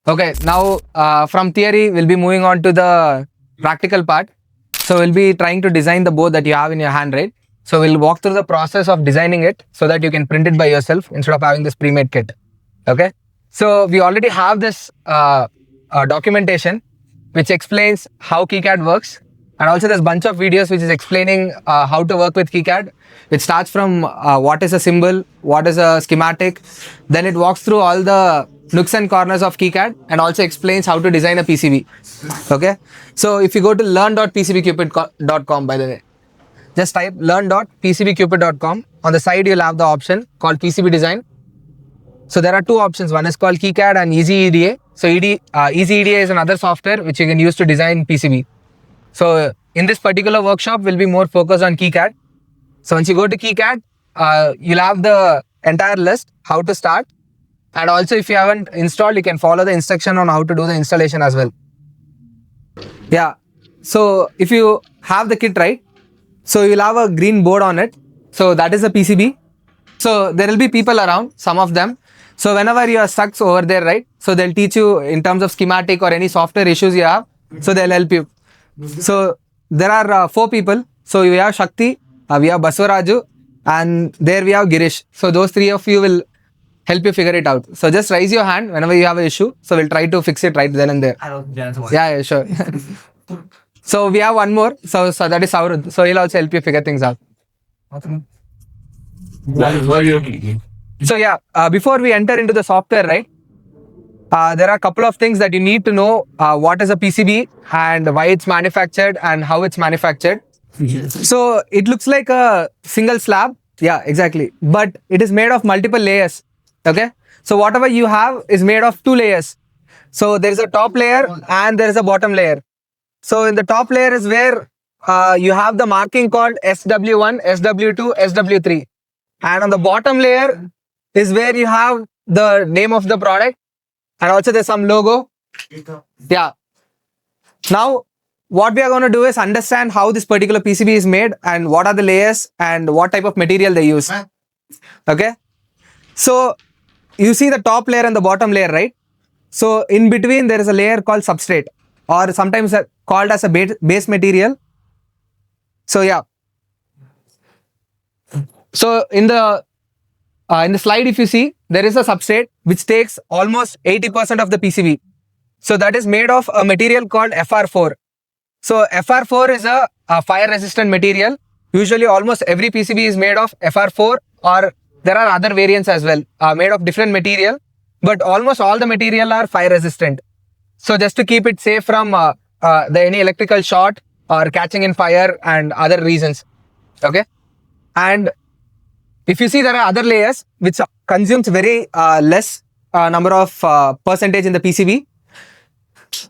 Okay, now from theory, we'll be moving on to the practical part. So we'll be trying to design the board that you have in your hand, right? So we'll walk through the process of designing it so that you can print it by yourself instead of having this pre-made kit. Okay. So we already have this documentation which explains how KiCad works. And also there's a bunch of videos which is explaining how to work with KiCad. It starts from what is a symbol, what is a schematic. Then it walks through all the nooks and corners of KiCad and also explains how to design a PCB. Okay. So if you go to learn.pcbcupid.com, by the way, just type learn.pcbcupid.com. On the side, you'll have the option called PCB design. So there are two options. One is called KiCad and Easy EDA. So Easy EDA is another software which you can use to design PCB. So in this particular workshop, we'll be more focused on KiCad. So once you go to KiCad, you'll have the entire list, how to start. And also if you haven't installed, you can follow the instruction on how to do the installation as well. Yeah. So if you have the kit, right? So you'll have a green board on it. So that is a PCB. So there will be people around, some of them. So whenever you are stuck over there, right? So they'll teach you in terms of schematic or any software issues you have. So they'll help you. So there are 4 people. So we have Shakti, we have Baswaraju, and there we have Girish. So those 3 of you will help you figure it out. So just raise your hand whenever you have an issue. So we'll try to fix it right then and there. Yeah, sure. So we have one more. So that is Saurudh. So he'll also help you figure things out. So yeah, before we enter into the software, right? There are a couple of things that you need to know. What is a PCB and why it's manufactured and how it's manufactured. So it looks like a single slab. Yeah, exactly. But it is made of multiple layers. Okay. So whatever you have is made of 2 layers. So there is a top layer and there is a bottom layer. So in the top layer is where you have the marking called SW1, SW2, SW3. And on the bottom layer is where you have the name of the product. And also there's some logo. Yeah. Now, what we are going to do is understand how this particular PCB is made and what are the layers and what type of material they use. Okay. So, you see the top layer and the bottom layer, right? So, in between there is a layer called substrate or sometimes called as a base material. So, yeah. So, in the slide, if you see, there is a substrate which takes almost 80% of the PCB. So that is made of a material called FR4. So FR4 is a fire resistant material. Usually almost every PCB is made of FR4 or there are other variants as well made of different material. But almost all the material are fire resistant. So just to keep it safe from any electrical short or catching in fire and other reasons. Okay. And if you see, there are other layers which consumes very less number of percentage in the PCB.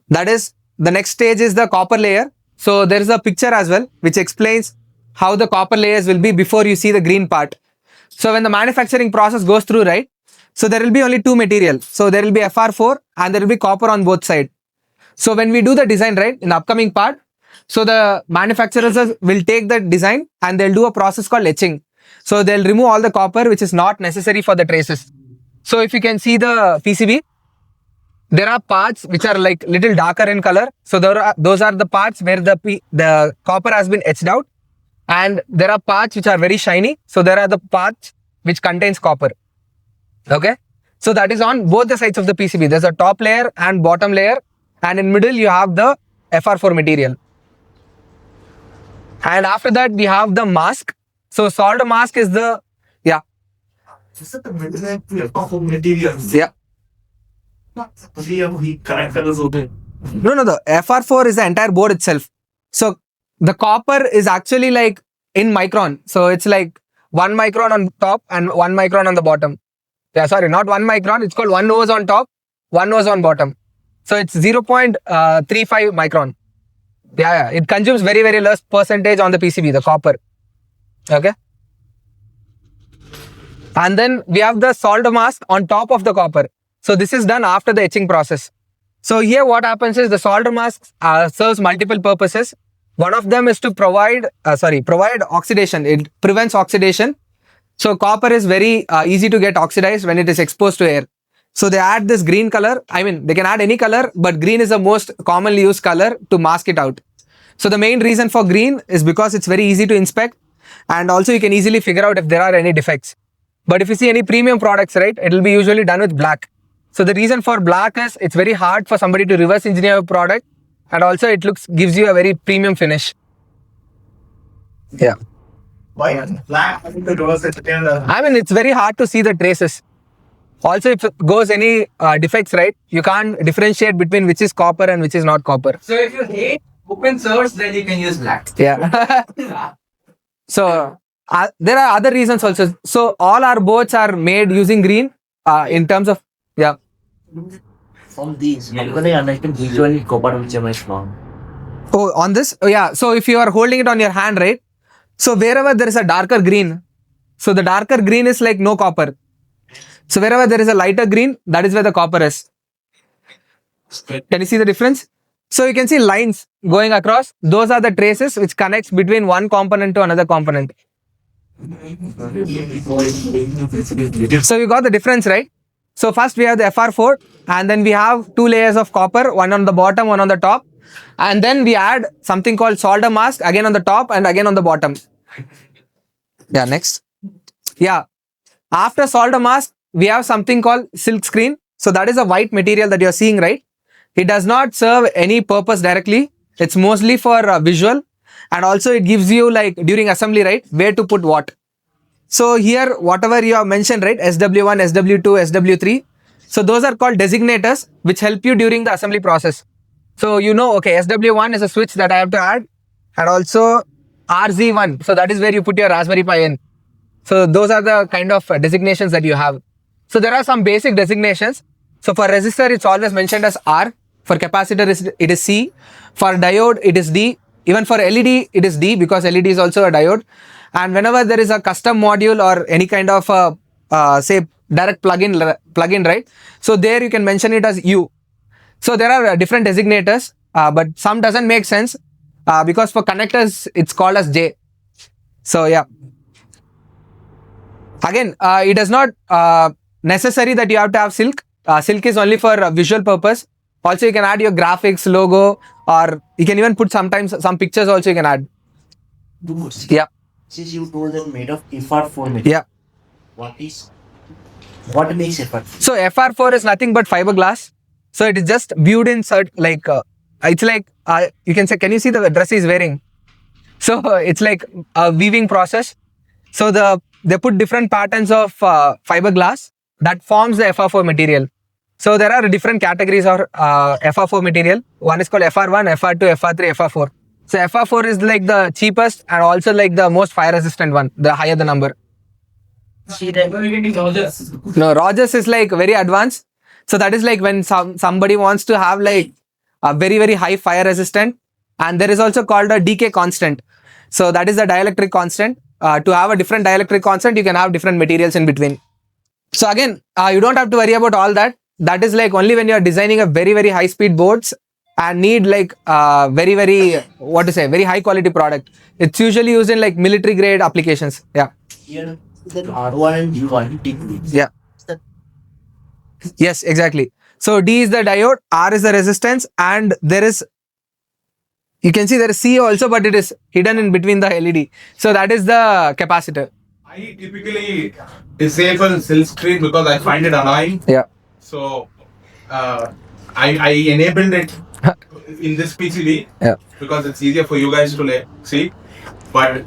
That is, the next stage is the copper layer. So there is a picture as well which explains how the copper layers will be before you see the green part. So when the manufacturing process goes through, right? So there will be only 2 materials. So there will be FR4 and there will be copper on both sides. So when we do the design, right, in the upcoming part, so the manufacturers will take the design and they'll do a process called etching. So they'll remove all the copper which is not necessary for the traces. So if you can see the PCB, there are parts which are like little darker in color. So those are the parts where the copper has been etched out. And there are parts which are very shiny. So there are the parts which contains copper. Okay. So that is on both the sides of the PCB. There's a top layer and bottom layer. And in middle you have the FR4 material. And after that we have the mask. So solder mask is the, yeah. Is it the material? Yeah. No, the FR4 is the entire board itself. So the copper is actually like in micron. So it's like 1 micron on top and 1 micron on the bottom. Yeah, sorry, not 1 micron. It's called 1 nose on top, 1 nose on bottom. So it's 0.35 micron. Yeah, it consumes very, very less percentage on the PCB, the copper. Okay. And then we have the solder mask on top of the copper. So this is done after the etching process. So here what happens is the solder mask serves multiple purposes. One of them is to provide oxidation. It prevents oxidation. So copper is very easy to get oxidized when it is exposed to air. So they add this green color. I mean, they can add any color, but green is the most commonly used color to mask it out. So the main reason for green is because it's very easy to inspect, and also you can easily figure out if there are any defects. But if you see any premium products, right, it will be usually done with black. So the reason for black is it's very hard for somebody to reverse engineer a product, and also it gives you a very premium finish. Yeah. Why black? I mean, it's very hard to see the traces. Also, if it goes any defects, right, you can't differentiate between which is copper and which is not copper. So if you hate open source, then you can use black. Yeah. So there are other reasons also. So all our boards are made using green in terms of, yeah. From these, how can I understand which one is copper and which one is not? Oh, on this? Oh, yeah. So if you are holding it on your hand, right? So wherever there is a darker green, so the darker green is like no copper. So wherever there is a lighter green, that is where the copper is. Can you see the difference? So you can see lines going across. Those are the traces which connects between one component to another component. So you got the difference, right? So first we have the FR4, and then we have 2 layers of copper, one on the bottom, one on the top. And then we add something called solder mask, again on the top and again on the bottom. Yeah, next. Yeah. After solder mask, we have something called silk screen. So that is a white material that you're seeing, right? It does not serve any purpose directly. It's mostly for visual, and also it gives you, like, during assembly, right, where to put what. So here, whatever you have mentioned, right, SW1, SW2, SW3. So those are called designators which help you during the assembly process. So you know, okay, SW1 is a switch that I have to add, and also RZ1. So that is where you put your Raspberry Pi in. So those are the kind of designations that you have. So there are some basic designations. So for resistor, it's always mentioned as R. For capacitor, it is C. For diode, it is D. Even for LED, it is D, because LED is also a diode. And whenever there is a custom module or any kind of say direct plugin, right? So there you can mention it as U. So there are different designators, but some doesn't make sense because for connectors, it's called as J. So yeah. Again, it is not necessary that you have to have silk. Silk is only for visual purpose. Also, you can add your graphics, logo, or you can even put sometimes some pictures also you can add. Yeah. Since you told them made of FR4 material. Yeah. What makes FR4? So FR4 is nothing but fiberglass. So it is just viewed in like it's like you can say, can you see the dress he's wearing? So it's like a weaving process. So they put different patterns of fiberglass that forms the FR4 material. So there are different categories of FR4 material. One is called FR1, FR2, FR3, FR4. So FR4 is like the cheapest and also like the most fire resistant one, the higher the number. No, Rogers is like very advanced. So that is like when somebody wants to have like a very, very high fire resistant, and there is also called a decay constant. So that is the dielectric constant. To have a different dielectric constant, you can have different materials in between. So again, you don't have to worry about all that. That is like only when you are designing a very, very high speed boards and need like very, very, very high quality product. It's usually used in like military grade applications. Yeah. Here, the R1 and D1. Yeah. Yes, exactly. So D is the diode, R is the resistance, and there is, you can see there is C also, but it is hidden in between the LED. So that is the capacitor. I typically disable silk screen because I find it annoying. Yeah. So I enabled it in this PCB because it's easier for you guys to see, but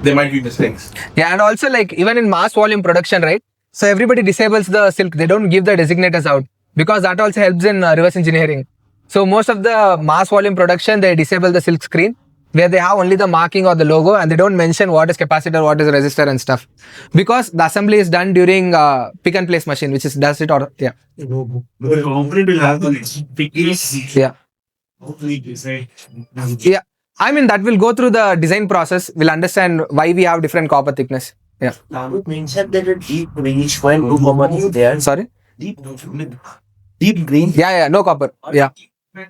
there might be mistakes. Yeah, and also like even in mass volume production, right? So everybody disables the silk. They don't give the designators out because that also helps in reverse engineering. So most of the mass volume production, they disable the silk screen where they have only the marking or the logo, and they don't mention what is capacitor, what is resistor and stuff, because the assembly is done during pick and place machine, which is does it or yeah. The component will have the thickness. Yeah. Hopefully they say. Yeah. I mean, that will go through the design process. We'll understand why we have different copper thickness. Yeah. Now it mentioned that a deep greenish when no copper is there. Sorry? Deep green. Yeah, no copper. Yeah.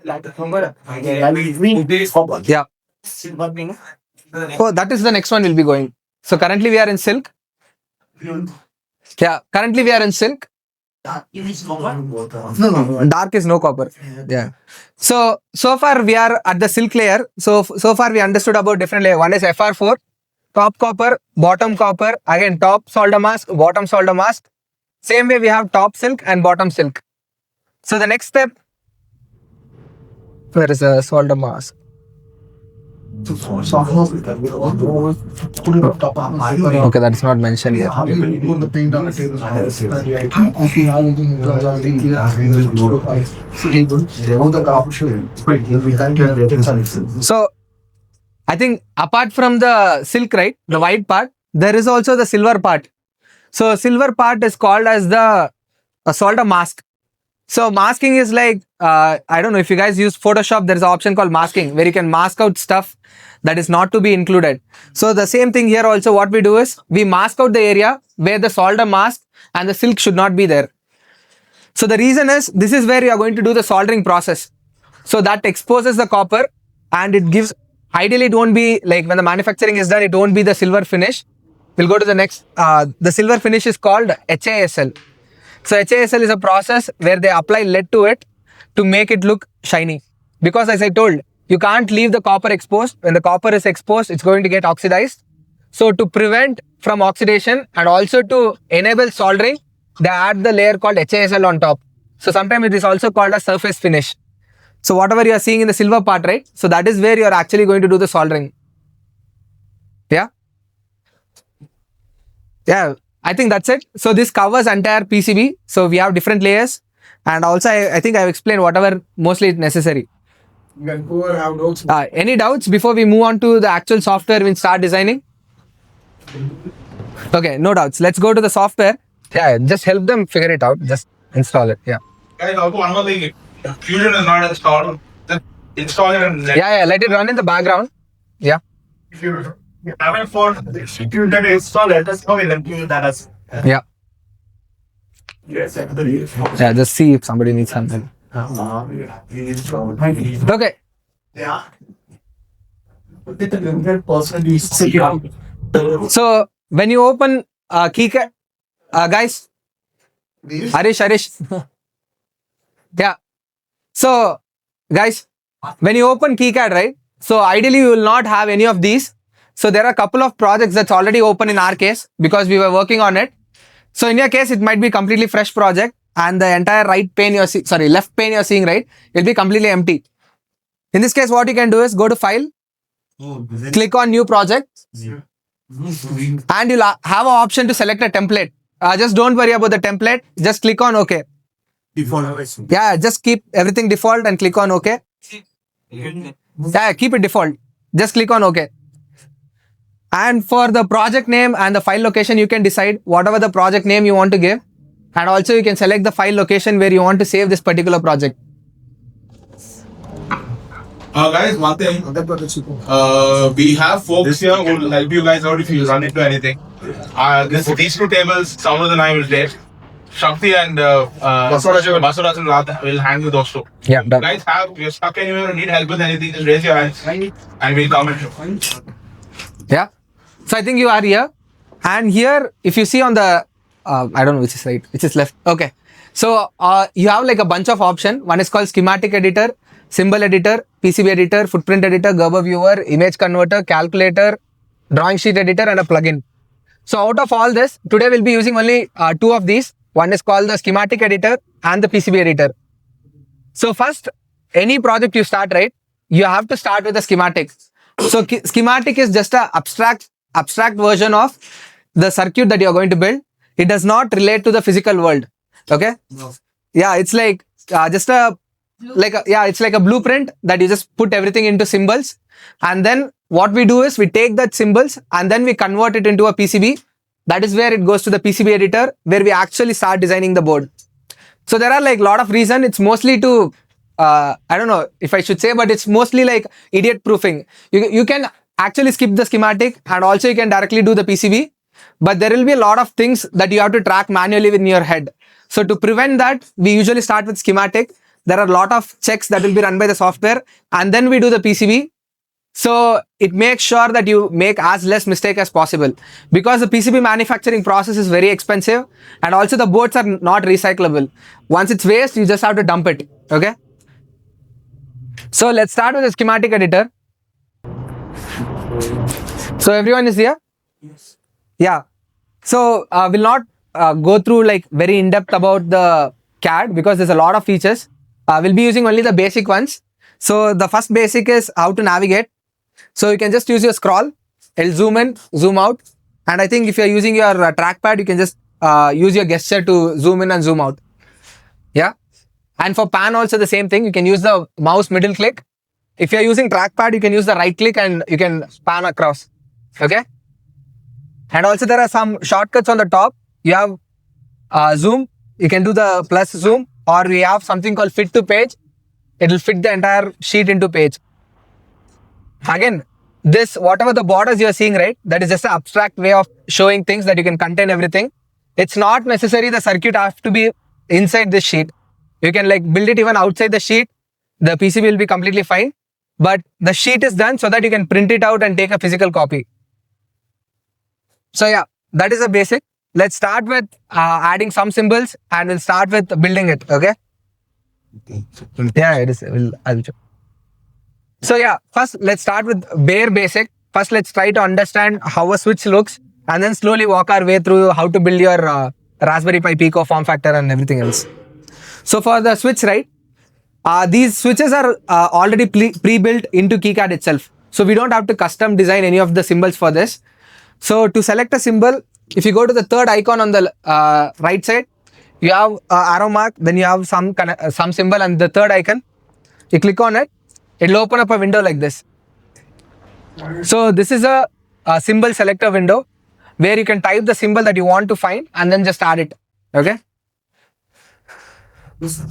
Like the copper. Green copper. Yeah. Silver green. Oh, that is the next one we'll be going. So currently we are in silk. Yeah, currently we are in silk. Dark is no copper. Yeah. So far we are at the silk layer. So far we understood about different layer. One is FR4, top copper, bottom copper. Again, top solder mask, bottom solder mask. Same way we have top silk and bottom silk. So the next step, where is the solder mask? Okay, that's not mentioned here. So I think apart from the silk, right, the white part, there is also the silver part. So silver part is called as the solder mask. So masking is like, I don't know if you guys use Photoshop, there is an option called masking where you can mask out stuff that is not to be included. So the same thing here also, what we do is we mask out the area where the solder mask and the silk should not be there. So the reason is, this is where you are going to do the soldering process. So that exposes the copper and it gives, ideally it won't be like when the manufacturing is done, it won't be the silver finish. We'll go to the next, the silver finish is called HASL. So HASL is a process where they apply lead to it to make it look shiny. Because as I told, you can't leave the copper exposed. When the copper is exposed, it's going to get oxidized. So to prevent from oxidation and also to enable soldering, they add the layer called HASL on top. So sometimes it is also called a surface finish. So whatever you are seeing in the silver part, right? So that is where you are actually going to do the soldering. Yeah? Yeah. I think that's it. So this covers entire PCB. So we have different layers, and also I think I've explained whatever mostly necessary. Any doubts before we move on to the actual software we start designing? Okay, no doubts. Let's go to the software. Yeah, just help them figure it out. Just install it. Yeah. Guys, also one more thing. If Fusion is not installed, just install it and Yeah, let it run in the background. Yeah. if you haven't for executed install it, just go and give that as Yeah. Yeah, just see if somebody needs something. Okay. So when you open KiCad, guys, Harish. Yeah. So guys, when you open KiCad, right? So ideally you will not have any of these. So there are a couple of projects that's already open in our case because we were working on it. So in your case, it might be completely fresh project and the entire left pane you're seeing, right? It'll be completely empty. In this case, what you can do is go to File, click on New Project, and you'll have an option to select a template. Just don't worry about the template. Just click on OK. Default. Yeah, just keep everything default and click on OK. Yeah, keep it default. Just click on OK. And for the project name and the file location, you can decide whatever the project name you want to give. And also you can select the file location where you want to save this particular project. guys, one thing. We have folks here who will help you guys out if you run into anything. These two tables, some of the I will take. Shakti and Basudhara and Radha will handle those two. Yeah, done. Guys, you're stuck anywhere or need help with anything, just raise your hands and we'll come and Yeah. So I think you are here. And here, if you see on the, I don't know which is right, which is left. Okay. So you have like a bunch of options. One is called schematic editor, symbol editor, PCB editor, footprint editor, Gerber viewer, image converter, calculator, drawing sheet editor, and a plugin. So out of all this, today we'll be using only two of these. One is called the schematic editor and the PCB editor. So first, any project you start, right, you have to start with the schematic. So schematic is just a abstract version of the circuit that you're going to build. It does not relate to the physical world. Okay? No. Yeah, it's like it's like a blueprint that you just put everything into symbols. And then what we do is we take that symbols and then we convert it into a PCB. That is where it goes to the PCB editor where we actually start designing the board. So there are like a lot of reasons. It's mostly to, I don't know if I should say, but it's mostly like idiot proofing. You can actually skip the schematic and also you can directly do the PCB. But there will be a lot of things that you have to track manually in your head. So to prevent that, we usually start with schematic. There are a lot of checks that will be run by the software and then we do the PCB. So it makes sure that you make as less mistake as possible, because the PCB manufacturing process is very expensive, and also the boards are not recyclable. Once it's waste, you just have to dump it. Okay. So let's start with the schematic editor. So everyone is here? Yes. Yeah. So we'll not go through like very in depth about the CAD because there's a lot of features. We'll be using only the basic ones. So the first basic is how to navigate. So you can just use your scroll. It'll zoom in, zoom out. And I think if you're using your trackpad, you can just use your gesture to zoom in and zoom out. Yeah. And for pan also the same thing. You can use the mouse middle click. If you're using trackpad, you can use the right click and you can pan across. Okay. And also there are some shortcuts on the top. You have zoom. You can do the plus zoom, or we have something called fit to page. It will fit the entire sheet into page. Again, this whatever the borders you're seeing, right? That is just an abstract way of showing things that you can contain everything. It's not necessary the circuit have to be inside this sheet. You can like build it even outside the sheet. The PCB will be completely fine. But the sheet is done so that you can print it out and take a physical copy. So yeah, that is a basic. Let's start with adding some symbols, and we'll start with building it. Okay. Yeah, it is. I'll show. So yeah, first let's start with bare basic. First, let's try to understand how a switch looks, and then slowly walk our way through how to build your Raspberry Pi Pico form factor and everything else. So for the switch, right? These switches are already pre-built into KiCad itself. So we don't have to custom design any of the symbols for this. So to select a symbol, if you go to the third icon on the right side, you have arrow mark, then you have some symbol, and the third icon, you click on it, it will open up a window like this. So this is a symbol selector window where you can type the symbol that you want to find and then just add it. Okay.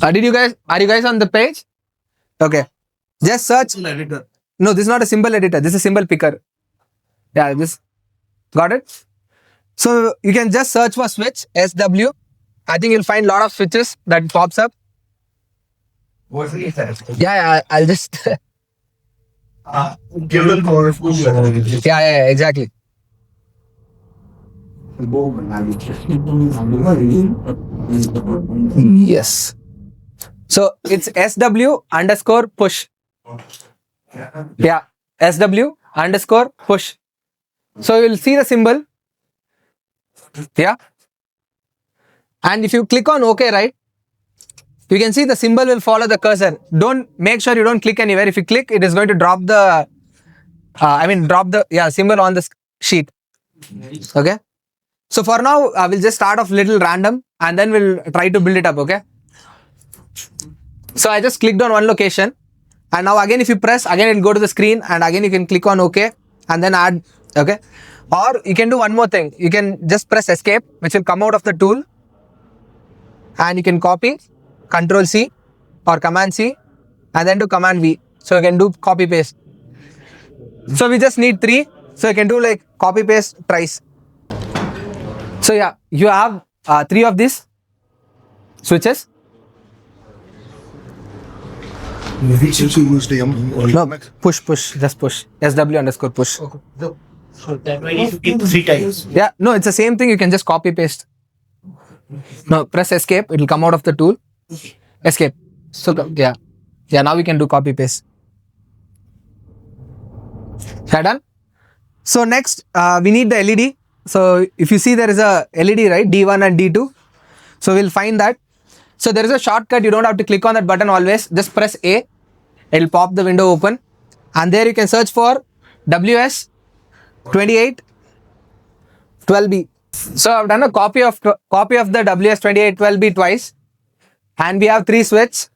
Are you guys on the page? Okay. Just search. Editor. No, this is not a symbol editor. This is a symbol picker. Yeah, this. Got it? So you can just search for switch SW. I think you'll find a lot of switches that pops up. What is that? Yeah, I'll just. Yeah, exactly. Yes. So it's SW underscore push. Yeah, SW underscore push. So you'll see the symbol. Yeah. And if you click on OK, right, you can see the symbol will follow the cursor. Make sure you don't click anywhere. If you click, it is going to drop the, symbol on the sheet. Okay. So for now, we'll just start off little random and then we'll try to build it up. Okay. So I just clicked on one location, and now again, if you press, again it'll go to the screen, and again you can click on OK and then add. Okay. Or you can do one more thing. You can just press escape, which will come out of the tool, and you can copy, Control C or Command C, and then do Command V. So you can do copy paste. So we just need 3. So you can do like copy paste twice. So yeah, you have 3 of these switches. No, push, just push. SW underscore push. So that way is 3 times. Yeah, no, it's the same thing. You can just copy paste. No, press escape. It will come out of the tool. Escape. So yeah. Now we can do copy paste. Yeah, done. So next, we need the LED. So if you see there is a LED, right? D1 and D2. So we'll find that. So there is a shortcut. You don't have to click on that button always. Just press A. It will pop the window open. And there you can search for WS 2812B. So I've done a copy of the WS 2812B twice. And we have 3 switches.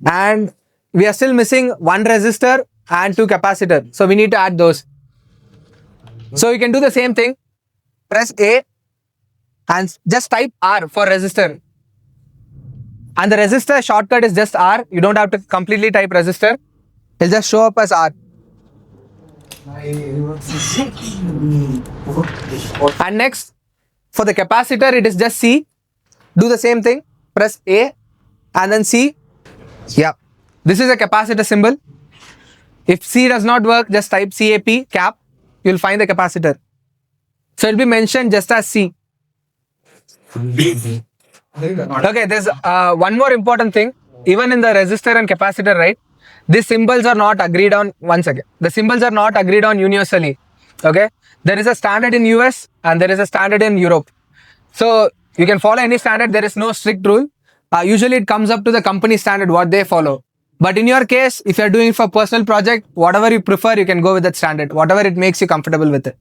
And we are still missing 1 resistor and 2 capacitor. So we need to add those. So you can do the same thing. Press A and just type R for resistor. And the resistor shortcut is just R. You don't have to completely type resistor. It'll just show up as R. And next, for the capacitor, it is just C. Do the same thing. Press A and then C. Yeah. This is a capacitor symbol. If C does not work, just type CAP, cap, you'll find the capacitor. So it'll be mentioned just as C. Okay, there's one more important thing. Even in the resistor and capacitor, right? These symbols are not agreed on. Once again, the symbols are not agreed on universally. Okay, there is a standard in US and there is a standard in Europe. So you can follow any standard. There is no strict rule. Usually it comes up to the company standard what they follow. But in your case, if you're doing it for personal project, whatever you prefer, you can go with that standard. Whatever it makes you comfortable with it.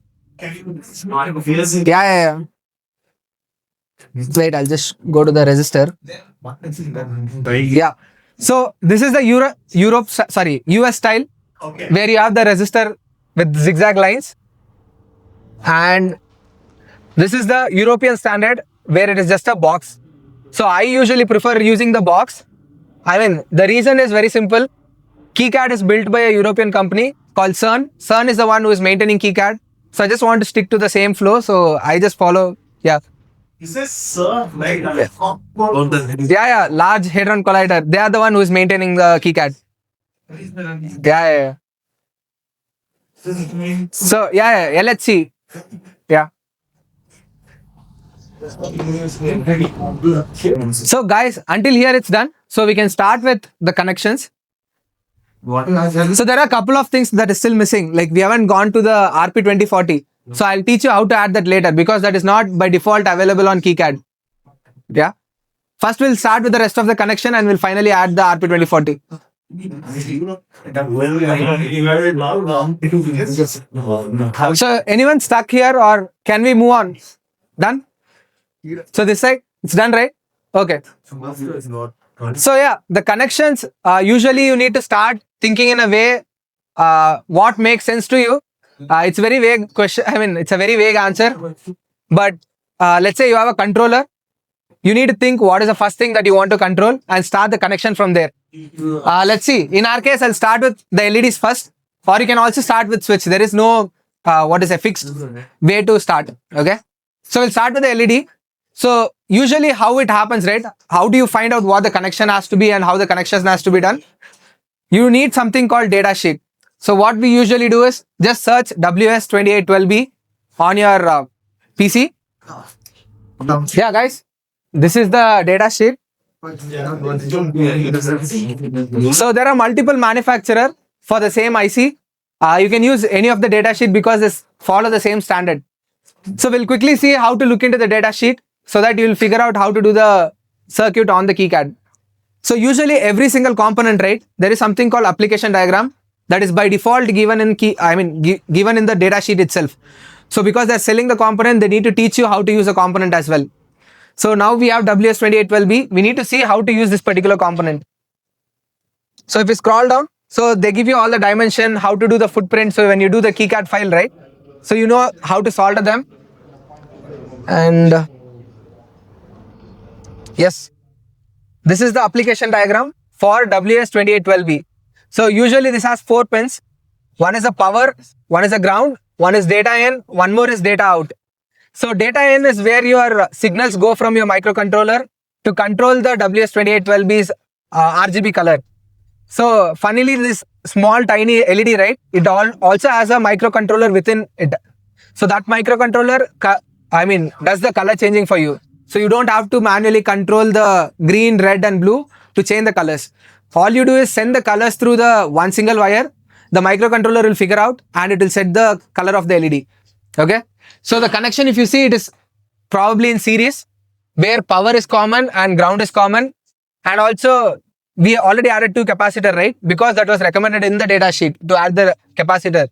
Yeah. Wait, I'll just go to the resistor. Yeah. So this is the US style, where you have the resistor with zigzag lines, and this is the European standard where it is just a box. So I usually prefer using the box. I mean, the reason is very simple. KiCad is built by a European company called CERN. CERN is the one who is maintaining KiCad. So I just want to stick to the same flow. So I just follow. Yeah. Is this CERN? Yeah. Large Hadron Collider. They are the one who is maintaining the KiCad. Yeah. So LHC. Yeah. So guys, until here it's done. So we can start with the connections. So there are a couple of things that is still missing. Like we haven't gone to the RP2040. So I'll teach you how to add that later because that is not by default available on KiCad. Yeah. First we'll start with the rest of the connection and we'll finally add the RP2040. So anyone stuck here or can we move on? Done? So this side, it's done, right? Okay. So yeah, the connections, usually you need to start thinking in a way what makes sense to you. It's a very vague question. I mean, it's a very vague answer. But let's say you have a controller. You need to think what is the first thing that you want to control and start the connection from there. Let's see. In our case, I'll start with the LEDs first. Or you can also start with switch. There is no, fixed way to start. Okay. So we'll start with the LED. So usually how it happens, right? How do you find out what the connection has to be and how the connection has to be done? You need something called data sheet. So what we usually do is just search WS2812B on your PC. Yeah, guys, this is the data sheet. So there are multiple manufacturers for the same IC. You can use any of the data sheet because they follow the same standard. So we'll quickly see how to look into the data sheet so that you'll figure out how to do the circuit on the KiCad. So usually every single component, right, there is something called application diagram that is by default given in given in the data sheet itself. So because they're selling the component, they need to teach you how to use a component as well. So now we have WS2812B. We need to see how to use this particular component. So if we scroll down, so they give you all the dimension, how to do the footprint. So when you do the KiCad file, right, so you know how to solder them. And yes, this is the application diagram for WS2812B. So usually this has 4 pins. One is a power, one is a ground, one is data in, one more is data out. So data in is where your signals go from your microcontroller to control the WS2812B's RGB color. So funnily, this small tiny LED, right, it also has a microcontroller within it. So that microcontroller, does the color changing for you. So you don't have to manually control the green, red and blue to change the colors. All you do is send the colors through the one single wire. The microcontroller will figure out and it will set the color of the LED. Okay. So the connection, if you see, it is probably in series where power is common and ground is common. And also we already added 2 capacitor, right? Because that was recommended in the data sheet to add the capacitor.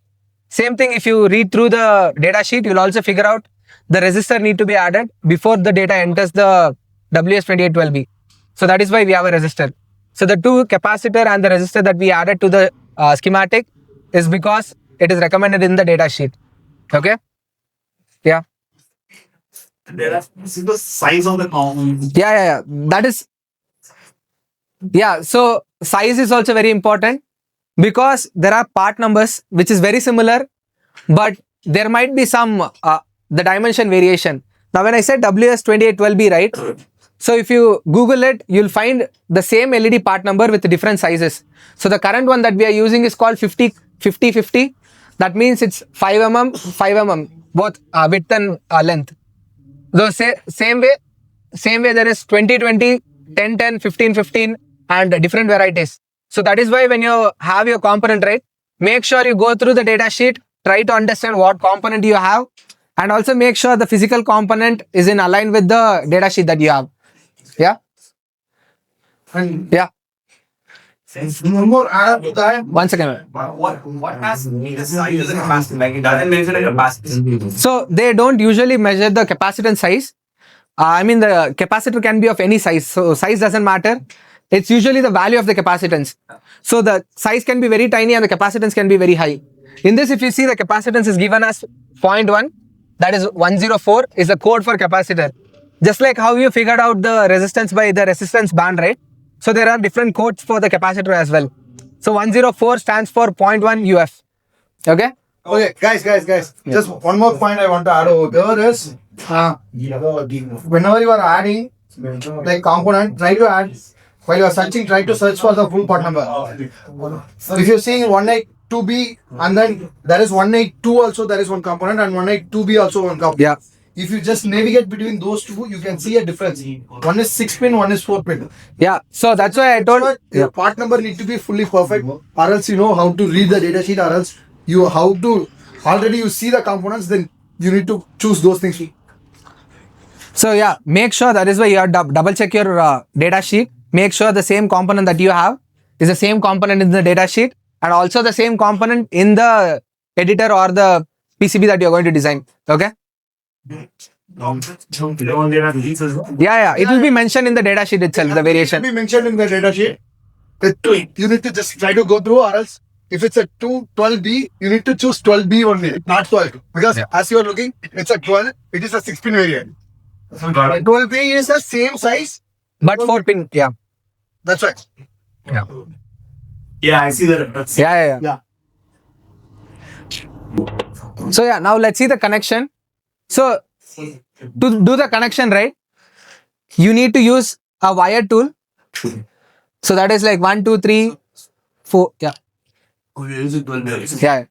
Same thing, if you read through the data sheet, you'll also figure out the resistor need to be added before the data enters the WS2812B. So that is why we have a resistor. So the 2 capacitor and the resistor that we added to the schematic is because it is recommended in the data sheet. Okay. Yeah. See the size of the component. Yeah. That is. Yeah. So size is also very important because there are part numbers which is very similar, but there might be some the dimension variation. Now when I said WS2812B, right? So if you Google it, you'll find the same LED part number with different sizes. So the current one that we are using is called 50 50-50. That means it's 5 mm, 5 mm, both width and length. The same way there is 20-20, 10-10, 15-15 and different varieties. So that is why when you have your component, right, make sure you go through the data sheet, try to understand what component you have, and also make sure the physical component is in align with the data sheet that you have. Yeah. And Yeah. one more add to that. One second. What has the size of the capacity? Like it doesn't measure the capacity. So they don't usually measure the capacitance size. I mean, the capacitor can be of any size. So size doesn't matter. It's usually the value of the capacitance. So the size can be very tiny and the capacitance can be very high. In this, if you see, the capacitance is given as 0.1, that is 104 is the code for capacitor. Just like how you figured out the resistance by the resistance band, right? So there are different codes for the capacitor as well. So 104 stands for 0.1 UF. Okay? Okay, guys. Just one more point I want to add over there is, whenever you are adding like component, try to add, while you are searching, try to search for the full part number. If you're seeing 182B and then there is 182 also, there is one component, and 182B also one component. Yeah. If you just navigate between those two, you can see a difference. One is 6-pin, one is 4-pin. Yeah. So that's why I told. Your part number need to be fully perfect, or else you know how to read the data sheet, or else you already you see the components, then you need to choose those things. So yeah, make sure that is why you have double check your data sheet. Make sure the same component that you have is the same component in the data sheet, and also the same component in the editor or the PCB that you are going to design. Okay? Yeah. It will be mentioned in the data sheet itself, the variation. It will be mentioned in the data sheet. You need to just try to go through, or else if it's a 12B, you need to choose 12B only, not 12. Because as you are looking, it's a 12, it is a 6-pin variant. 12B is the same size, But 4-pin, yeah. that's right. Yeah. Yeah, I see that. Yeah. So yeah, now let's see the connection. So to do the connection, right, you need to use a wire tool. So that is like 1, 2, 3, 4. Yeah. Yeah.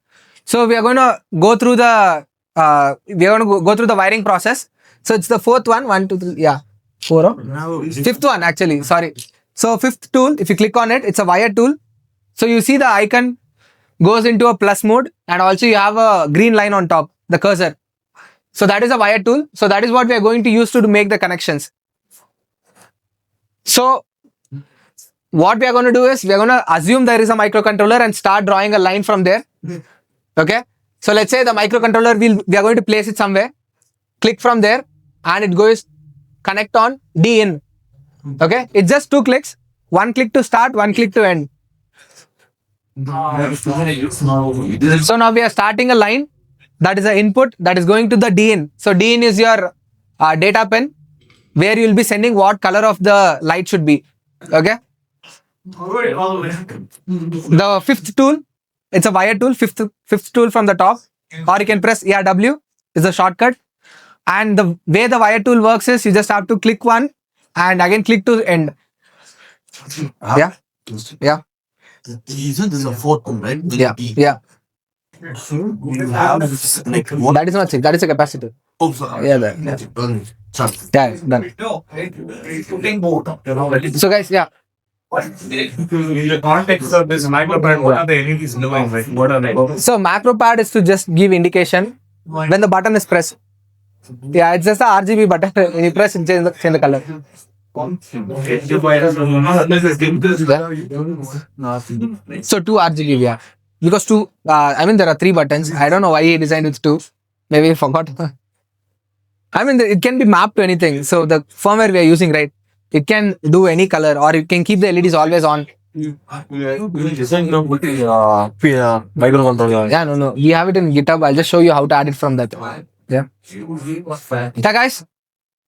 So we are going to go through the go through the wiring process. So it's the fourth one. 1, 2, 3. Yeah. 4. Fifth one actually. Sorry. So fifth tool. If you click on it, it's a wire tool. So you see the icon goes into a plus mode, and also you have a green line on top, the cursor. So that is a wire tool. So that is what we are going to use to make the connections. So what we are going to do is we are going to assume there is a microcontroller and start drawing a line from there. Okay. So let's say the microcontroller we are going to place it somewhere. Click from there, and it goes connect on D in. Okay. It's just 2 clicks. 1 click to start, 1 click to end. So now we are starting a line. That is the input that is going to the D in. So D in is your data pen, where you will be sending what color of the light should be. Okay. The fifth tool, it's a wire tool, fifth tool from the top, or you can press W is a shortcut. And the way the wire tool works is you just have to click one and again click to end. Yeah. This is a fourth one, right? Yeah. That is not 6, that is a capacitor. Oh, sorry. Yeah, done. So guys, yeah. In the context of this macropad, what are the LEDs doing? Like, what are they? So macropad is to just give indication when the button is pressed. Yeah, it's just a RGB button. When you press, it change the color. So 2 RGB, yeah. Because 2, I mean, there are 3 buttons. I don't know why he designed with 2. Maybe he forgot. I mean, it can be mapped to anything. So the firmware we are using, right, it can do any color, or it can keep the LEDs always on. Yeah, no. We have it in GitHub. I'll just show you how to add it from that. Yeah. Yeah, guys.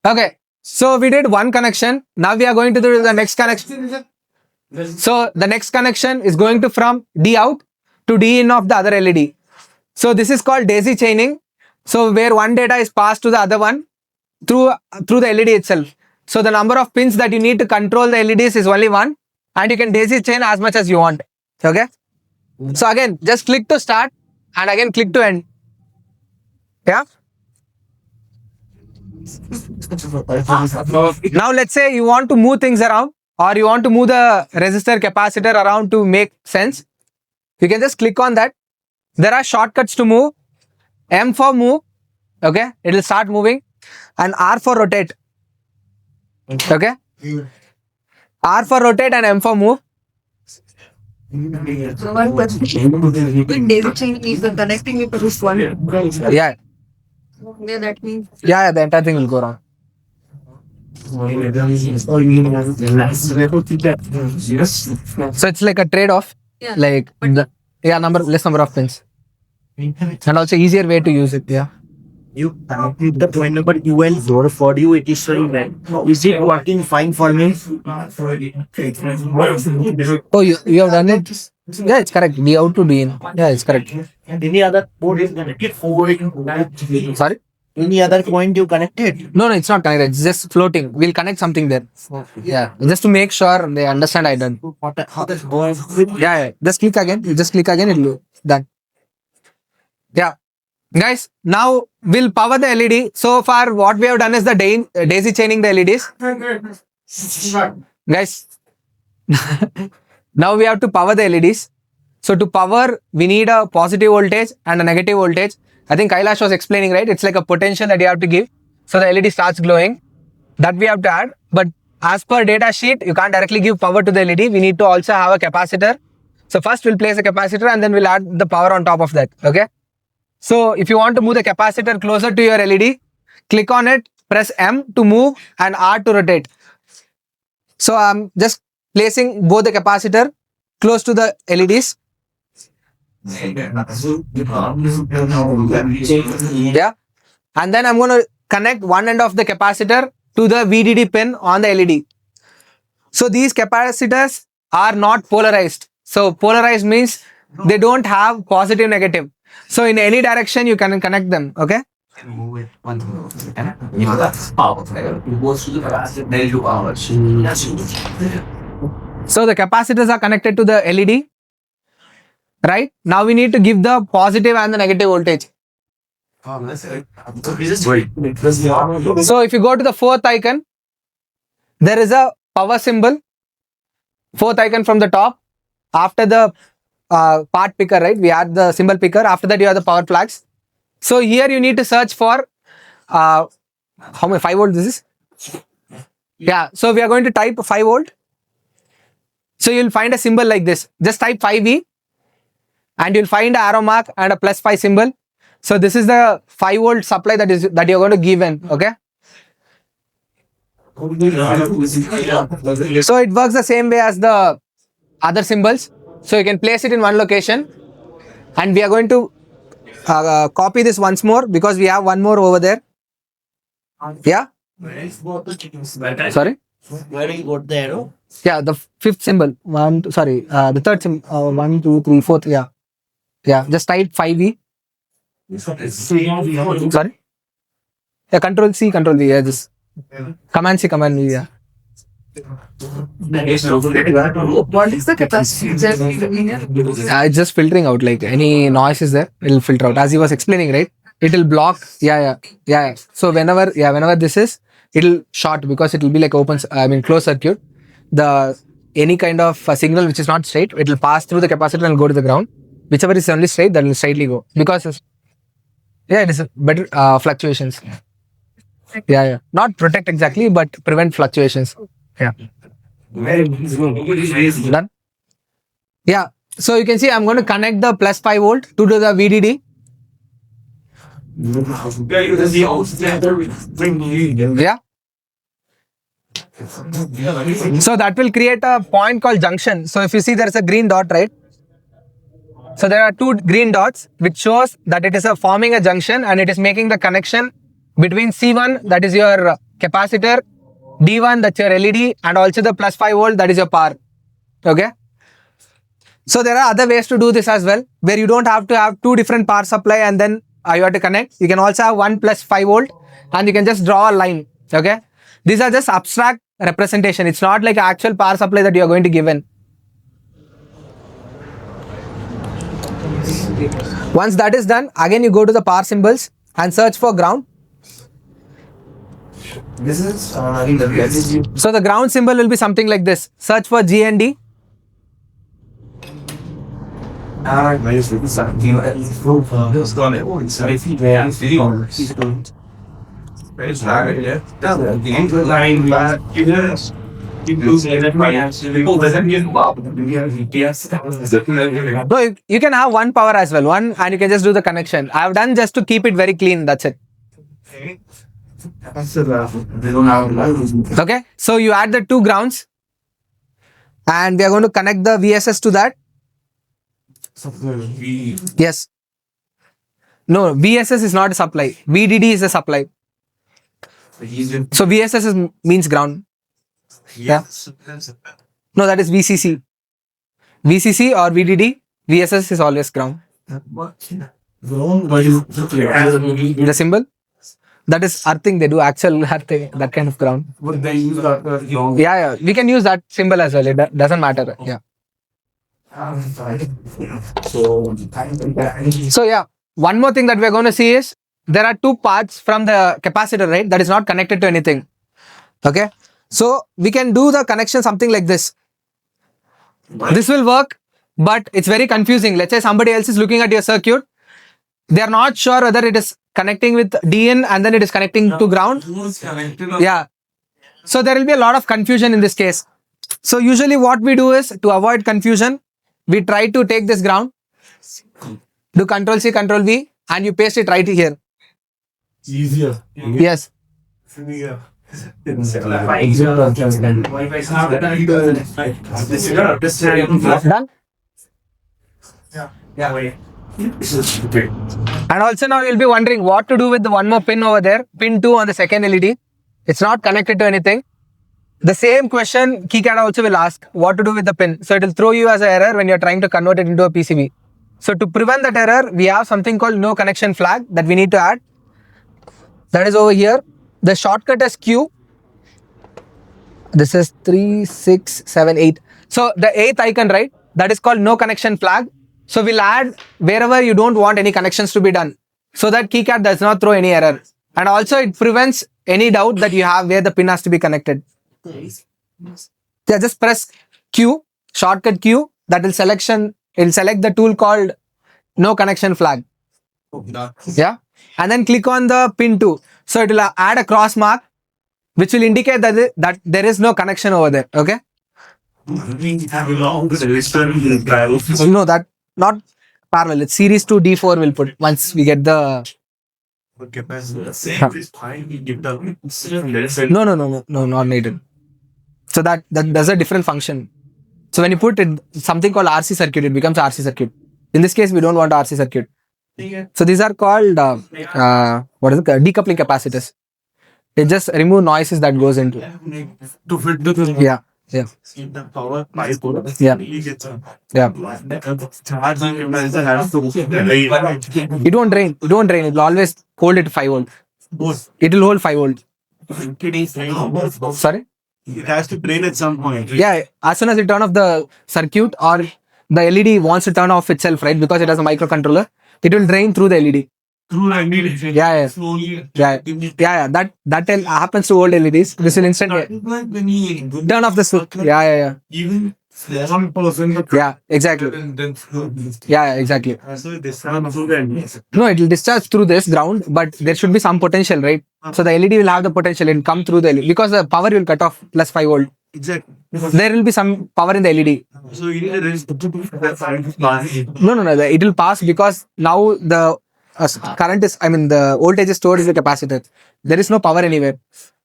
Okay. So we did one connection. Now we are going to do the next connection. So the next connection is going to from D out to D in of the other LED. So this is called daisy chaining. So where one data is passed to the other one through the LED itself. So the number of pins that you need to control the LEDs is only 1, and you can daisy chain as much as you want. Okay. So again, just click to start and again click to end. Yeah. Now let's say you want to move things around or you want to move the resistor capacitor around to make sense. You can just click on that. There are shortcuts to move. M for move. Okay. It will start moving. And R for rotate. Okay. R for rotate and M for move. So one question. With daisy chain is the connecting with this one. Yeah. Yeah, that means. Yeah, the entire thing will go wrong. So it's like a trade-off. Yeah. Like less number of pins. And also easier way to use it. Yeah. You connected the point number UL4 for you, it is showing that. Is it working fine for me? Oh, you have done it? Yeah, it's correct. D out to D in. Yeah, it's correct. Any other port is connected? Sorry? Any other point you connected? No, it's not connected. It's just floating. We'll connect something there. Yeah, just to make sure they understand I done. Yeah. Just click again. You just click again. It'll be done. Yeah. Guys, now we'll power the LED. So far, what we have done is the daisy chaining the LEDs. Guys, now we have to power the LEDs. So to power, we need a positive voltage and a negative voltage. I think Kailash was explaining, right? It's like a potential that you have to give. So the LED starts glowing. That we have to add. But as per data sheet, you can't directly give power to the LED. We need to also have a capacitor. So first we'll place a capacitor and then we'll add the power on top of that. Okay. So if you want to move the capacitor closer to your LED, click on it, press M to move and R to rotate. So I'm just placing both the capacitor close to the LEDs. Yeah. And then I'm going to connect one end of the capacitor to the VDD pin on the LED. So these capacitors are not polarized. So polarized means they don't have positive negative. So in any direction you can connect them. Okay. So the capacitors are connected to the LED. Right? Now we need to give the positive and the negative voltage. So if you go to the fourth icon, there is a power symbol. Fourth icon from the top. After the part picker, right? We add the symbol picker. After that, you have the power flags. So here you need to search for how many 5 volt this is? Yeah. So we are going to type 5 volt. So you'll find a symbol like this. Just type 5V and you'll find an arrow mark and a +5 symbol. So this is the 5 volt supply that you're going to give in. Okay. So it works the same way as the other symbols. So you can place it in one location and we are going to copy this once more because we have one more over there. Yeah. Sorry. Where you got the arrow? Yeah, the fifth symbol. The third symbol. 1, 2, 3, 4. Yeah. Yeah. Just type 5V. Sorry. Yeah. Control C, Control V. Yeah. Just Command C, Command V. Yeah. What is the capacity? It's just filtering out. Like any noise is there, it'll filter out. As he was explaining, right? It will block. Yeah. So whenever this is, it'll short because it will be like closed circuit. Any kind of signal which is not straight, it will pass through the capacitor and go to the ground. Whichever is only straight, that will straightly go because it is better fluctuations. Yeah. Not protect exactly, but prevent fluctuations. Yeah. Done. Yeah. So you can see I'm going to connect the +5 volt to the VDD. Yeah. So that will create a point called junction. So if you see there's a green dot, right? So there are 2 green dots which shows that it is forming a junction and it is making the connection between C1, that is your capacitor, D1, that's your LED, and also the +5 volt, that is your power. Okay. So there are other ways to do this as well, where you don't have to have 2 different power supply and then you have to connect. You can also have 1 +5 volt and you can just draw a line. Okay. These are just abstract representation. It's not like actual power supply that you are going to give in. Once that is done, again you go to the power symbols and search for ground. So the ground symbol will be something like this. Search for GND. No, you can have one power as well, one, and you can just do the connection. I have done just to keep it very clean, that's it. Okay, so you add the two grounds and we are going to connect the VSS to that. Yes. No, VSS is not a supply. VDD is a supply. So VSS means ground. Yeah. No, that is VCC. VCC or VDD. VSS is always ground. The symbol? That is earthing. They do actual earthing, that kind of ground. Yeah. We can use that symbol as well. It doesn't matter. Yeah. So yeah, one more thing that we're going to see is there are two parts from the capacitor, right? That is not connected to anything. Okay. So we can do the connection something like this. This will work, but it's very confusing. Let's say somebody else is looking at your circuit. They are not sure whether it is connecting with DN and then it is connecting to ground. Yeah. So there will be a lot of confusion in this case. So usually what we do is to avoid confusion, we try to take this ground, do Control C, Control V, and you paste it right here. Easier. Yes. Done? And also now you'll be wondering what to do with the one more pin over there, pin 2 on the second LED. It's not connected to anything. The same question KiCad also will ask what to do with the pin. So it will throw you as an error when you're trying to convert it into a PCB. So to prevent that error, we have something called no connection flag that we need to add. That is over here. The shortcut is Q. This is 3, 6, 7, 8. So the 8th icon, right? That is called no connection flag. So we'll add wherever you don't want any connections to be done, so that KiCad does not throw any error. And also it prevents any doubt that you have where the pin has to be connected. Yeah, just press Q, shortcut Q, that will select the tool called no connection flag. Yeah. And then click on the pin 2. So it will add a cross mark which will indicate that there is no connection over there. Okay. No, that not parallel. It's series to D4 will put once we get the No, not needed. So that does a different function. So when you put it something called RC circuit, it becomes RC circuit. In this case, we don't want RC circuit. So these are called what is it? Decoupling capacitors. It just remove noises that goes into. To fit the Yeah. Yeah. It won't drain. It won't drain. It will always hold it 5 volts. It will hold 5 volts. Sorry? It has to drain at some point. Yeah. As soon as you turn off the circuit or the LED wants to turn off itself, right? Because it has a microcontroller, it will drain through the LED. Yeah. That happens to old LEDs. This will instantly turn off the switch. Yeah. Even 1%. Yeah, exactly. Yeah, exactly. No, it will discharge through this ground, but there should be some potential, right? So the LED will have the potential and come through the LED because the power will cut off plus 5 volt. Exactly. There will be some power in the LED. So you need a No. It will pass because now the current is, the voltage is stored in the capacitor. There is no power anywhere.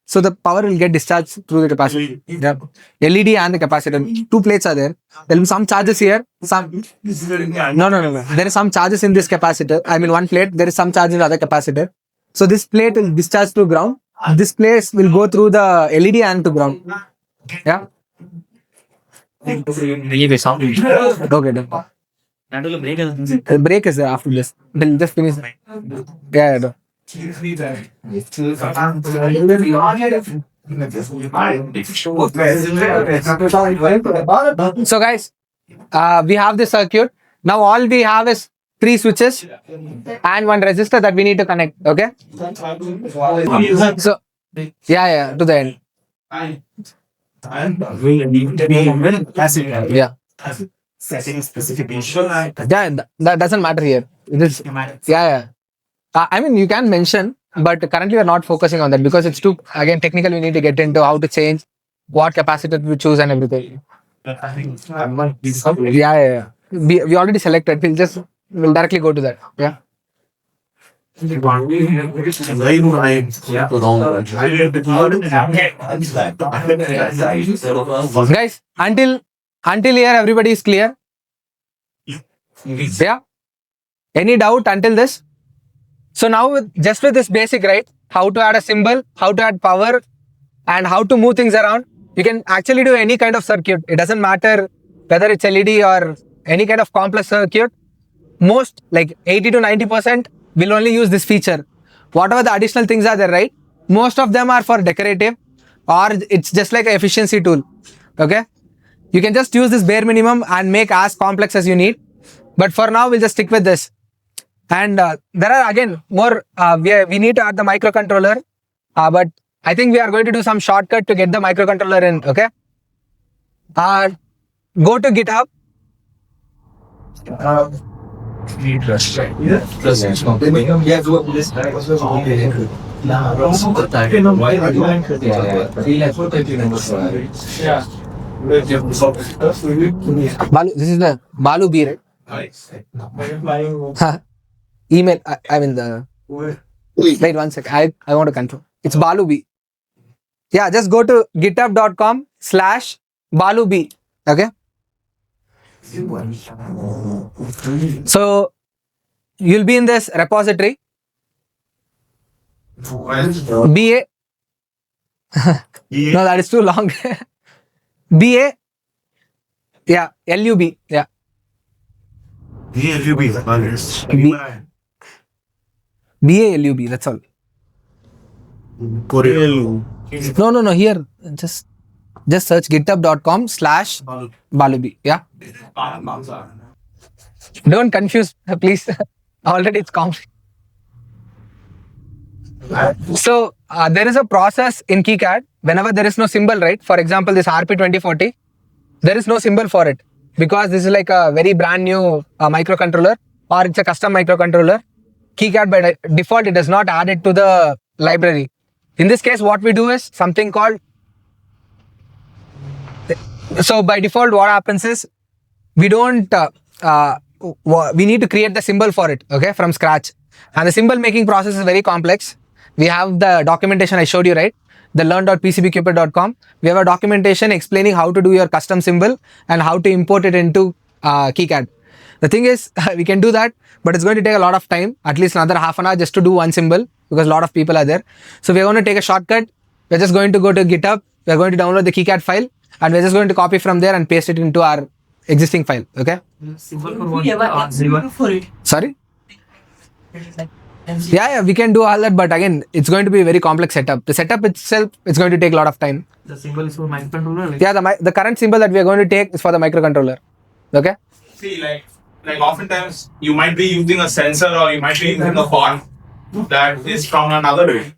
So the power will get discharged through the capacitor. Yeah. LED and the capacitor. 2 plates are there. There will be some charges here. No. There is some charges in this capacitor. One plate. There is some charge in the other capacitor. So this plate will discharge to ground. This plate will go through the LED and to ground. Yeah. Okay, done. The break is there after this. We'll just finish. Yeah. Done. So guys, we have the circuit. Now all we have is 3 switches and 1 resistor that we need to connect. Okay. So yeah, to the end. We need to be passive. Yeah. Setting specification. Yeah, that doesn't matter here. It is. Schematics. Yeah. I mean, you can mention, but currently we are not focusing on that because it's too, again, technical. We need to get into how to change what capacitor we choose and everything. Yeah. We already selected. We'll directly go to that. Yeah. Guys, until here everybody is clear. Yeah. Any doubt until this? So now just with this basic, right? How to add a symbol, how to add power, and how to move things around. You can actually do any kind of circuit. It doesn't matter whether it's LED or any kind of complex circuit. Most, like 80 to 90%, will only use this feature. Whatever the additional things are there, right? Most of them are for decorative, or it's just like an efficiency tool. Okay? You can just use this bare minimum and make as complex as you need. But for now, we'll just stick with this. And there are again more, we need to add the microcontroller, but I think we are going to do some shortcut to get the microcontroller in, okay? Go to GitHub. Balu, this is the Balu B, right? Email, I mean the, wait 1 sec, I want to confirm. It's Balu B. Yeah, just go to github.com/Balu B. Okay. So you'll be in this repository. BA. No, that is too long. BA. Yeah, LUB. Yeah. BA LUB, that's all. No. Here, just search github.com/Balubi. Yeah. Don't confuse, please. Already it's complicated. So there is a process in KiCad. Whenever there is no symbol, right? For example, this RP2040, there is no symbol for it because this is like a very brand new microcontroller, or it's a custom microcontroller. KiCad by default, it does not add it to the library. In this case, what we do is something called, so by default, what happens is we don't, we need to create the symbol for it, okay, from scratch. And the symbol making process is very complex. We have the documentation I showed you, right? The learn.pcbcupid.com. We have a documentation explaining how to do your custom symbol and how to import it into KiCad. The thing is, we can do that, but it's going to take a lot of time, at least another half an hour just to do one symbol because a lot of people are there. So we're going to take a shortcut. We're just going to go to GitHub. We're going to download the KiCad file and we're just going to copy from there and paste it into our existing file. Okay? Sorry? Yeah, we can do all that, but again, it's going to be a very complex setup. The setup itself, it's going to take a lot of time. The symbol is for microcontroller? Yeah, the current symbol that we are going to take is for the microcontroller. Okay? See, like oftentimes you might be using a sensor or you might be using a font that is from another way,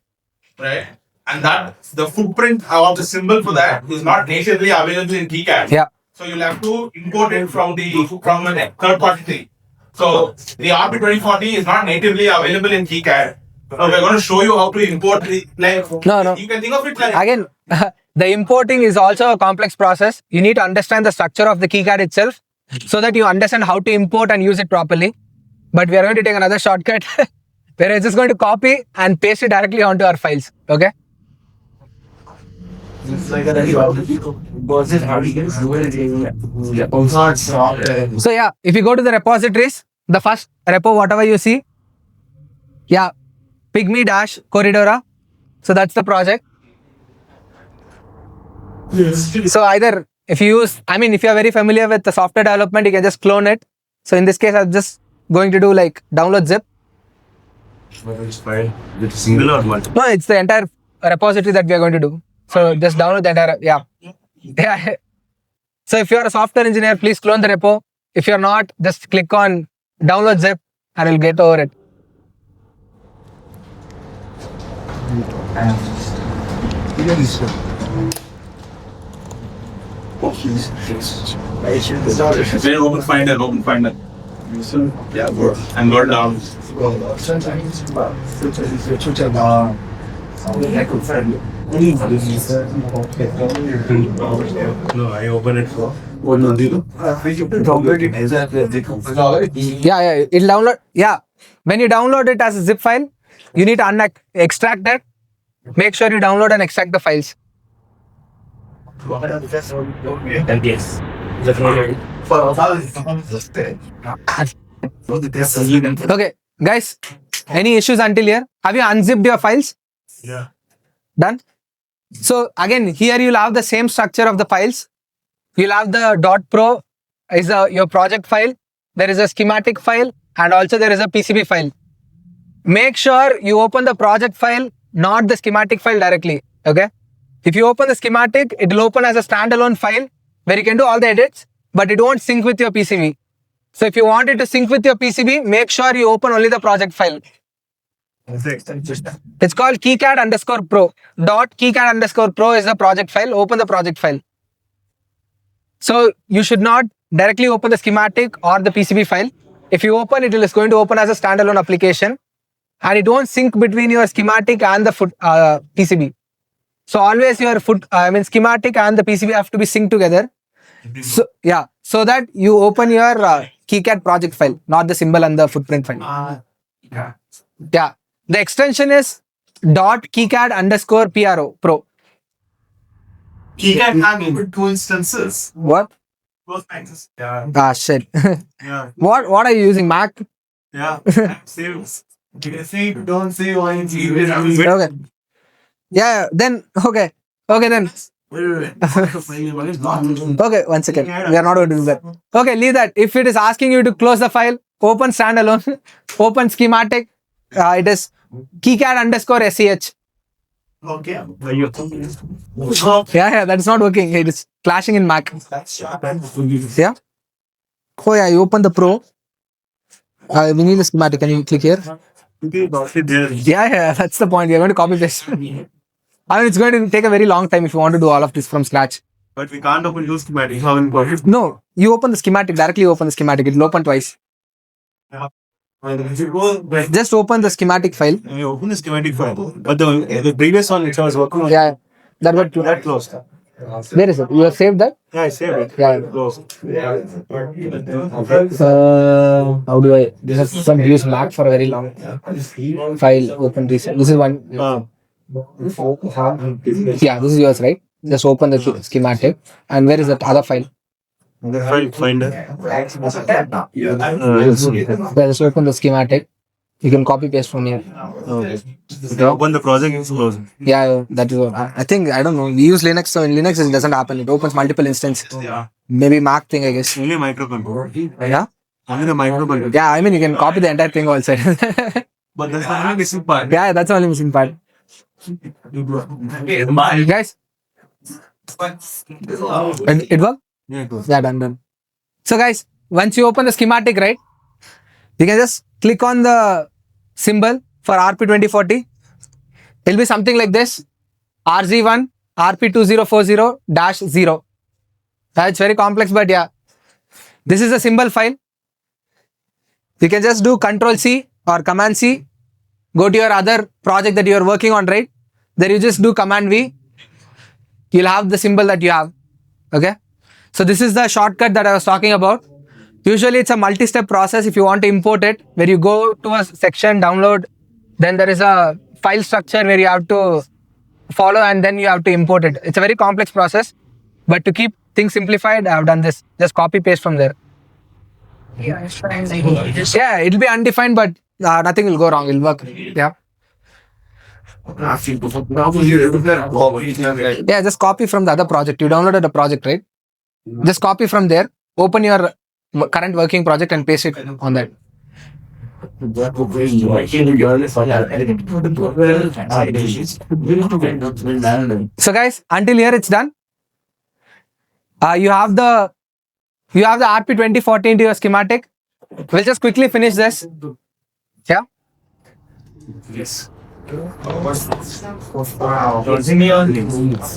right? And that the footprint of the symbol for that is not natively available in KiCad. Yeah. So you'll have to import it from a third party thing. So the RP2040 is not natively available in KiCad. So we're going to show you how to import the, like, No. you can think of it like, Again, the importing is also a complex process. You need to understand the structure of the KiCad itself so that you understand how to import and use it properly. But we are going to take another shortcut where we're just going to copy and paste it directly onto our files. Okay? So yeah, if you go to the repositories, the first repo, whatever you see, yeah, pygmy-corridora. So that's the project. So either if you use, if you are very familiar with the software development, you can just clone it. So in this case, I'm just going to do like download zip. Single or multiple? No, it's the entire repository that we are going to do. So just download the entire, yeah. So if you are a software engineer, please clone the repo. If you're not, just click on download zip and we'll get over it. Then open finder. And go down. No, I open it for. Yeah, it'll download. Yeah, when you download it as a zip file, you need to extract that. Make sure you download and extract the files. Yes. Okay, guys, any issues until here? Have you unzipped your files? Yeah. Done? So again, here you'll have the same structure of the files. You'll have the .pro is your project file. There is a schematic file and also there is a PCB file. Make sure you open the project file, not the schematic file directly. Okay? If you open the schematic, it will open as a standalone file where you can do all the edits, but it won't sync with your PCB. So if you want it to sync with your PCB, make sure you open only the project file. It's called KiCad _ pro. .KiCad _ pro is the project file. Open the project file. So you should not directly open the schematic or the PCB file. If you open it, is going to open as a standalone application, and it won't sync between your schematic and the PCB. So always your schematic and the PCB have to be synced together. So yeah, so that you open your KiCad project file, not the symbol and the footprint file. Yeah, the extension is .KiCad _ pro. KiCad had 2 instances. What? Both access. Yeah. Ah shit. Yeah. What are you using? Mac? Yeah. Saves. You can see, don't see lines. Okay. Yeah. Then okay. Okay then. Wait. Okay, 1 second. We are not going to do that. Okay, leave that. If it is asking you to close the file, open standalone, open schematic. It is KiCad _ sh. Okay. Yeah, that's not working. It is clashing in Mac. Yeah. Oh yeah, you open the Pro. We need the schematic. Can you click here? Yeah, that's the point. We are going to copy paste. It's going to take a very long time if you want to do all of this from scratch. But we can't open use schematic. No, you open the schematic. Directly open the schematic. It will open twice. Just open the schematic file. I open the schematic file. But the previous one which I was working on. Yeah, that was That closed. Where is it? You have saved that? Yeah, I saved it. Yeah. Closed. How do I? This is some use Mac for a very long file. Open reset. This is one. Yeah, this is yours, right? Just open the schematic. And where is that other file? File finder. Just open the schematic. You can copy paste from here. Open the project is closed. Yeah, that is what I think. I don't know. We use Linux, so in Linux it doesn't happen. It opens multiple instances. Yeah. Maybe Mac thing, I guess. Only microcontroller. Yeah. Only the microcontroller. Yeah, you can copy the entire thing also. But that's the only missing part. Yeah, that's the only missing part. Guys, and it worked? Yeah, it was. Yeah, done. So guys, once you open the schematic, right, you can just click on the symbol for RP2040. It'll be something like this: RZ1 RP2040-0. It's very complex, but yeah, this is a symbol file. You can just do Ctrl+C or Command+C. Go to your other project that you are working on, right? There you just do Command+V. You'll have the symbol that you have. Okay. So this is the shortcut that I was talking about. Usually it's a multi-step process if you want to import it, where you go to a section, download, then there is a file structure where you have to follow and then you have to import it. It's a very complex process, but to keep things simplified, I have done this. Just copy paste from there. Yeah, it'll be undefined, but nothing will go wrong. It'll work. Yeah. Yeah, just copy from the other project. You downloaded a project, right? Just copy from there. Open your current working project and paste it on that. So guys, until here it's done. You have the RP2040 into your schematic. We'll just quickly finish this. Yes. Wow. Using me on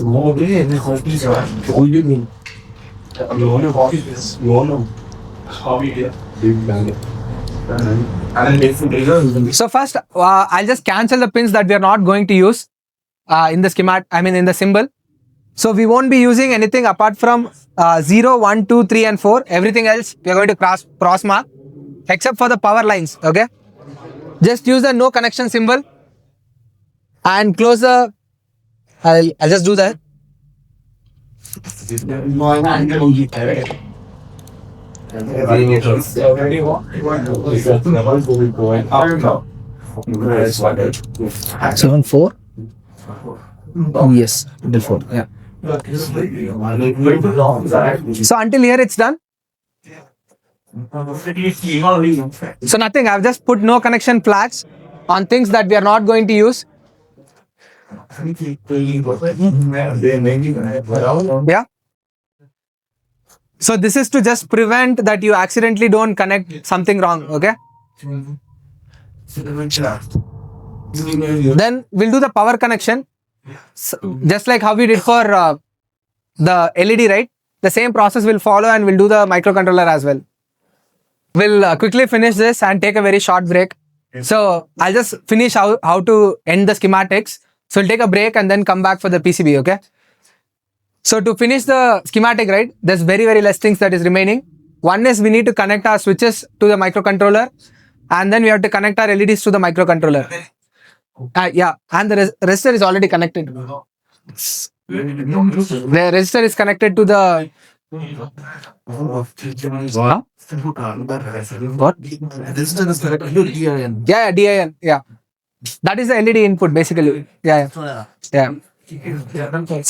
more than hobbies are all you mean. You want to hobby this. You want to hobby it. And if So first, I'll just cancel the pins that we are not going to use in the schematic. I mean in the symbol. So we won't be using anything apart from 0, 1, 2, 3 and 4. Everything else we are going to cross mark except for the power lines. Okay. Just use the no connection symbol and close the. I'll just do that. Seven four. Yes, until 4. Yeah. So until here it's done. So nothing. I've just put no connection flags on things that we are not going to use. Yeah. So this is to just prevent that you accidentally don't connect something wrong. Okay. Then we'll do the power connection. So, just like how we did for the LED, right? The same process will follow and we'll do the microcontroller as well. We'll quickly finish this and take a very short break. So I'll just finish how to end the schematics. So we'll take a break and then come back for the PCB, okay? So to finish the schematic, right, there's very less things that is remaining. One is we need to connect our switches to the microcontroller and then we have to connect our LEDs to the microcontroller. Yeah, and the resistor is already connected. The resistor is connected to the... Huh? What? Yeah, DIN. Yeah. That is the LED input basically. Yeah. So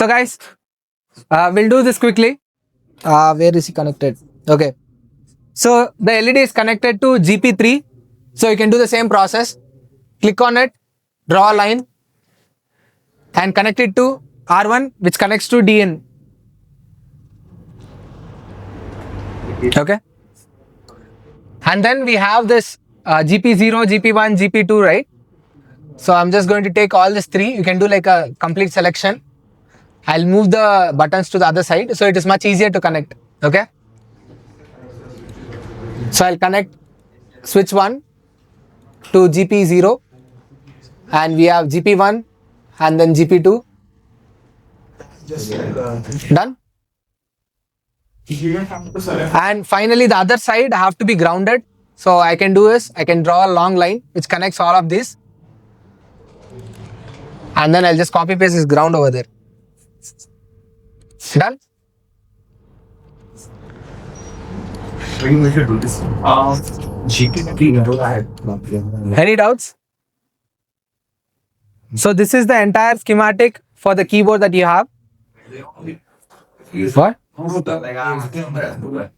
guys, we'll do this quickly. Where is he connected? Okay. So the LED is connected to GP3. So you can do the same process. Click on it, draw a line and connect it to R1 which connects to DN. Okay. And then we have this GP0, GP1, GP2, right? So I'm just going to take all these 3. You can do like a complete selection. I'll move the buttons to the other side so it is much easier to connect. Okay. So I'll connect switch 1 to GP0 and we have GP1 and then GP2. Done. And finally the other side have to be grounded. So I can do is I can draw a long line which connects all of this. And then I'll just copy paste this ground over there. Done? Any doubts? So this is the entire schematic for the keyboard that you have. What?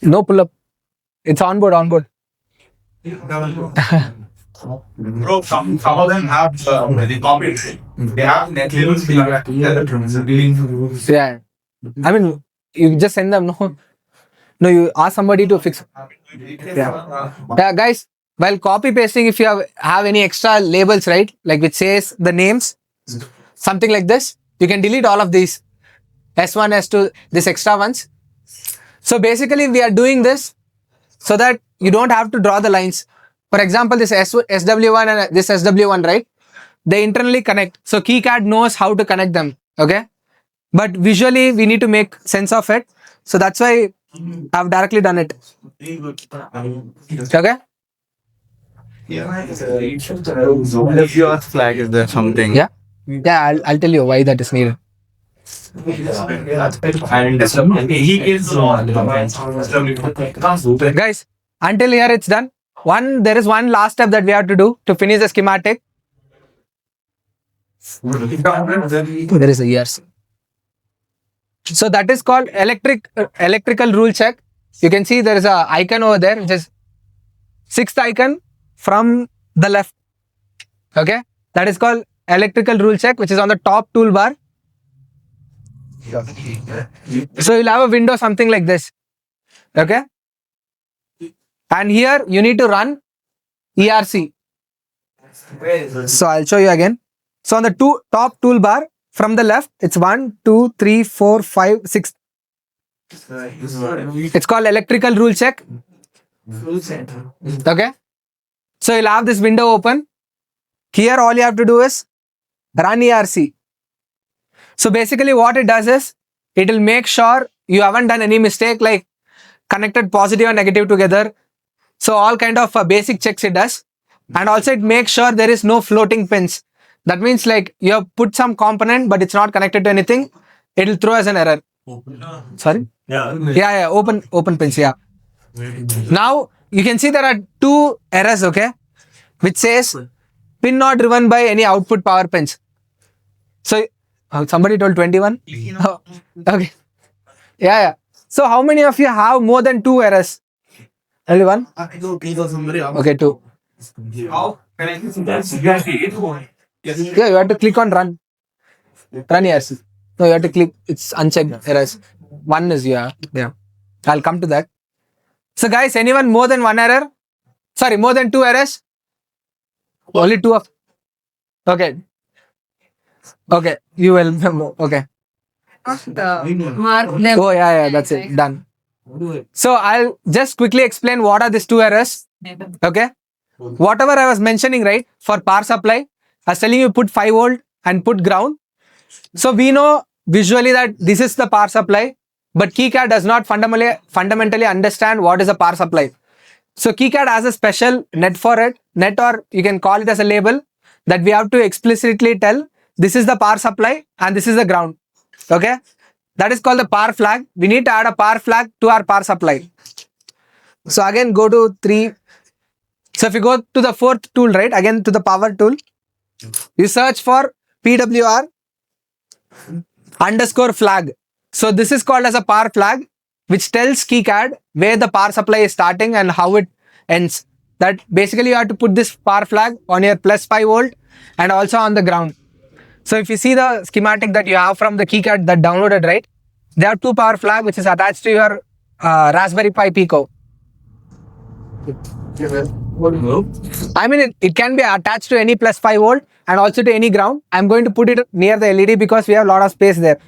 No pull up. It's onboard. Bro, some of them have the copy. They have net labels. Yeah. I mean, you just send them. No, you ask somebody to fix. Yeah, guys. While copy pasting, if you have any extra labels, right, like which says the names, something like this, you can delete all of these. S1, S2, this extra ones. So basically, we are doing this so that you don't have to draw the lines. For example, this SW1 and this SW1, right? They internally connect. So KiCad knows how to connect them. Okay. But visually, we need to make sense of it. So that's why I've directly done it. Okay. If your flag is there something. Yeah. Yeah, I'll tell you why that is needed. And he is Guys, until here it's done. There is one last step that we have to do to finish the schematic. There is a years. So that is called electrical rule check. You can see there is a icon over there, which is 6th icon from the left. Okay, that is called electrical rule check, which is on the top toolbar. So you'll have a window something like this. Okay. And here you need to run ERC. So I'll show you again. So on the top toolbar from the left, it's 1, 2, 3, 4, 5, 6. It's called electrical rule check. Okay. So you'll have this window open. Here all you have to do is run ERC. So basically what it does is, it will make sure you haven't done any mistake like connected positive and negative together. So all kind of basic checks it does. And also it makes sure there is no floating pins. That means like you have put some component but it's not connected to anything. It will throw as an error. Sorry? Yeah, open pins, yeah. Now you can see there are 2 errors, okay, which says pin not driven by any output power pins. So somebody told 21. Oh, okay. Yeah. So how many of you have more than 2 errors? Only one? Okay, 2. How can I Yeah, you have to click on run. Run, yes. No, you have to click. It's unchecked errors. 1 is yeah. I'll come to that. So guys, anyone more than 1 error? Sorry, more than 2 errors? Only 2 of. Okay. You will. Okay. Mark them. Oh yeah. That's it. Done. So I'll just quickly explain what are these 2 errors. Okay. Whatever I was mentioning, right? For power supply, I was telling you put 5 volt and put ground. So we know visually that this is the power supply, but KiCad does not fundamentally understand what is a power supply. So KiCad has a special net for it, or you can call it as a label that we have to explicitly tell this is the power supply and this is the ground. Okay. That is called the power flag. We need to add a power flag to our power supply. So again, go to 3. So if you go to the 4th tool, right, again to the power tool, you search for PWR _ flag. So this is called as a power flag, which tells KiCad where the power supply is starting and how it ends. That basically you have to put this power flag on your +5 volt and also on the ground. So if you see the schematic that you have from the KiCad that downloaded, right, there are 2 power flag which is attached to your Raspberry Pi Pico. I mean, it can be attached to any +5 volt and also to any ground. I'm going to put it near the LED because we have a lot of space there.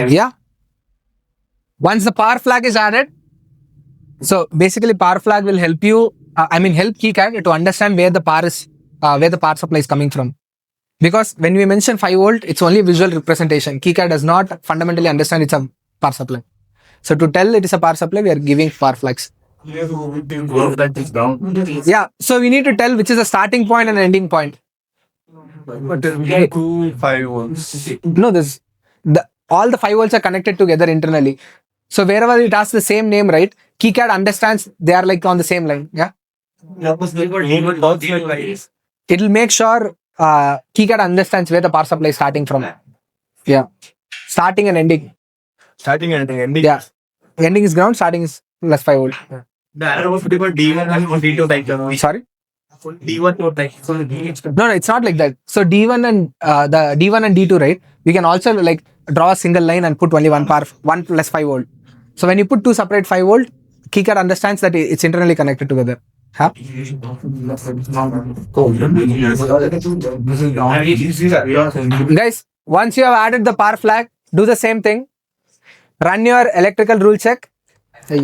Yeah. Once the power flag is added, so basically power flag will help you, help KiCad to understand where the power supply is coming from. Because when we mention 5 volt, it's only visual representation. KiCad does not fundamentally understand it's a power supply. So to tell it is a power supply, we are giving power flags. Yeah, so we need to tell which is a starting point and ending point. But 2 5 volts. No, all the 5 volts are connected together internally. So wherever it has the same name, right, KiCad understands they are like on the same line. Yeah. It will make sure KiCad understands where the power supply is starting from. Yeah. Starting and ending. Starting and ending. Yeah. Ending is ground, starting is +5 volt. The arrow was put about D1 and D2 type. Sorry? D1 to type. No, it's not like that. So D1 and the D1 and D2, right? We can also like draw a single line and put only one +5 volt. So when you put 2 separate 5 volt, KiCad understands that it's internally connected together. Huh? Guys, once you have added the power flag, do the same thing. Run your electrical rule check. Once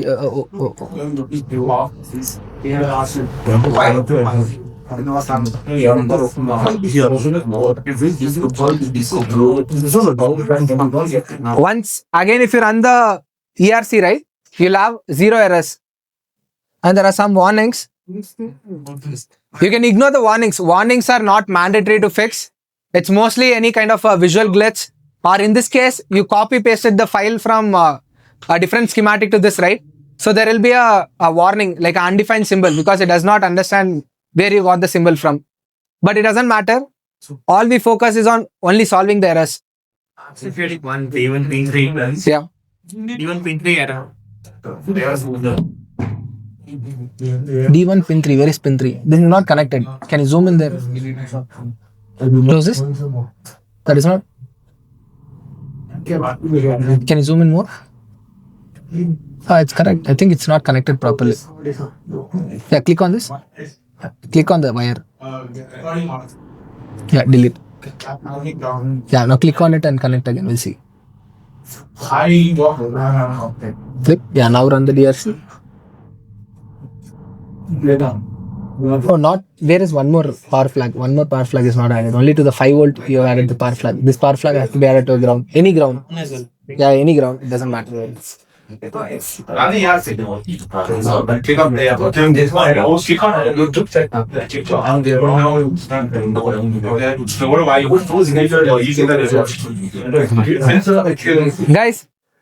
again, if you run the ERC, right, you'll have 0 errors. And there are some warnings. You can ignore the warnings. Warnings are not mandatory to fix. It's mostly any kind of a visual glitch. Or in this case, you copy pasted the file from a different schematic to this, right? So there will be a warning, like an undefined symbol, because it does not understand where you got the symbol from. But it doesn't matter. All we focus is on only solving the errors. If you're like one D1 pin 3 plus. Yeah. D1 pin 3 error. D1 pin 3, where is pin 3? This is not connected. Can you zoom in there? Close this? That is not. Can you zoom in more? It's correct. I think it's not connected properly. Yeah, click on this. Click on the wire. Yeah, delete. Yeah, now click on it and connect again. We'll see. Flip. Yeah, now run the DRC. Oh, not. There is one more power flag. One more power flag is not added. Only to the 5 volt you have added the power flag. This power flag has to be added to a ground. Any ground. Yeah, any ground. It doesn't matter. Guys,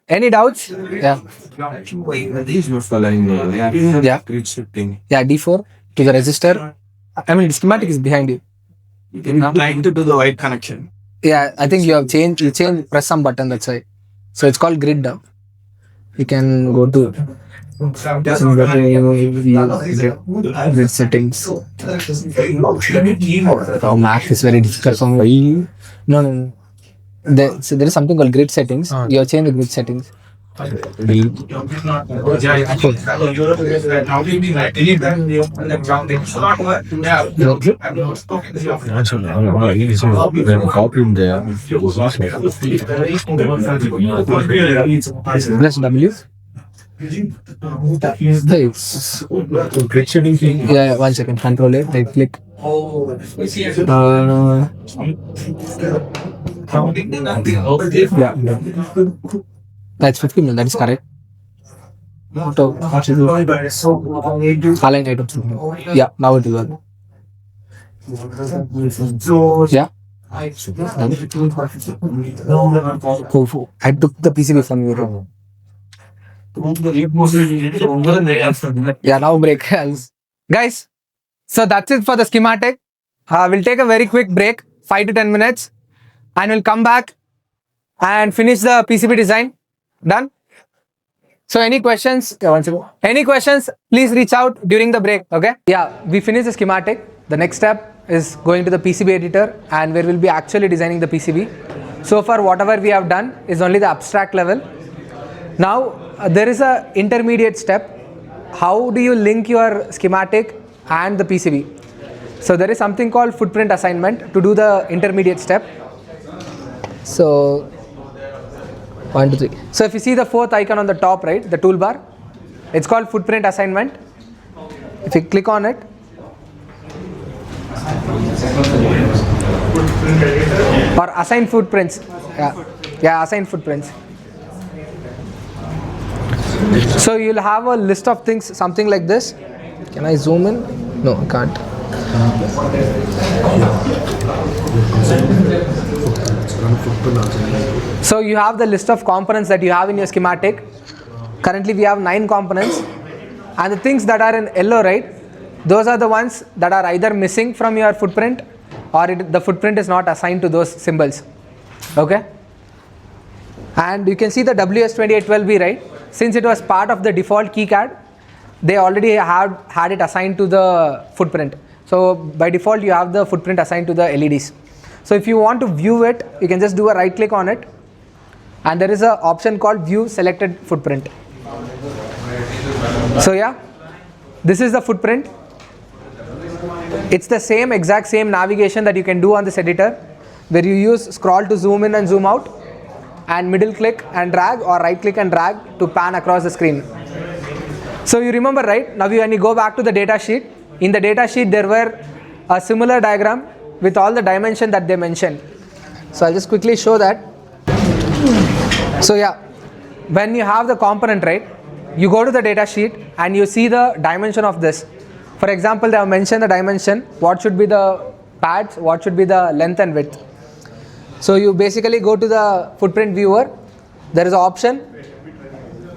any doubts? Yeah. Yeah. Yeah, D4 to the resistor. I mean, schematic is behind you. Trying to do the white connection. Yeah, I think you have changed. You change. Press some button. That's why. So it's called grid now. You can go to grid settings. Oh, Mac is very difficult for me. No. So there is something called grid settings. You have changed the grid settings. Press W. Yeah, 1 second. Control it. Right click. Yeah. That's 50 mil. That is correct. Align items. Yeah, now it will work. Yeah. I took the PCB from you. Yeah, now break. Guys, so that's it for the schematic. We'll take a very quick break, 5 to 10 minutes, and we'll come back and finish the PCB design. Done? So any questions? Any questions? Please reach out during the break, okay? Yeah, we finished the schematic. The next step is going to the PCB editor and where we'll be actually designing the PCB. So far, whatever we have done is only the abstract level. Now, there is a intermediate step. How do you link your schematic and the PCB? So there is something called footprint assignment to do the intermediate step. So 1, 2, 3. So if you see the 4th icon on the top right, the toolbar, it's called footprint assignment. If you click on it, or assign footprints. Yeah, assign footprints. So you'll have a list of things, something like this. Can I zoom in? No, I can't. So you have the list of components that you have in your schematic. Currently we have 9 components, and the things that are in yellow, right, those are the ones that are either missing from your footprint or the footprint is not assigned to those symbols. Okay, and you can see the WS2812B, right, since it was part of the default KiCad, they already had it assigned to the footprint. So by default you have the footprint assigned to the LEDs. So if you want to view it, you can just do a right click on it, and there is an option called view selected footprint. So yeah, this is the footprint. It's the exact same navigation that you can do on this editor, where you use scroll to zoom in and zoom out, and middle click and drag, or right click and drag to pan across the screen. So you remember, right? Now when you go back to the data sheet, in the data sheet there were a similar diagram with all the dimension that they mentioned. So I'll just quickly show that. So yeah, when you have the component, right, you go to the data sheet and you see the dimension of this. For example, they have mentioned the dimension, what should be the pads, what should be the length and width. So you basically go to the footprint viewer, there is an option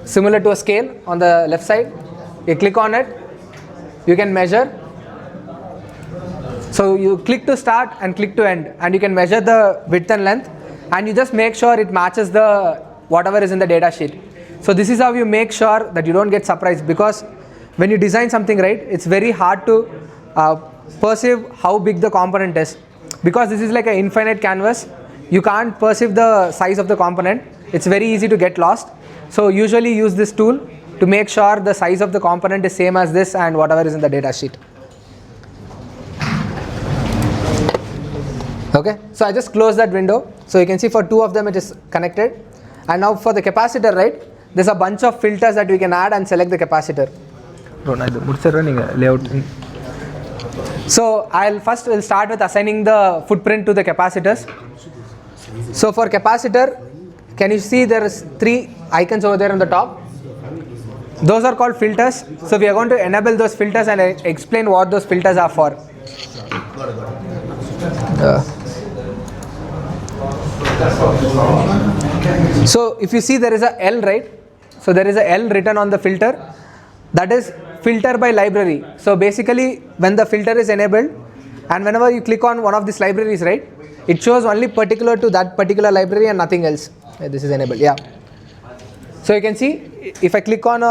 similar to a scale on the left side. You click on it, you can measure. So you click to start and click to end, and you can measure the width and length, and you just make sure it matches the whatever is in the data sheet. So this is how you make sure that you don't get surprised, because when you design something, right, it's very hard to perceive how big the component is, because this is like an infinite canvas. you can't perceive the size of the component. It's very easy to get lost. So usually use this tool to make sure the size of the component is same as this and whatever is in the data sheet. Okay, so I just close that window. So you can see for two of them it is connected. And now for the capacitor, right, there's a bunch of filters that we can add and select the capacitor. So we'll start with assigning the footprint to the capacitors. So for capacitor, can you see there is 3 icons over there on the top? Those are called filters. So we are going to enable those filters and explain what those filters are for. So if you see there is a L, right? So there is a L written on the filter. That is filter by library. So basically when the filter is enabled and whenever you click on one of these libraries, right, it shows only particular to that particular library and nothing else. This is enabled, yeah. So you can see if I click on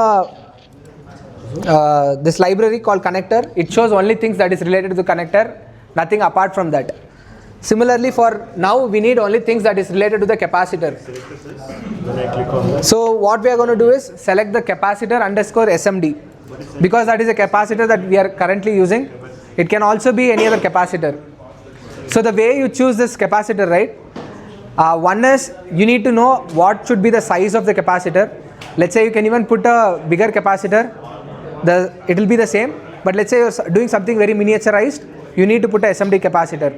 this library called connector, it shows only things that is related to the connector, nothing apart from that. Similarly for now we need only things that is related to the capacitor. So what we are going to do is select the capacitor underscore SMD because that is a capacitor that we are currently using. It can also be any other capacitor. So the way you choose this capacitor, right, one is you need to know what should be the size of the capacitor. Let's say you can even put a bigger capacitor, it will be the same, but let's say you're doing something very miniaturized, you need to put a SMD capacitor.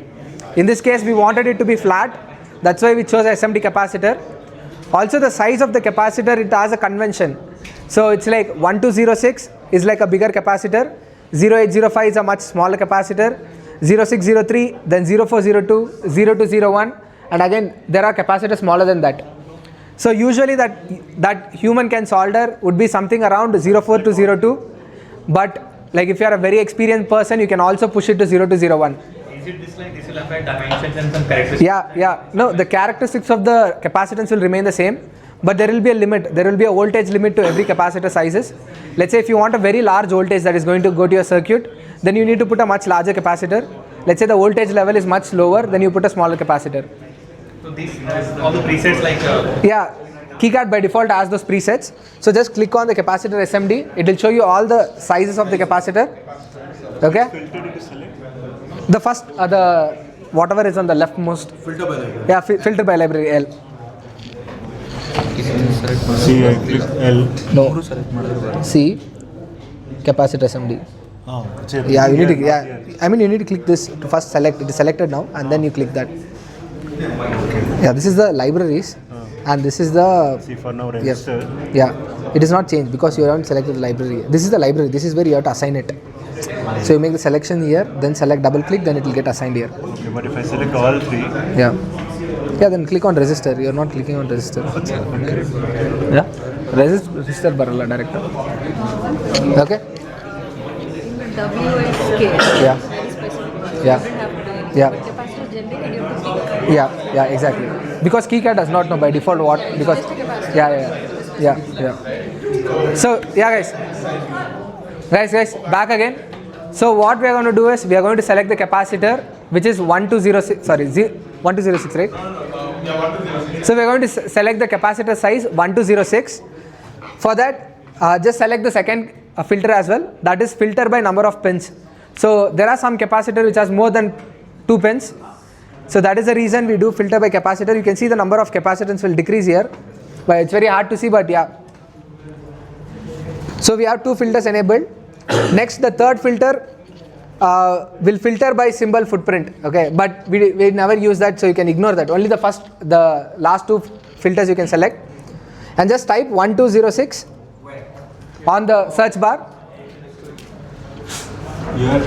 In this case we wanted it to be flat, that's why we chose a SMD capacitor. Also the size of the capacitor, it has a convention. So it's like 1206 is like a bigger capacitor, 0805 is a much smaller capacitor, 0603, then 0402, 0201, and again there are capacitors smaller than that. So usually that human can solder would be something around 04 to 02, but like if you are a very experienced person, you can also push it to 0201. Is it this like this will affect dimensions and some characteristics? Yeah. No, the characteristics of the capacitance will remain the same, but there will be a limit. There will be a voltage limit to every capacitor sizes. Let's say if you want a very large voltage that is going to go to your circuit, then you need to put a much larger capacitor. Let's say the voltage level is much lower, then you put a smaller capacitor. So these all the presets like Yeah, KiCad by default has those presets. So just click on the capacitor SMD. It will show you all the sizes of the capacitor. Okay. The first, the whatever is on the leftmost. Filter by library. Yeah, filter by library L. See, I click L. No. C. Capacitor SMD. Oh, Yeah, you need to. Yeah, I mean you need to click this to first select. It is selected now, and then you click that. Yeah, this is the libraries, and this is the. See, for now register. Yeah, it is not changed because you haven't selected the library. This is the library. This is where you have to assign it. So you make the selection here, then select double click, then it will get assigned here. Okay, but if I select all 3. Yeah, then click on register. You are not clicking on register. Okay. Yeah, register baralla direct. Okay. WSK. Yeah. Capacitor generated, you have to click. Yeah, exactly. Because KiCad does not know by default what, because, yeah. So, yeah guys, back again. So what we are going to do is, we are going to select the capacitor, which is 1206, 1206, right? So we are going to select the capacitor size 1206. For that, just select the second filter as well, that is filter by number of pins. So there are some capacitor which has more than 2 pins. So that is the reason we do filter by capacitor. You can see the number of capacitance will decrease here, but it's very hard to see, but yeah. So we have 2 filters enabled. Next, the third filter will filter by symbol footprint, okay, but we never use that, so you can ignore that. Only the last 2 filters you can select, and just type 1206 on the search bar. Here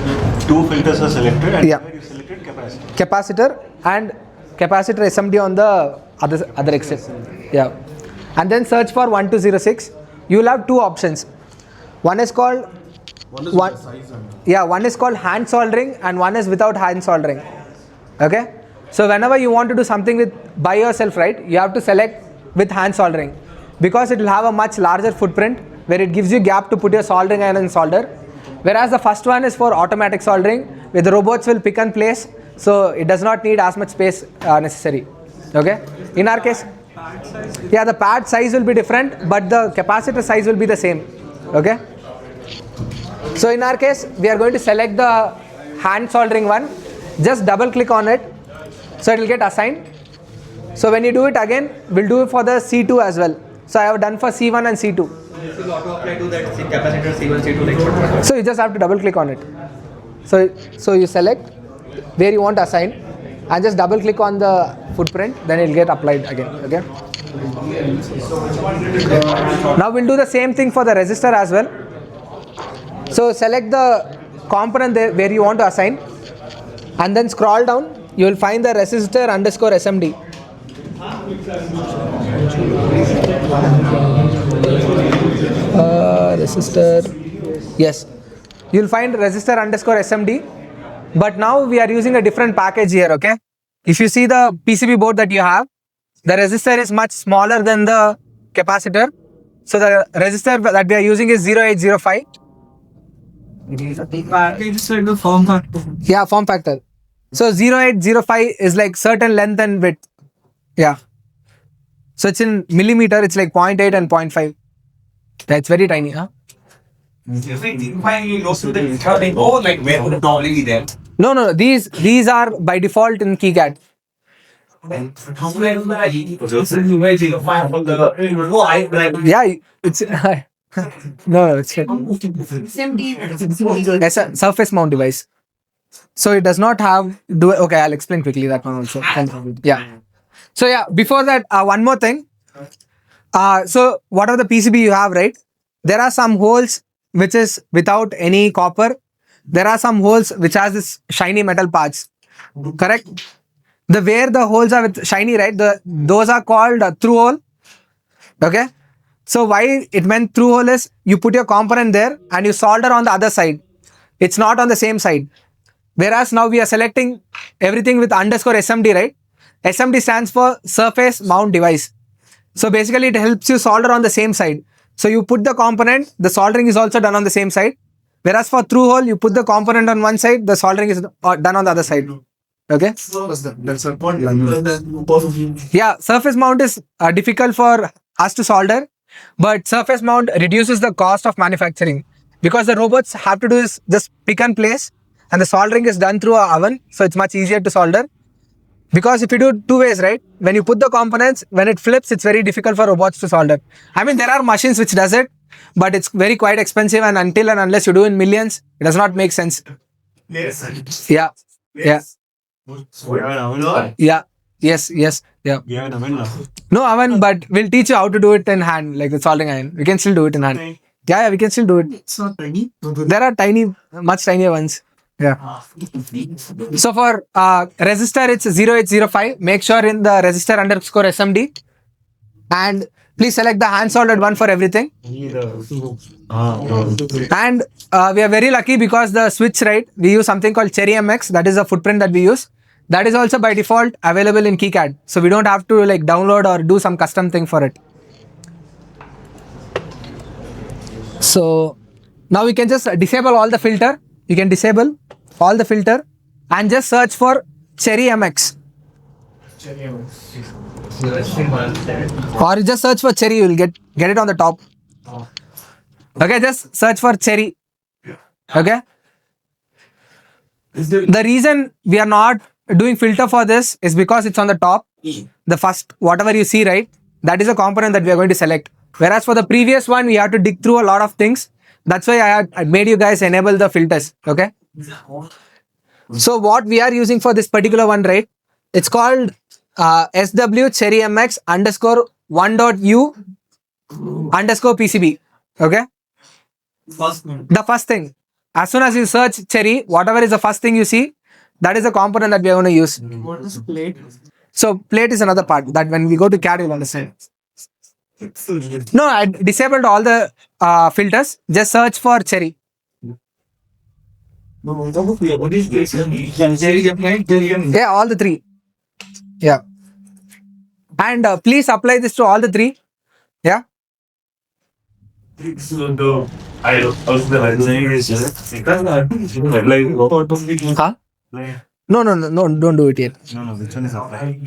2 filters are selected, and Yeah. here you selected capacitor. Capacitor and capacitor SMD on the other exit. Yeah, and then search for 1206. You will have 2 options. One is called one is called hand soldering, and one is without hand soldering. Okay, so whenever you want to do something by yourself, right, you have to select with hand soldering, because it will have a much larger footprint where it gives you gap to put your soldering iron and solder. Whereas the first one is for automatic soldering, where the robots will pick and place, so it does not need as much space necessary. Okay. In our case, yeah, the pad size will be different, but the capacitor size will be the same. Okay. So in our case, we are going to select the hand soldering one. Just double click on it, so it will get assigned. So when you do it again, we'll do it for the C2 as well. So I have done for C1 and C2. This will auto apply to that capacitor C1, C2 like what? So you just have to double click on it. So you select where you want to assign and just double click on the footprint, then it will get applied again. Okay. Now we'll do the same thing for the resistor as well. So select the component there where you want to assign and then scroll down. You will find the resistor underscore SMD. Resistor. Yes. You'll find resistor underscore SMD. But now we are using a different package here. Okay. If you see the PCB board that you have, the resistor is much smaller than the capacitor. So the resistor that we are using is 0805. Yeah, form factor. So 0805 is like certain length and width. Yeah. So it's in millimeter, it's like 0.8 and 0.5. That's very tiny, huh? No. These are by default in KiCad. Yeah, it's no, it's yes, a surface mount device. So it does not have okay, I'll explain quickly that one also. Yeah. So yeah, before that, one more thing. So whatever the PCB you have, right? There are some holes which is without any copper. There are some holes which has this shiny metal parts. Correct? Where the holes are with shiny, right? Those are called through hole. Okay? So why it meant through hole is you put your component there and you solder on the other side. It's not on the same side. Whereas now we are selecting everything with underscore SMD, right? SMD stands for surface mount device. So basically it helps you solder on the same side. So you put the component, the soldering is also done on the same side. Whereas for through hole, you put the component on one side, the soldering is done on the other side. Okay? Yeah, surface mount is difficult for us to solder, but surface mount reduces the cost of manufacturing because the robots have to do is just pick and place and the soldering is done through an oven, so it's much easier to solder. Because if you do two ways, right? When you put the components, when it flips, it's very difficult for robots to solder. I mean, there are machines which does it, but it's very quite expensive and until and unless you do in millions, it does not make sense. Yes. Yeah. Yeah. Yeah. Yes. Yeah. No oven, but we'll teach you how to do it in hand, like the soldering iron. We can still do it in hand. Yeah, we can still do it. It's not tiny. There are tiny, much tinier ones. Yeah. So for resistor, it's 0805. Make sure in the resistor underscore SMD. And please select the hand soldered one for everything. And we are very lucky because the switch, right? We use something called Cherry MX. That is the footprint that we use. That is also by default available in KiCad. So we don't have to like download or do some custom thing for it. So now we can just disable all the filter. You can disable all the filter and just search for Cherry MX. Or you just search for Cherry, you will get it on the top. Okay, just search for Cherry. Okay. The reason we are not doing filter for this is because it's on the top. The first, whatever you see, right? That is a component that we are going to select. Whereas for the previous one, we have to dig through a lot of things. That's why I made you guys enable the filters. Okay. So what we are using for this particular one, right? It's called SW Cherry MX underscore 1.U underscore PCB. Okay. The first thing. As soon as you search Cherry, whatever is the first thing you see, that is the component that we are going to use. What is plate? So plate is another part that when we go to CAD, you'll understand. No, I disabled all the filters. Just search for Cherry. What is this? Yeah, all the three. Yeah. And please apply this to all the three. Yeah. Huh? No, don't do it yet. No, which one is apply?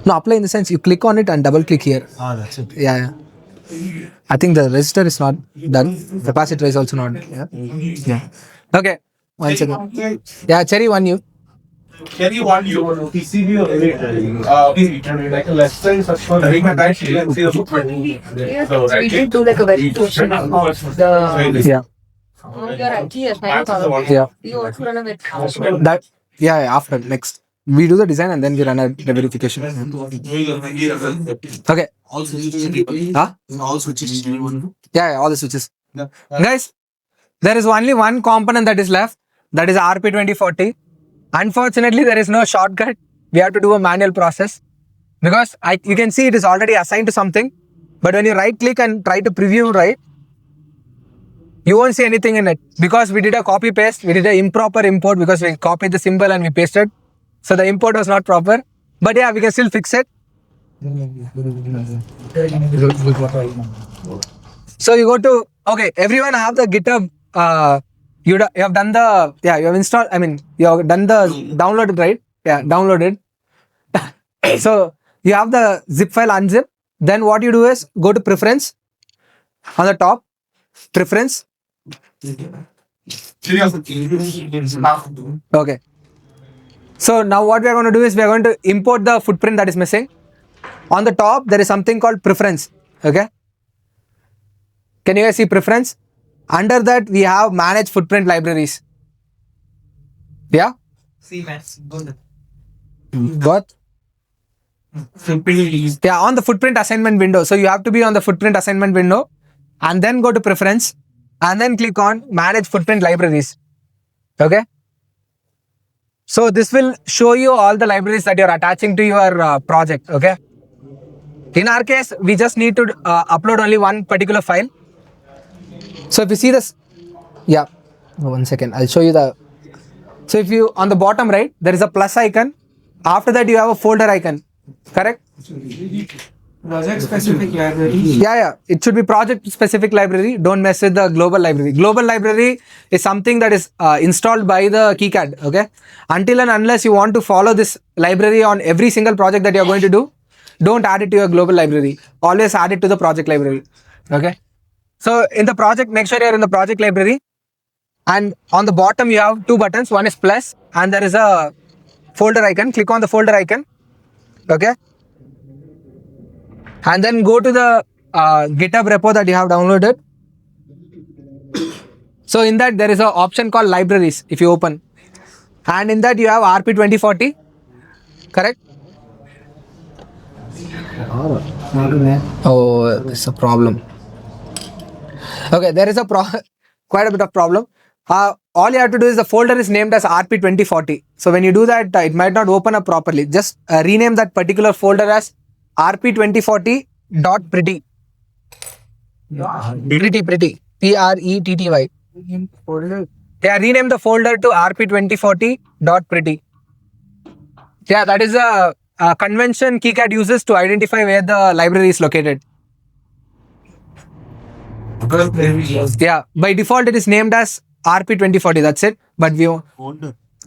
No, apply in the sense you click on it and double click here. Ah, that's it. Yeah. I think the resistor is not done. Capacitor is also not. Yeah. Okay. 1 second. Yeah, Cherry, one you. Can you want your PCB or like a less than such for having my right here and see the footprint? So, We did do like a verification of the. Yeah. You're actually a spinal Yeah. You also run a bit. That. Yeah. After next, we do the design and then we run a verification. Okay. All switches. Huh? All switches. Yeah. All the switches. Guys, there is only one component that is left. That is RP2040. Unfortunately, there is no shortcut. We have to do a manual process because you can see it is already assigned to something. But when you right click and try to preview, right, you won't see anything in it because we did a copy paste. We did an improper import because we copied the symbol and we pasted. So the import was not proper. But yeah, we can still fix it. So you go to, okay, everyone have the GitHub. You have done the, you have installed, you have done the downloaded, right? Yeah, downloaded. So you have the zip file unzip. Then what you do is go to preference on the top, preference. Okay. So now what we are going to do is we are going to import the footprint that is missing. On the top, there is something called preference. Okay. Can you guys see preference? Under that, we have manage footprint libraries. Yeah? What? Yeah, on the footprint assignment window. So you have to be on the footprint assignment window and then go to preference and then click on manage footprint libraries. Okay? So this will show you all the libraries that you're attaching to your project. Okay? In our case, we just need to upload only one particular file. So if you see this, 1 second, I'll show you the. So if you, on the bottom right, there is a plus icon. After that, you have a folder icon. Correct? Project specific library. Yeah. It should be project specific library. Don't mess with the global library. Global library is something that is installed by the KiCad. Okay. Until and unless you want to follow this library on every single project that you are going to do, don't add it to your global library. Always add it to the project library. Okay. So in the project, make sure you are in the project library. And on the bottom, you have two buttons. One is plus and there is a folder icon. Click on the folder icon. Okay. And then go to the GitHub repo that you have downloaded. So in that, there is an option called libraries if you open. And in that, you have RP2040. Correct? Oh, there's a problem. Okay, there is quite a bit of problem. All you have to do is the folder is named as RP2040. So when you do that, it might not open up properly. Just rename that particular folder as RP2040.pretty. Pretty. Pretty. Yeah, rename the folder to RP2040.pretty. Yeah, that is a convention KiCad uses to identify where the library is located. Yeah, by default it is named as RP2040. That's it. But yeah,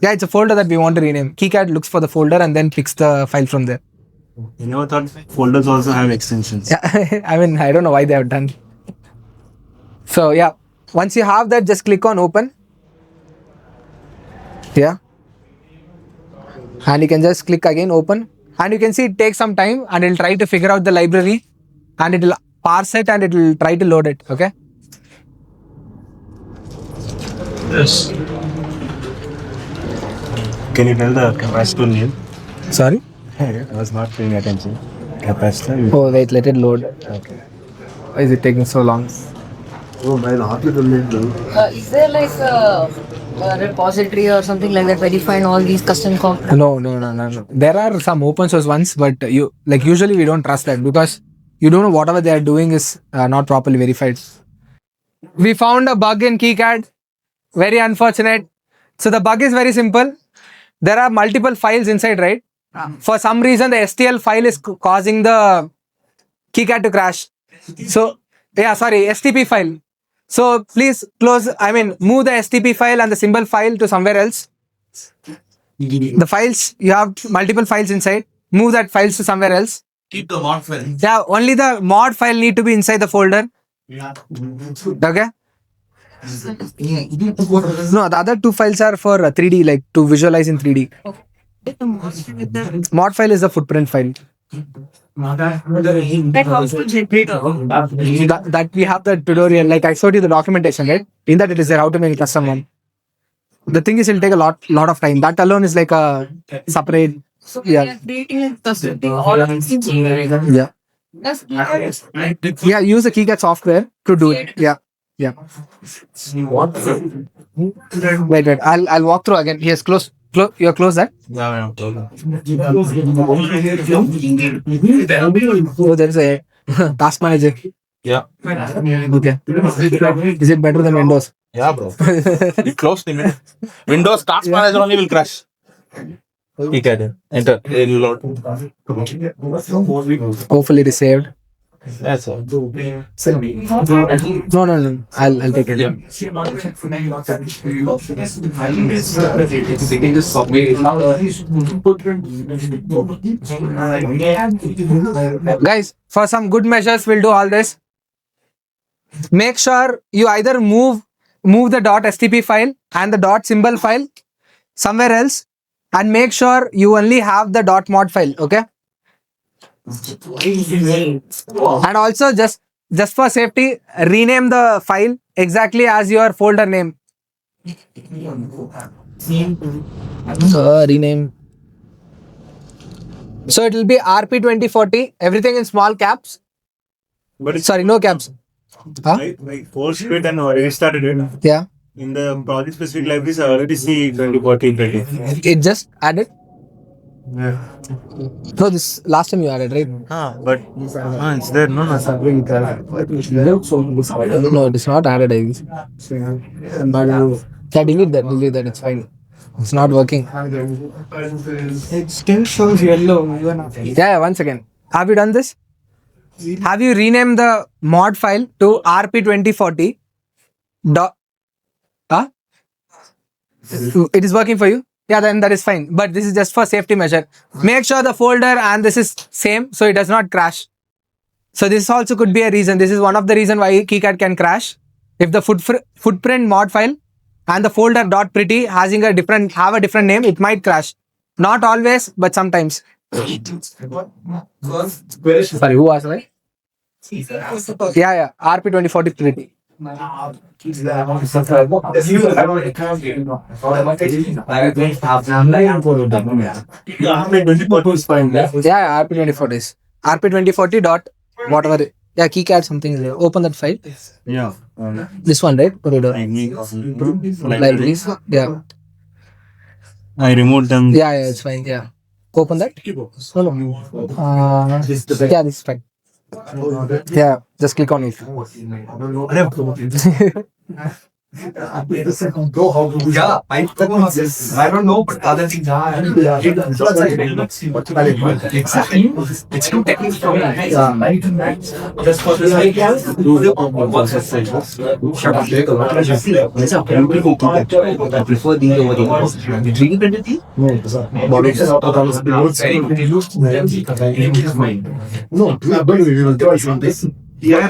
it's a folder that we want to rename. KiCad looks for the folder and then picks the file from there. You never thought folders also have extensions? Yeah, I don't know why they have done. So yeah, once you have that, just click on open. Yeah. And you can just click again open. And you can see it takes some time and it'll try to figure out the library and it will parse it and it will try to load it. Okay. Yes. Can you tell the capacitor name? Sorry? I was not paying attention. Capacitor? Oh, wait, let it load. Okay. Why is it taking so long? Is there like a repository or something like that where you find all these custom components? No. There are some open source ones, but usually we don't trust that because you don't know whatever they are doing is not properly verified. We found a bug in KiCad. Very unfortunate. So the bug is very simple. There are multiple files inside, right? For some reason, the STL file is causing the KiCad to crash. So, STP file. So please move the STP file and the symbol file to somewhere else. The files, you have multiple files inside. Move that files to somewhere else. Keep the mod file. Yeah, only the mod file need to be inside the folder. Okay. No, the other two files are for 3D, like to visualize in 3D. Mod file is the footprint file. That we have the tutorial, like I showed you the documentation, right? In that it is there how to make a custom one. The thing is, it'll take a lot of time. That alone is like a separate. Yeah. Yeah. Yeah. Use the KiCad software to do it. Yeah. Yeah. Wait. I'll walk through again. Yes, close. You're close that. Oh, there's a task manager. Yeah. Okay. Is it better than Windows? Yeah, bro. You close the minute. Windows task manager only will crash. KiCad. Enter. It'll load. Hopefully it is saved. That's all. No. I'll take it. Guys, for some good measures, we'll do all this. Make sure you either move the .stp file and the .symbol file somewhere else, and make sure you only have the .mod file. Okay. And also just for safety, rename the file exactly as your folder name. Rename. So it will be RP2040, everything in small caps. But Sorry, no caps. Huh? I forced it and restarted it. Yeah. In the project specific libraries, I already see 2014. It just added. Yeah. No, this last time you added, right? But it's there. No. No, it is not added. I guess. Yeah, delete that. It's fine. It's not working. It still shows yellow. Yeah, one second. Have you done this? Have you renamed the mod file to RP2040? It is working for you? Yeah, then that is fine. But this is just for safety measure. Make sure the folder and this is same so it does not crash. So this also could be a reason. This is one of the reason why KiCad can crash. If the footprint mod file and the folder .pretty have a different name, it might crash. Not always, but sometimes. Sorry, who asked that? Yeah. RP2040 pretty. Yeah, RP2040 is RP2040 dot whatever. Yeah, KiCad something is there. Open that file. Yeah. This one, right? Libraries. Yeah. I removed them. Yeah, it's fine. Yeah. Open that. No. Yeah, this is fine. Yeah, just click on it. Yeah, I don't know, but other things are. Exactly. It's two techniques from just for this I prefer the over the 3D printed thing. No, yeah,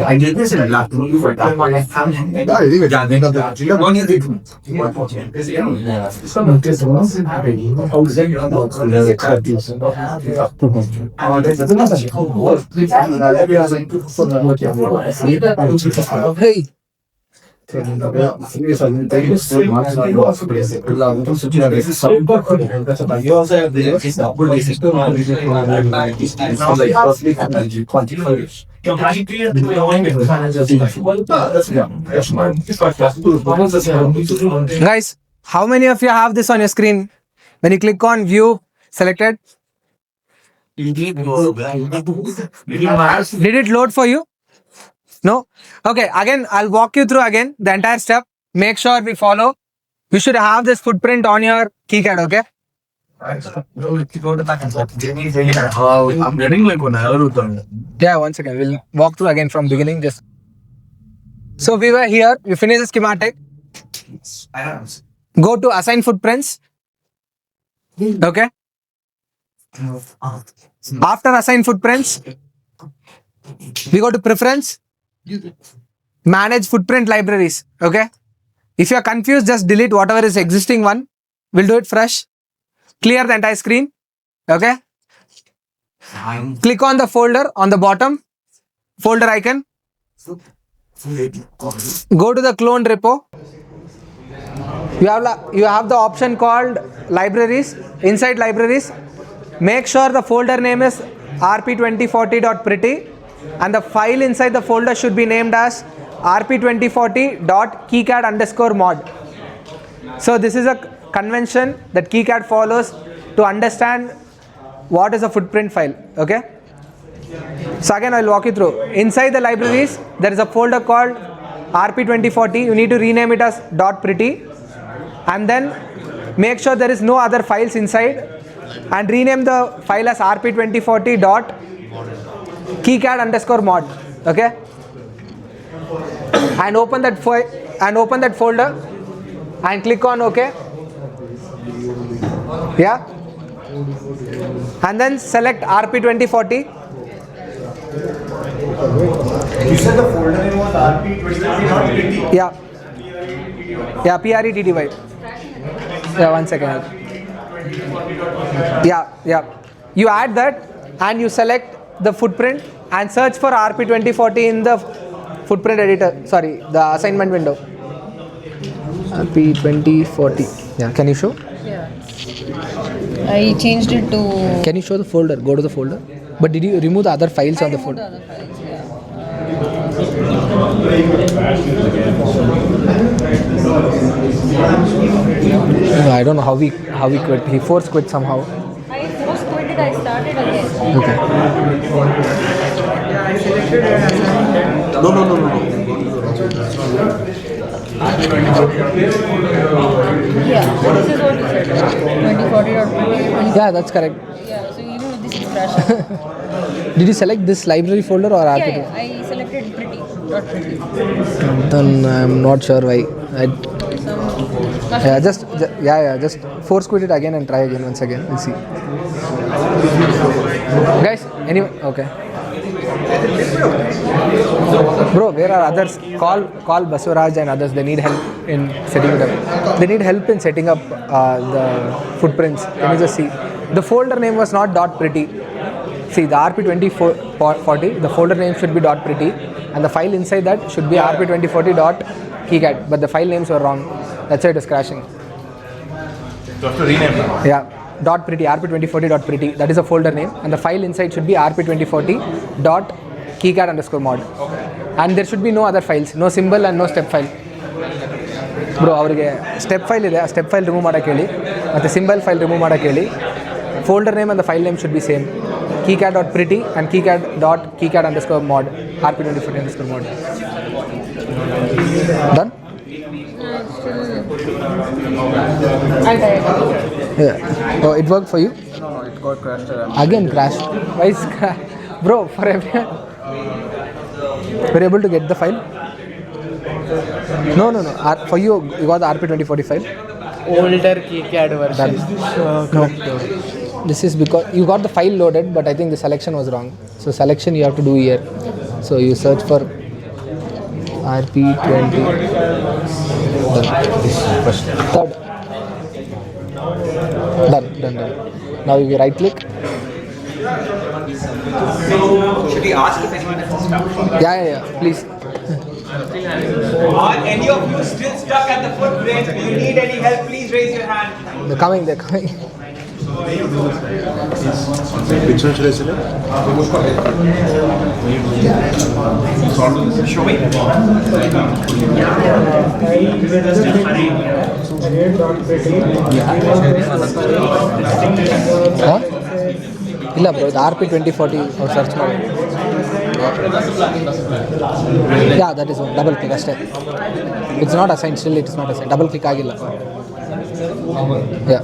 I did this in black. Hey. Guys, how many of you have this on your screen? When you click on view selected, did it load for you? No? Okay, again, I'll walk you through again the entire step. Make sure we follow. You should have this footprint on your KiCad, okay? I'm getting like one hour. Yeah, one second. We'll walk through again from beginning. Just so we were here. We finished the schematic. Go to assign footprints. Okay. After assign footprints, we go to preference, manage footprint libraries. Okay. If you are confused, just delete whatever is existing one. We'll do it fresh. Clear the entire screen. Okay. Click on the folder on the bottom, folder icon. Go to the cloned repo. You have the option called libraries. Inside libraries, make sure the folder name is rp2040.pretty and the file inside the folder should be named as rp2040.KiCad_mod. So this is a convention that KiCad follows to understand what is a footprint file. Okay. So again, I'll walk you through. Inside the libraries, there is a folder called rp2040. You need to rename it as .pretty and then make sure there is no other files inside and rename the file as rp2040.KiCad_mod. Okay. And open that folder and click on OK. Yeah. And then select rp2040. You said the folder name was rp2040.pretty. Yeah. Yeah, PRETTY. Yeah, 1 second. Yeah. You add that and you select the footprint and search for rp2040 in the footprint editor. Sorry, the assignment window. rp2040. Yeah, can you show? Yeah. I changed it to. Can you show the folder? Go to the folder. But did you remove the other files on the folder? Other files, yeah. No, I don't know how we quit. He force quit somehow. I force quit it. I started again. Okay. No. Yeah. This is what you said. 2040.pretty. Yeah, that's correct. Yeah. So this is crashing. Did you select this library folder or rp? Yeah. I selected pretty. Then I'm not sure why. Just force quit it again and try again once again. We'll see. Guys, anyway, okay. Bro, where are others? Call Baswaraj and others. They need help in setting it up. They need help in setting up the footprints. Can you just see? The folder name was not .pretty. See, the rp2040, the folder name should be .pretty and the file inside that should be rp2040.KiCad, but the file names were wrong. That's why it is crashing. You have to rename now. Yeah, .pretty, rp2040.pretty, that is a folder name and the file inside should be rp2040.KiCad_mod. And there should be no other files, no symbol and no step file. Bro, avರಿಗೆ step file ಇದೆ, step file remove ಮಾಡಕ್ಕೆ ಹೇಳಿ ಮತ್ತೆ symbol file remove ಮಾಡಕ್ಕೆ ಹೇಳಿ. Folder name and the file name should be same. KiCad.pretty and KiCad.KiCad_mod, rp2040_mod. Done? Yeah. Oh, it worked for you? No, it got crashed. Again crashed. Why is bro, for everyone? We're able to get the file? No. For you got the rp2040 file? Older KiCad version. No. This is because you got the file loaded, but I think the selection was wrong. So selection you have to do here. So you search for rp20. Done. Done. Now you right click. Should we ask if anyone is stuck? Yeah. Please. Are any of you still stuck at the footprint? Do you need any help? Please raise your hand. They're coming. Which one should I select? Show me. Huh? ಇಲ್ಲ bro ಇದು rp2040 search ಮಾಡಿ. Yeah, that is one. Double click ಅಷ್ಟೇ. It's not assigned, still it is not assigned. Double click ಆಗಿಲ್ಲ. Yeah.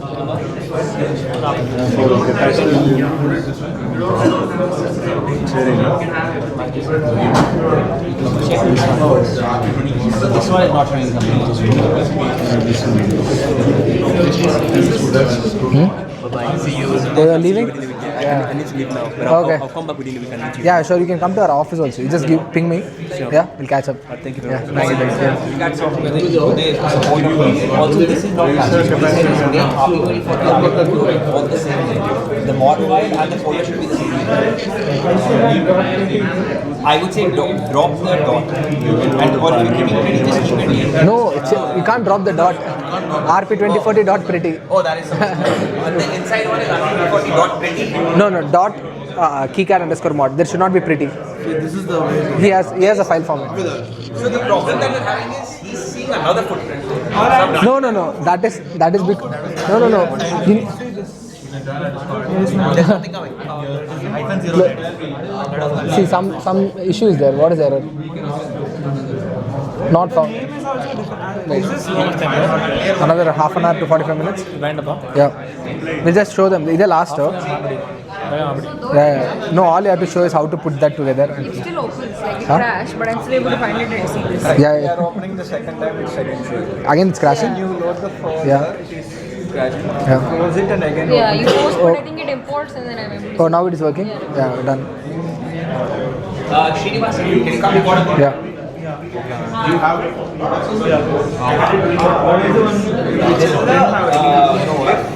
This one is not showing So you're leaving? Yeah. Okay. Yeah, sure. You can come to our office also. You just ping me. Yeah, we'll catch up. Thank you. Yeah. Thank you. Also, this is not all the same. The mod file and the folder should be the same. I would say drop the dot. And or if you're keeping pretty, just keep it. No, you can't drop the dot. RP2040 dot pretty. Oh, that is something. And the inside one is RP40 dot pretty. No, dot KiCad _ mod. There should not be pretty. This is the way. He has a file format. So the problem that we're having is he's seeing another footprint. No. That is big. No. There's nothing coming. See, some issue is there. What is error? Not found. Wait. Another half an hour to 45 minutes? Yeah. We'll just show them. Either last yeah. No, all you have to show is how to put that together. It still opens, like it crashed, but I'm still able to find it and see this. Yeah. Opening the second time, it's again showing. Again, it's crashing? You load the folder, Yeah. it is crashing. Yeah. Close it and again Yeah, open. you post, but I think it imports and then I'm able to Oh, now it is working? Yeah, done. Srinivasan, can you come record? Yeah.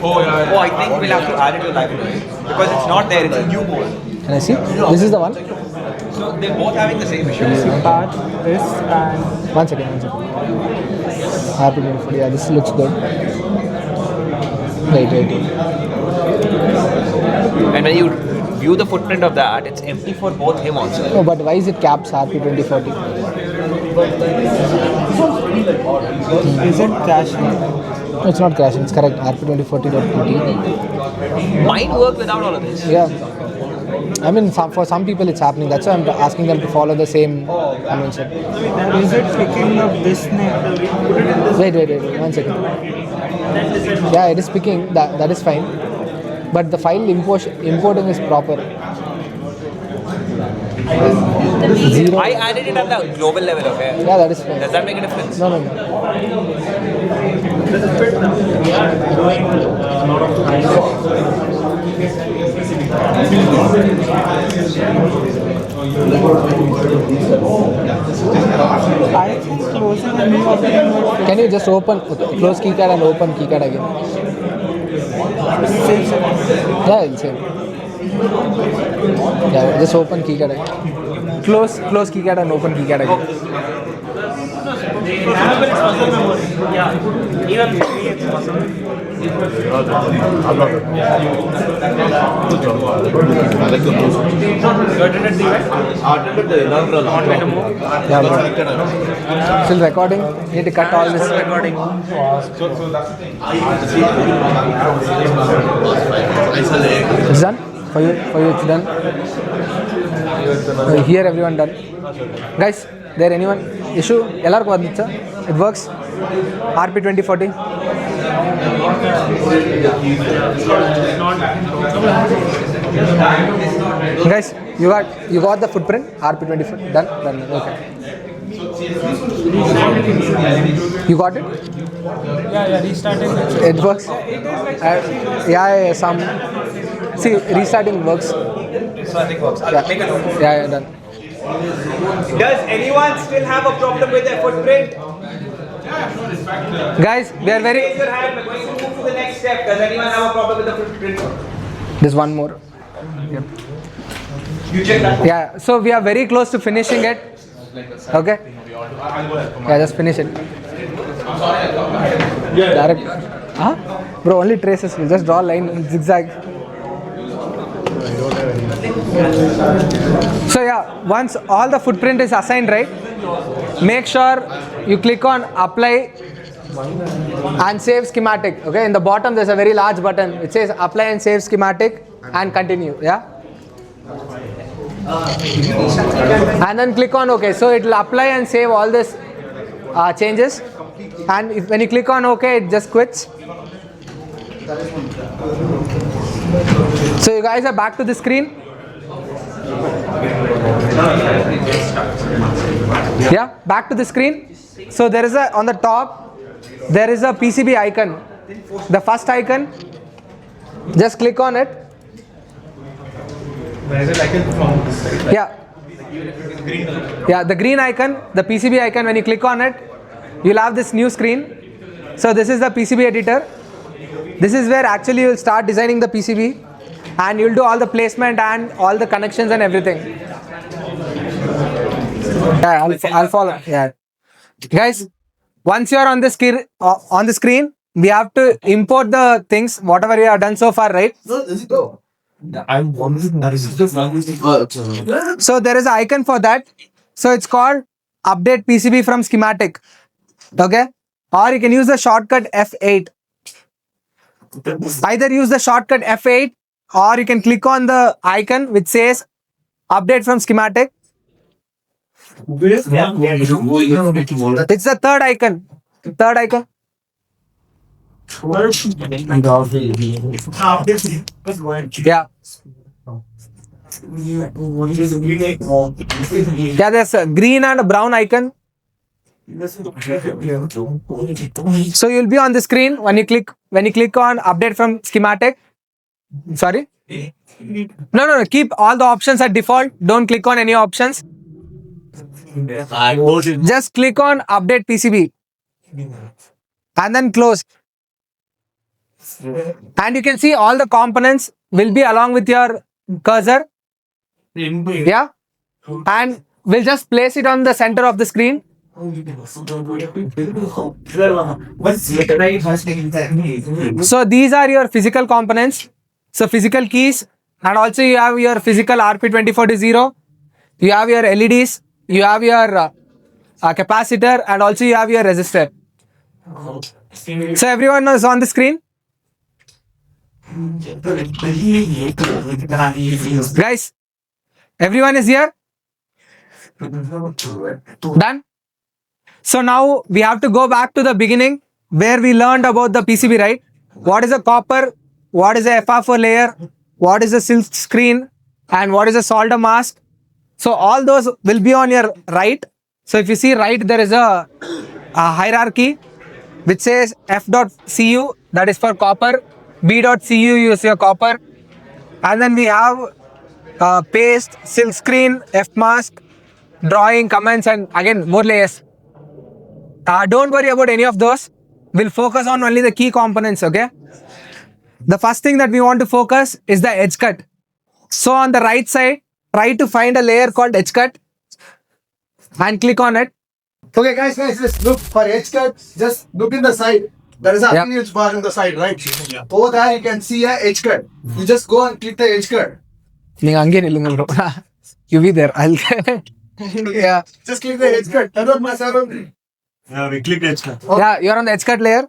Oh, I think we'll have to add it to library because it's not there. It's a new board. Can I see? This is the one? So they're both having the same issue. Part this and One second. Happy beautiful. Yeah, this looks good. Wait. And when you view the footprint of that, it's empty for both him also. No, but why is it caps RP2040? is it crashing? No, it's not crashing. It's correct. RP2040.pt. Mine work without all of this. Yeah. I mean, for some people it's happening. That's why I'm asking them to follow the same convention. Is it picking up this name? Wait. 1 second. Yeah, it is picking. That is fine. But the file importing is proper. 0. I added it at the global level, okay? Yeah, that is fine. Does that make a difference? No. I think closing a new opening would Can you just close KiCad and open KiCad again? Yeah, it's same. Yeah, just open KiCad again. Close KiCad and open KiCad again. Yeah, bro. Still recording? Need to cut all this. Recording. It's done? For you it's done? Here everyone done. Guys, there anyone issue? It works? RP2040? Guys, you got the footprint? RP2040? Done? Okay. You got it? Yeah, restarting. It works? Yeah, some. See, restarting works. So I think works. I'll make a note. Yeah, done. Does anyone still have a problem with their footprint? Guys, we are Raise very. your hand. We're going to move to the next step. Does anyone have a problem with the footprint? There's one more. You check that. Yeah, so we are very close to finishing it. Okay? Yeah, just finish it. Direct. Huh? Bro, only traces. We'll just draw a line and zigzag. So yeah, once all the footprint is assigned, right? Make sure you click on apply and save schematic. Okay, in the bottom there's a very large button. It says apply and save schematic and continue. Yeah. And then click on OK. So it will apply and save all this changes. And when you click on OK, it just quits. So you guys are back to the screen. Yeah, back to the screen. So there is a, on the top, there is a PCB icon. The first icon, just click on it. Yeah. Yeah, the green icon, the PCB icon, when you click on it, you'll have this new screen. So this is the PCB editor. This is where actually you'll start designing the PCB and you'll do all the placement and all the connections and everything. Yeah, I'll follow. Yeah. Guys, once you're on the screen, we have to import the things, whatever we have done so far, right? I'm wondering that is the So there is an icon for that. So it's called update PCB from schematic. Okay? Or you can use the shortcut F8. Either use the shortcut F8 or you can click on the icon which says update from schematic. It's the third icon. Third icon. Yeah. Yeah, there's a green and a brown icon. So you'll be on the screen when you click on update from schematic. Sorry? No. Keep all the options at default. Don't click on any options. Just click on update PCB and then close. And you can see all the components will be along with your cursor. Yeah. And we'll just place it on the center of the screen. So these are your physical components. So physical keys, and also you have your physical RP24D0. You have your LEDs. You have your capacitor, and also you have your resistor. So everyone is on the screen. Guys, everyone is here? Done? So now we have to go back to the beginning where we learned about the PCB, right? What is a copper? What is a FR4 layer? What is a silk screen? And what is a solder mask? So all those will be on your right. So if you see right, there is a hierarchy which says F.cu, that is for copper. B.cu is your copper. And then we have paste, silk screen, F mask, drawing, comments, and again more layers. Don't worry about any of those. We'll focus on only the key components, okay? The first thing that we want to focus is the edge cut. So on the right side, try to find a layer called edge cut and click on it. Okay, guys, just look for edge cut. Just look in the side. There is a inch bar in the side, right? Yeah. Over there, you can see a edge cut. You just go and click the edge cut. You be there. I'll. Yeah. Just click the edge cut. Yeah, we clicked edge cut. Yeah, you're on the edge cut layer.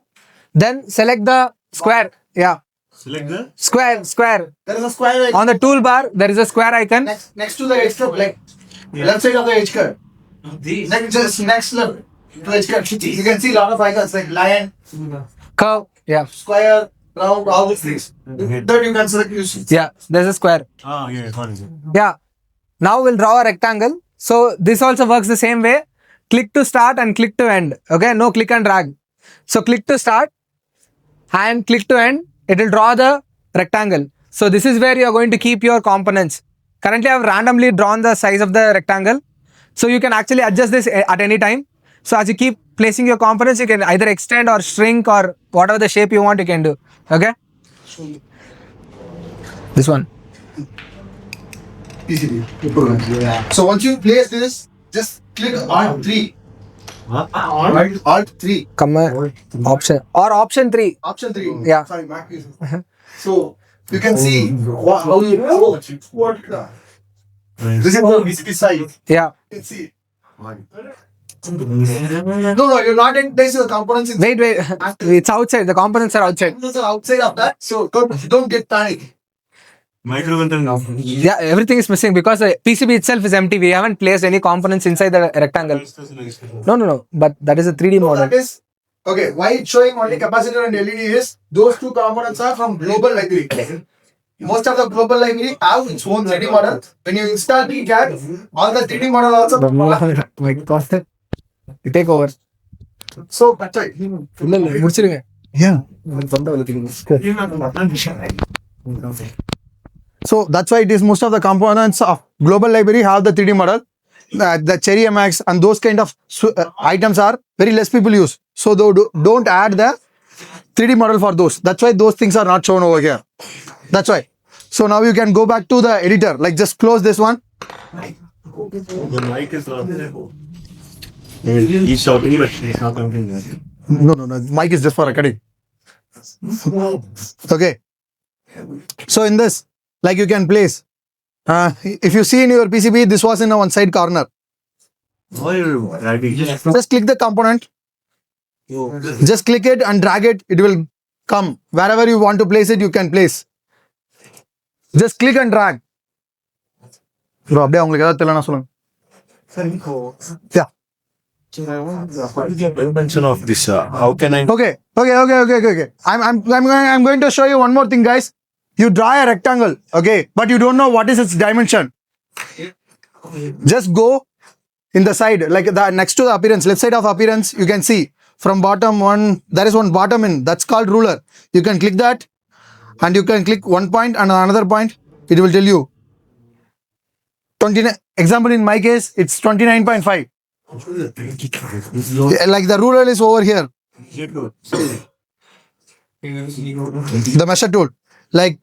Then select the square. Yeah. Select the Square. There is a square icon. On the toolbar, there is a square icon. Next to the edge cut, like left side of the edge cut. Next level to edge cut. You can see a lot of icons like lion, Curve. Yeah. square, round, all these things. That you can select. Yeah, there's a square. yeah, got it. Yeah. Now we'll draw a rectangle. So this also works the same way. Click to start and click to end. Okay, no click and drag. So click to start and click to end. It will draw the rectangle. So this is where you are going to keep your components. Currently I have randomly drawn the size of the rectangle. So you can actually adjust this at any time. So as you keep placing your components, you can either extend or shrink or whatever the shape you want you can do. Okay. This one. PCB. So once you place this, just click Alt 3. Alt 3. Option 3. Option 3. Yeah. Sorry, Mac is. So you can see how you what this is the PCB side. Yeah. You can see. No, you're not in place of the components. Wait. It's outside. The components are outside. Components are outside of that. So don't get panic. Microcontroller. Yeah, everything is missing because the PCB itself is empty. We haven't placed any components inside the rectangle. No. But that is a 3D So model. that is okay. Why it's showing only capacitor and LED is those two components are from global library. most of the global library have its own 3D model. When you install KiCad, all the 3D model also. Take over. So that's why. முடிச்சிருங்க. Yeah. So that's why it is most of the components of global library have the 3D model. The cherry MX and those kind of items are very less people use. So don't add the 3D model for those. That's why those things are not shown over here. That's why. So now you can go back to the editor. Like just close this one. The mic is not there. He's shouting, but he's not coming there. No. Mic is just for recording. Okay. So in this, like you can place. If you see in your PCB, this was in a one side corner. Why are you dragging? Just click the component. Just click it and drag it. It will come. Wherever you want to place it, you can place. Just click and drag. Bro, அப்படியே உங்களுக்கு ஏதாவது தெரியலனா சொல்லுங்க. Yeah. What is your mention of this? How can I? Okay. I'm going to show you one more thing, guys. You draw a rectangle, okay, but you don't know what is its dimension. Just go in the side, like the next to the appearance, left side of appearance, you can see from bottom one, there is one bottom in, that's called ruler. You can click that and you can click one point and another point, it will tell you. 29, example in my case, it's 29.5. Like the ruler is over here. The measure tool. Like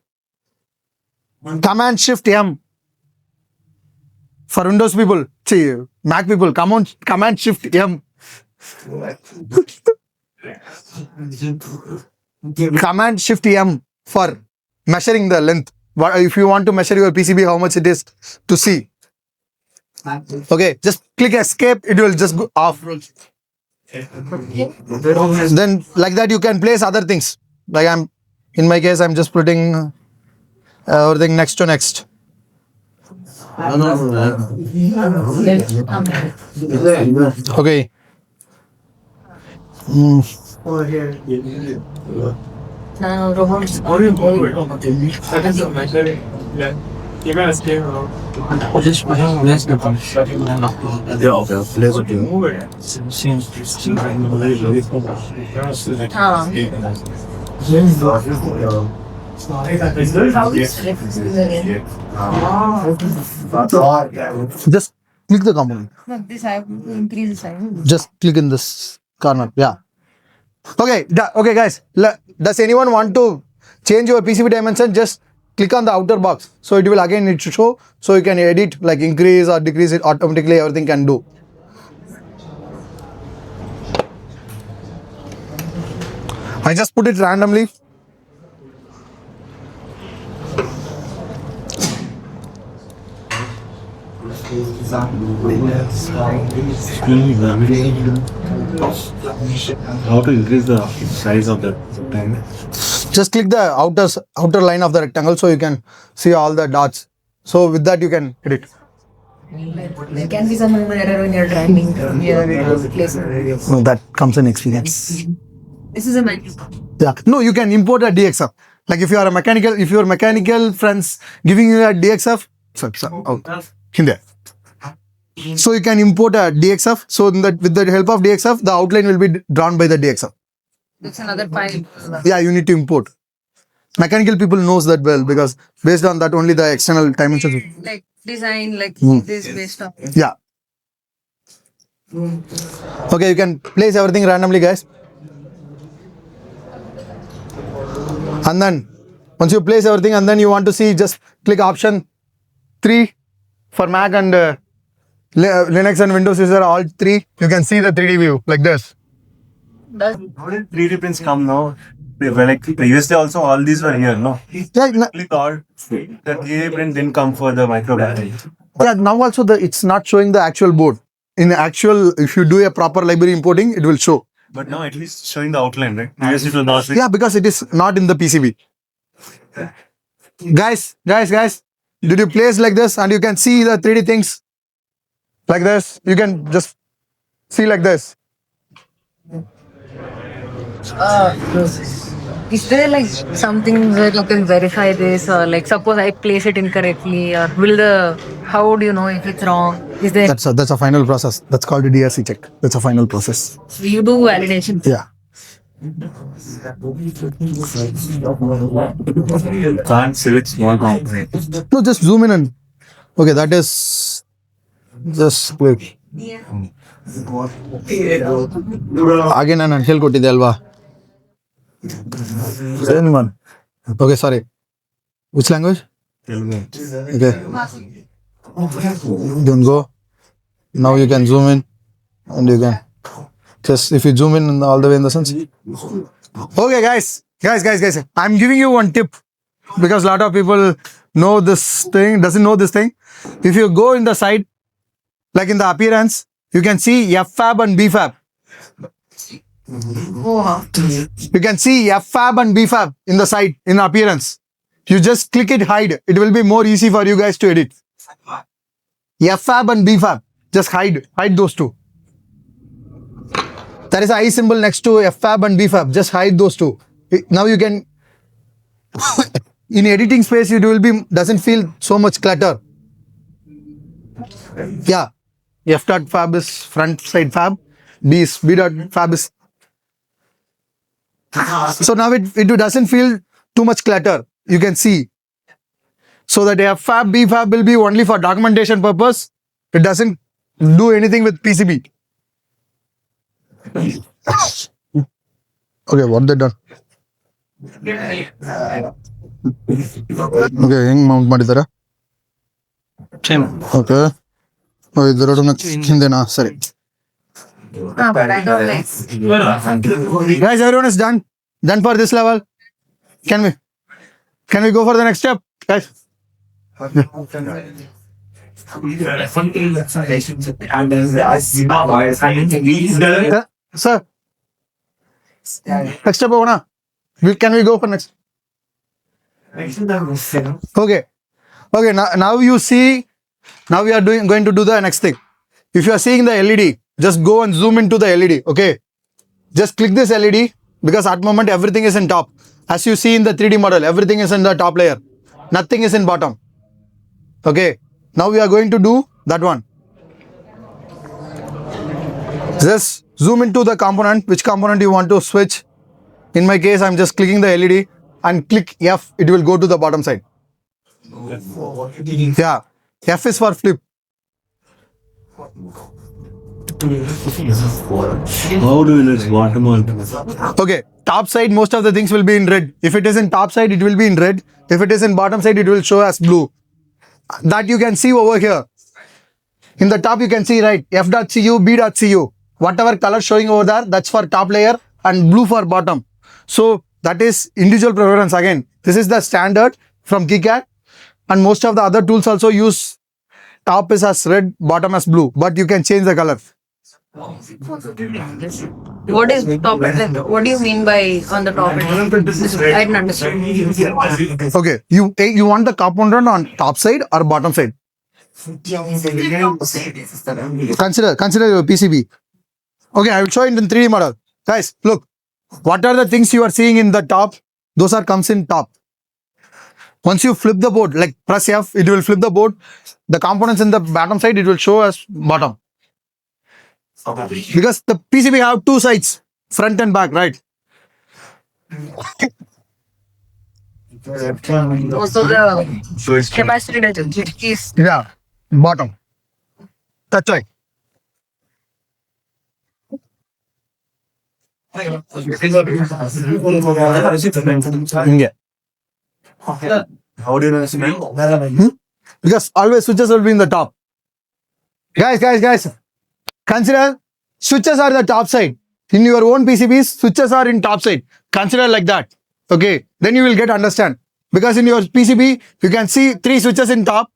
Command Shift M for Windows people. See, Mac people, Command Shift M. Command Shift M for measuring the length. If you want to measure your PCB, how much it is to see. Okay, just click escape, it will just go off. Then like that you can place other things. Like in my case, I'm just putting everything next to next. Okay. You're gonna stay around. Just Just click the component. No, this I have to increase the size. Just click in this corner. Yeah. Okay. Okay, guys. Does anyone want to change your PCB dimension? Just click on the outer box. So it will again need to show. So you can edit, like increase or decrease it automatically. Everything can do. I just put it randomly. How to increase the size of the rectangle? Just click the outer line of the rectangle so you can see all the dots. So with that you can edit. There can be some error when you're driving places. No, that comes in experience. This is a menu. Yeah. No, you can import a DXF. Like if you are a mechanical, if your mechanical friends giving you a DXF, in there. So you can import a DXF. So with the help of DXF, the outline will be drawn by the DXF. That's another file. Yeah, you need to import. Mechanical people knows that well because based on that only the external dimensions. Like design, like this based on. Yeah. Okay, you can place everything randomly, guys. And then once you place everything and then you want to see, just click option 3 for Mac and Linux and Windows user, all 3. You can see the 3D view like this. How did 3D prints come now? Like previously also all these were here, no? Yeah, Click all. The 3D print didn't come for the macropad. yeah, now also it's not showing the actual board. In actual, if you do a proper library importing, it will show. But now at least showing the outline, right? Previously it was not. Yeah, because it is not in the PCB. Guys, did you place like this and you can see the 3D things like this? You can just see like this. Is there like something that you can verify this, or like suppose I place it incorrectly, or how do you know if it's wrong? Is there That's a final process. That's called a DRC check. That's a final process. you do validation? Yeah. Can't select small component. No, just zoom in and okay, that is just quick. Again and until ಕೊಟ್ಟಿದೆ ಅಲ್ವಾ? Same one. Okay, sorry. Which language? Okay. Don't go. Now you can zoom in and you can just if you zoom in all the way in the sense. Okay, guys. I'm giving you one tip because a lot of people know this thing, doesn't know this thing. If you go in the side, like in the appearance, you can see F-fab and B-fab. You can see F-fab and B-fab in the side, in appearance. You just click it, hide. It will be more easy for you guys to edit. F-fab and B-fab. Just hide those two. There is a I symbol next to F-fab and B-fab. Just hide those two. Now you can, in editing space, it will be, doesn't feel so much clutter. Yeah. F dot fab is front side fab. B dot fab is. So now it doesn't feel too much clutter. You can see. So that F fab, B fab will be only for documentation purpose. It doesn't do anything with PCB. Okay, what they done? Okay, ಹೆಂಗ್ Mount ಮಾಡಿದಾರ? Okay. ಇದೆರಡು ಹಿಂದೆನಾ? ಸರಿ. Guys, everyone is done. Done for this level. Can we go for the next step, guys? Sir. Next step, can we go for next? Okay. Now you see. Now we are going to do the next thing. If you are seeing the LED, just go and zoom into the LED. Okay. Just click this LED because at the moment everything is in top. As you see in the 3D model, everything is in the top layer. Nothing is in bottom. Okay. Now we are going to do that one. Just zoom into the component. Which component you want to switch? In my case, I'm just clicking the LED and click F. It will go to the bottom side. Yeah. F is for flip. How do you know it's bottom or Okay, top side, most of the things will be in red. If it is in top side, it will be in red. If it is in bottom side, it will show as blue. That you can see over here. In the top, you can see right F.cu, B.cu. Whatever color showing over there, that's for top layer and blue for bottom. So that is individual preference again. This is the standard from KiCad. And most of the other tools also use top is as red, bottom as blue, but you can change the color. What is top? What do you mean by on the top? I didn't understand. Okay, you want the component on top side or bottom side? Consider your PCB. Okay, I will show it in 3D model. Guys, look. What are the things you are seeing in the top? Those are comes in top. Once you flip the board, like press F, it will flip the board. The components in the bottom side, it will show as bottom. Because the PCB have two sides, front and back, right? Also the capacity is Yeah, bottom. That's right. Yeah. how do you know it's Because always switches will be in the top. Guys. Consider switches are the top side. In your own PCBs, switches are in top side. Consider like that. Okay. Then you will get understand. Because in your PCB, you can see 3 switches in top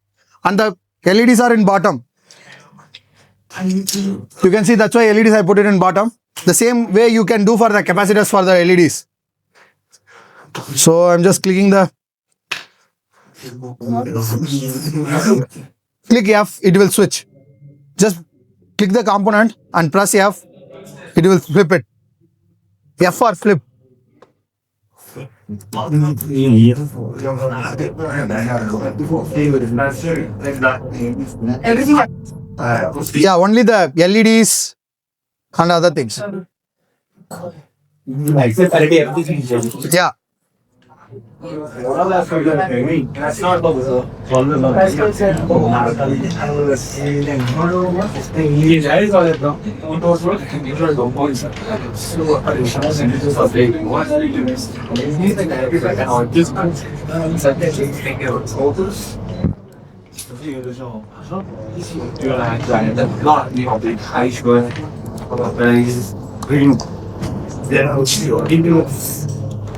and the LEDs are in bottom. You can see that's why LEDs I put it in bottom. The same way you can do for the capacitors for the LEDs. So I'm just clicking the click F, it will switch. Just click the component and press F, it will flip it. F for flip. Yeah, only the LEDs and other things. Yeah.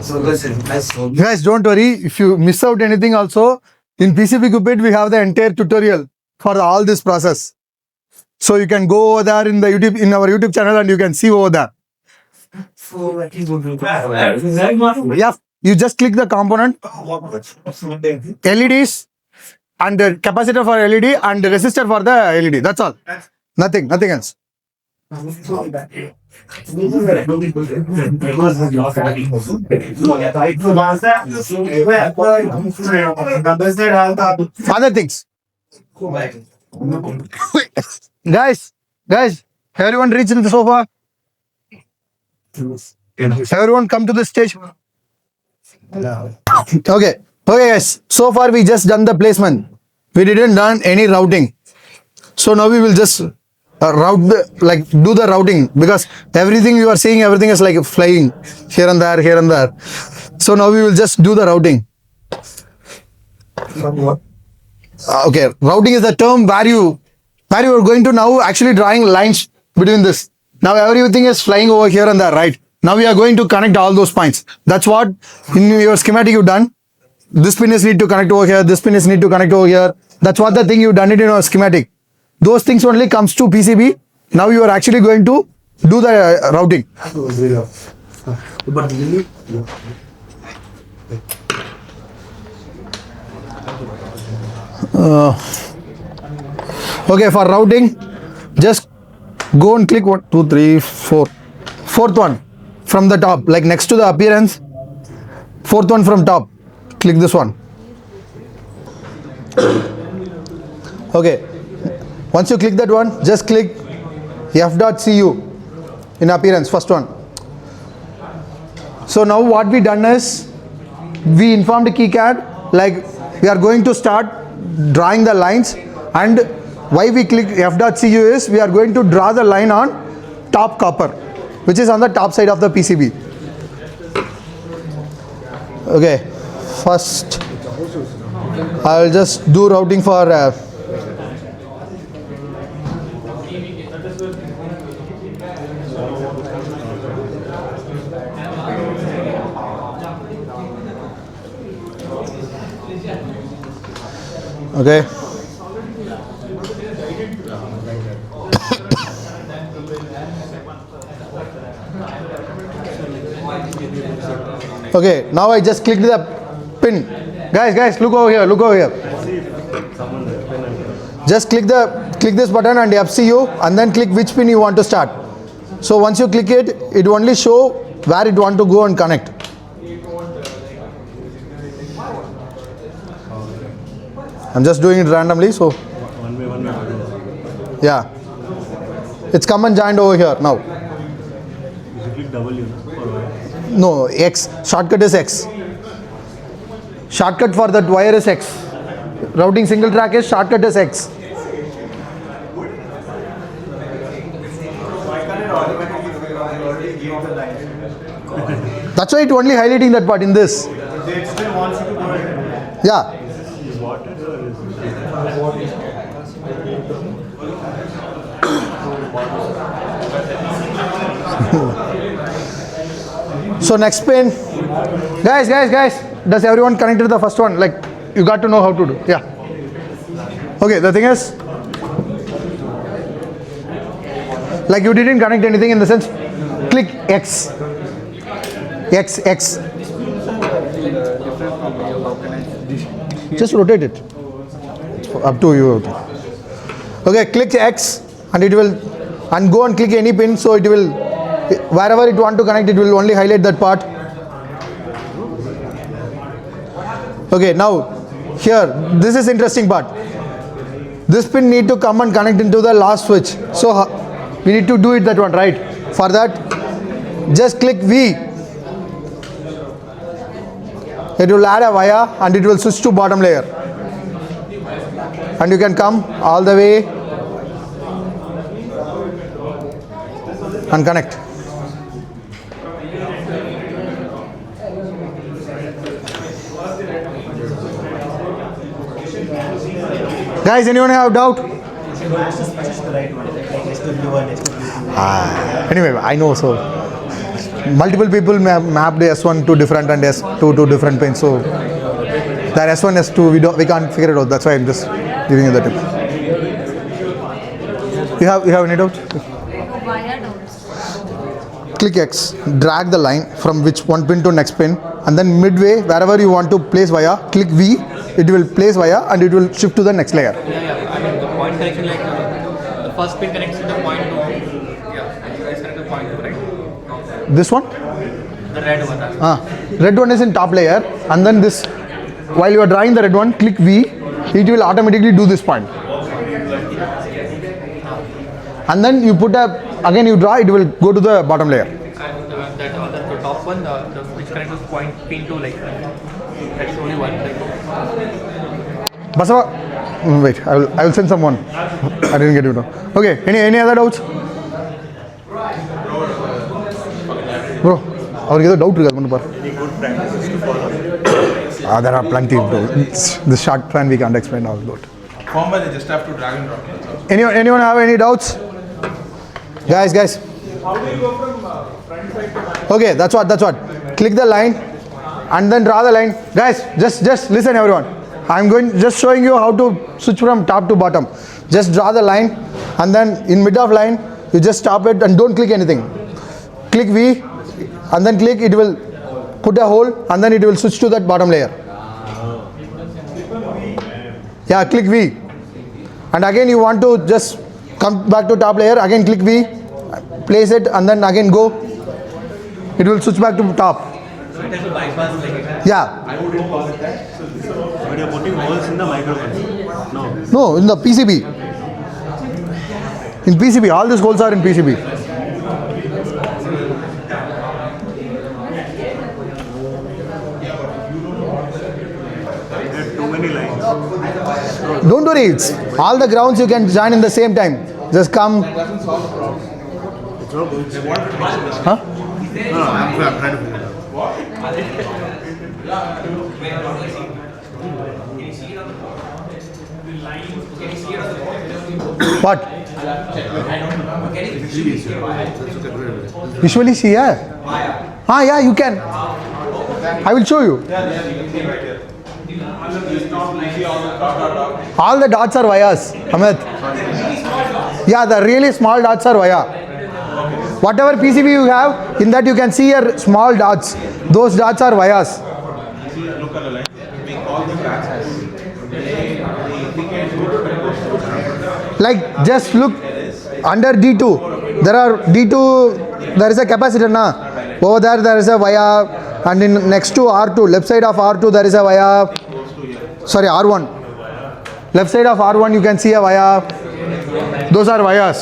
Guys, don't worry. If you miss out anything also, in PCBCUPID, we have the entire tutorial for all this process. So you can go over there in our YouTube channel and you can see over there. Yeah, you just click the component, LEDs and the capacitor for LED and the resistor for the LED. That's all. Nothing else. Other things. Guys, everyone reach in the sofa. Everyone come to the stage. Okay, guys. So far we just done the placement. We didn't done any routing. So now we will just do the routing, because everything you are seeing, everything is like flying here and there. So now we will just do the routing. Okay, routing is the term where you are going to now actually drawing lines between this. Now everything is flying over here and there, right? Now we are going to connect all those points. That's what in your schematic you done. This pin is need to connect over here. This pin is need to connect over here. That's what the thing you done it in your schematic. Those things only comes to PCB. Now you are actually going to do the routing. Okay, for routing, just go and click 1, 2, 3, 4. Fourth one from the top, like next to the appearance. Fourth one from top. Click this one. Okay. Once you click that one, just click f.cu in appearance, first one. So now what we done is, we informed KiCad, like we are going to start drawing the lines, and why we click f.cu is, we are going to draw the line on top copper, which is on the top side of the PCB. Okay, first I will just do routing for okay. Okay, now I just clicked the pin. Guys, look over here. Just click this button and FCU, and then click which pin you want to start. So once you click it, it only show where it want to go and connect. I'm just doing it randomly, so yeah, it's come and joined over here now. Click W. No, X. Shortcut is X. Shortcut for that wire is X. Routing single track is shortcut is X. That's why it only highlighting that part in this. Yeah. So next pin, guys, does everyone connected the first one? Like, you got to know how to do. Yeah. Okay, the thing is, like you didn't connect anything in the sense, click X. Just rotate it. It's up to you. Okay, click X and it will, and go and click any pin, so it will, wherever it want to connect, it will only highlight that part. Okay, now here, this is interesting part. This pin need to come and connect into the last switch. So we need to do it that one, right? For that, just click V. It will add a wire and it will switch to bottom layer. And you can come all the way and connect. Guys, anyone have doubt? Anyway, I know, so multiple people mapped S1 to different and S2 to different pins, so that S1, S2 we can't figure it out. That's why I'm just giving you the tip. You have any doubt? Click X, drag the line from which one pin to next pin, and then midway wherever you want to place wire, click V. It will place wire and it will shift to the next layer. I mean the point connection, like the first pin connects to the point 2. Yeah, you guys connect the point 2, right? This one? The red one. Red one is in top layer, and then this, while you are drawing the red one, click V. It will automatically do this point. And then you put again you draw, it will go to the bottom layer. And that the top one, the which connects to point pin 2, like that's only one. Like, Basava, wait, I will send someone. I didn't get you now. Okay, any other doubts? Bro, ಅವ್ರಿಗೆ doubt ಇರಲ್ಲ ಬಂದು bar. There are plenty, bro. This short plan we can't explain all about. Former, they just have to drag and drop. Anyone have any doubts? Guys. How do you go from front side to back? Okay, that's what. Click the line and then draw the line. Guys, just listen everyone. I'm just showing you how to switch from top to bottom. Just draw the line and then in mid of line, you just stop it and don't click anything. Click V and then click, it will put a hole and then it will switch to that bottom layer. Yeah, click V. And again you want to just come back to top layer, again click V, place it and then again go. It will switch back to top. so it has to bypass like it. Yeah. I wouldn't call it that. But you're putting holes in the microphone. No. No, in the PCB. In PCB, all these holes are in PCB. There are too many lines. Don't worry, it's all the grounds you can join in the same time. Just come. Huh? No, I'm trying to figure it out. What? Visually see, yeah. Yeah, you can. I will show you. All the dots are wires, Amit. Yeah, the really small dots are wire. Whatever PCB you have, in that you can see your small dots. Those dots are wires. Like just look under D2. There are D2. There is a capacitor, na. Over there is a wire, and in next to R2, left side of R2 there is a wire. Sorry, R1. Left side of R1 you can see a wire. Those are wires.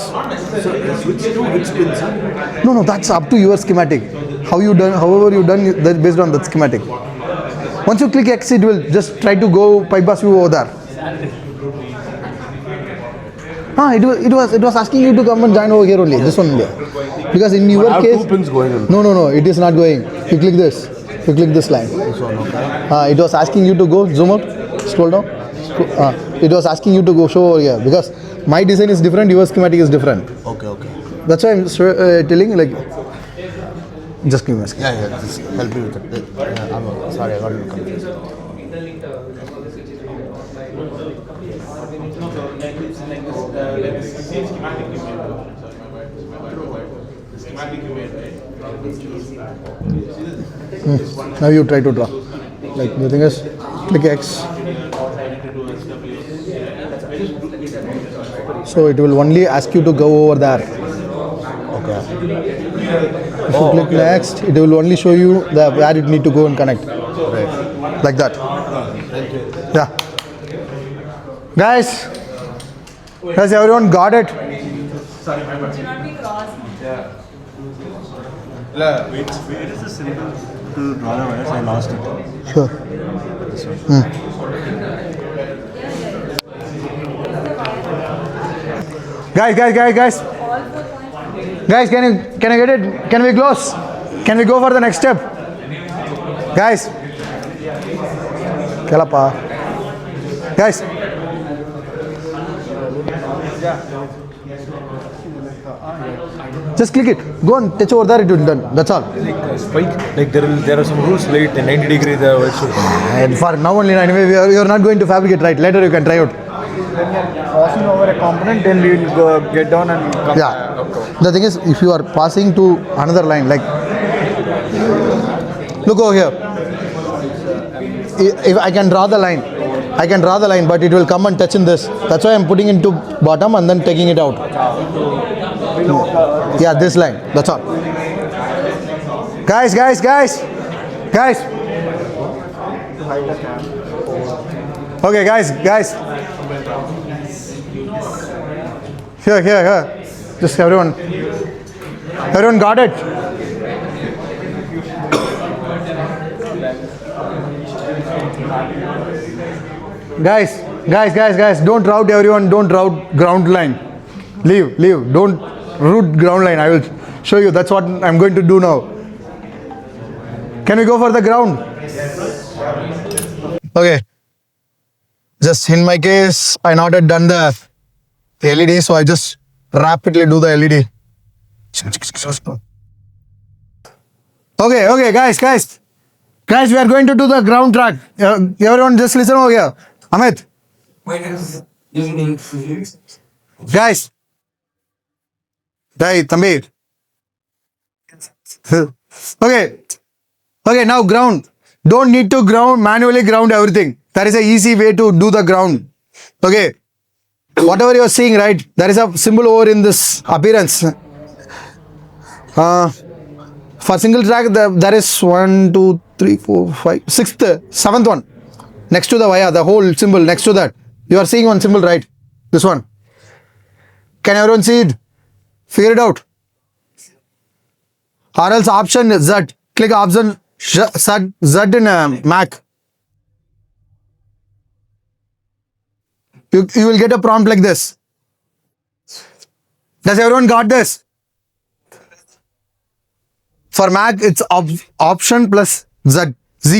Switch to which pins? No, that's up to your schematic. However you done, that's based on that schematic. Once you click X, it will just try to go bypass you over there. It was asking you to come and join over here only. This one only. Because in your case, 2 pins going in. no, it is not going. You click this. You click this line. This one, okay. It was asking you to go zoom out, scroll down. It was asking you to go show over here because my design is different, your schematic is different. Okay. That's why I'm telling you, like, just give me a second. Yeah, just help me with it. Yeah, I'm sorry, I got a little confused. Now you try to draw. Like the thing is, click X. So it will only ask you to go over there. Okay. If you click next, it will only show you where it need to go and connect. Right. like that. Yeah. Guys, has everyone got it? Wait, is the symbol to draw the wires? I lost it. Sure. Guys, can you get it? Can we close? Can we go for the next step? Guys. Kelapa. Guys. Just click it. Go and touch over there, it will be done. That's all. Like there are some rules like the 90 degree And for now only, anyway, you are not going to fabricate, right? Later you can try out. passing over a component, then we will go get down and come. Yeah. The thing is, if you are passing to another line, like, look over here. If I can draw the line, but it will come and touch in this. That's why I'm putting into bottom and then taking it out. Yeah, this line. That's all. Guys. Okay, guys. Here. Just everyone got it? Guys, don't route everyone, don't route ground line. Leave, don't route ground line. I will show you, that's what I'm going to do now. Can we go for the ground? Okay. Just in my case, I not had done the LED, so I just rapidly do the LED. Okay, guys, we are going to do the ground track. Everyone just listen over here. Amit. Guys. Right, Tambir. Okay, now ground. Don't need to manually ground everything. There is an easy way to do the ground. Okay. Whatever you are seeing, right? There is a symbol over in this appearance. For single track, there is 1, 2, 3, 4, 5, 6th, 7th one. Next to the wire, the whole symbol next to that. You are seeing one symbol, right? This one. Can everyone see it? Figure it out. Or else option Z. Click option Z in Mac. You will get a prompt like this. Does everyone got this? For Mac, it's option plus Z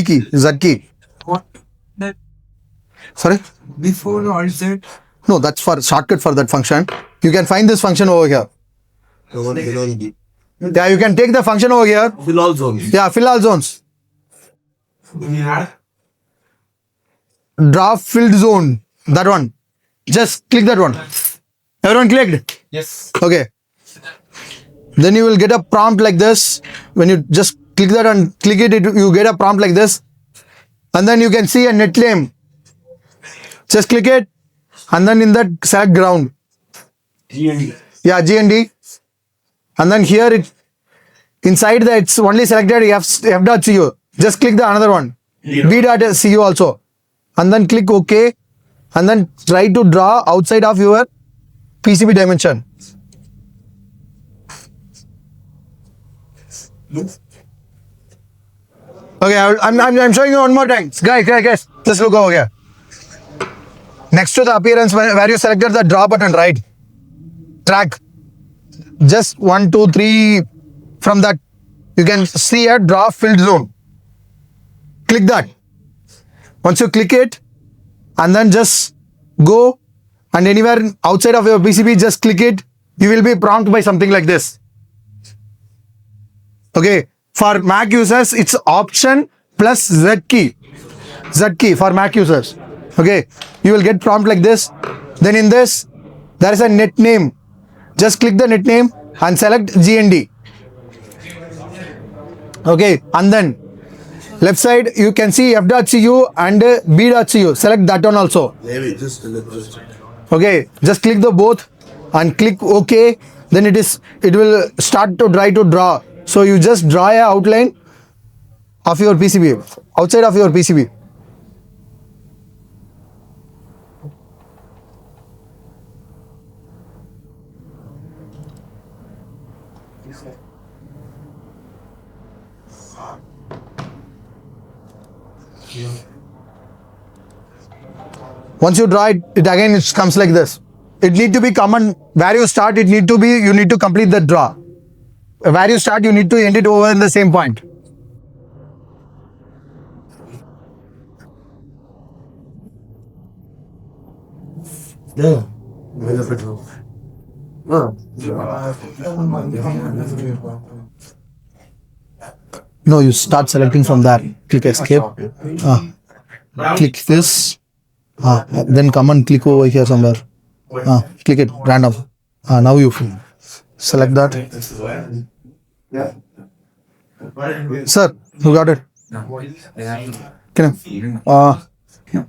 key. What? Sorry? Before or Z? No, that's for shortcut for that function. You can find this function over here. Yeah, you can take the function over here. Fill all zones. Yeah, fill all zones. Draw filled zone. That one. Just click that one. Everyone clicked? Yes. Okay. Then you will get a prompt like this. When you just click that and click it, you get a prompt like this. And then you can see a net name. Just click it. And then in that select ground. GND. Yeah, GND. And then here inside that it's only selected f.cu. Just click the another one. b.cu also. And then click OK. And then try to draw outside of your PCB dimension. Okay, I'm showing you one more time. Guys, just look over here. Next to the appearance where you selected the draw button, right? Track. Just 1, 2, 3. From that, you can see a draw filled zone. Click that. Once you click it, and then just go and anywhere outside of your PCB, just click it. You will be prompted by something like this. Okay. For Mac users, it's option plus Z key. Z key for Mac users. Okay. You will get prompt like this. Then in this, there is a net name. Just click the net name and select GND. Okay. And then left side, you can see f.cu and b.cu. Select that one also. Okay. Just click the both and click OK. Then it will start to try to draw. So you just draw a outline of your PCB, outside of your PCB. Once you draw it, it again it comes like this. It need to be common. Where you start, you need to complete the draw. Where you start, you need to end it over in the same point. Yeah. No, you start selecting from there. Click escape. Click this. Then come and click over here somewhere. Click it random. Now you select that. Sir, you got it.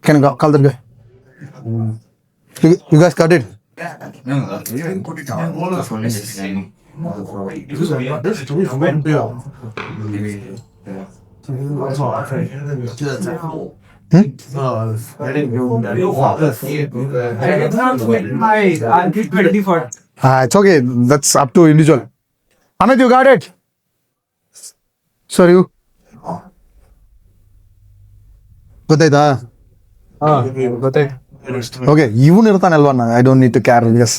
Can you call that guy? You guys got it? It's okay. That's up to individual. Amit, you got it? Sir, you? ಗೊತ್ತಾಯ್ತಾ? Okay, ಇವನು ಇರ್ತಾನಲ್ವಾ I don't need to care. Yes,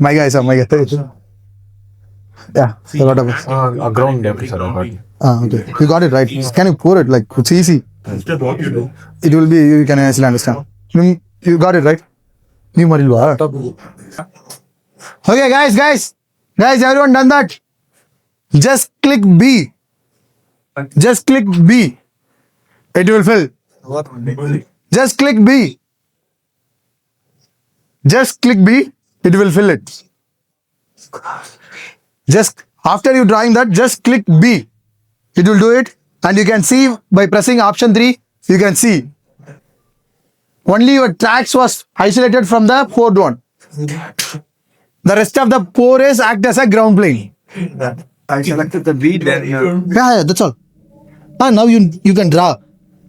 my guys are my guys. Yeah, a lot of it. A ground temperature. Okay, you got it right. Can you pour it? Like, it's easy. It will be, you can actually understand. You got it right? You marilwa. Okay, guys, everyone done that? Just click B. Just click B. It will fill. Just click B. Just click B. It will fill it. Just after you drawing that, just click B. It will do it, and you can see by pressing option 3, you can see only your tracks was isolated from the fourth one. The rest of the four is act as a ground plane. I selected the B then. Yeah, that's all. Now you can draw.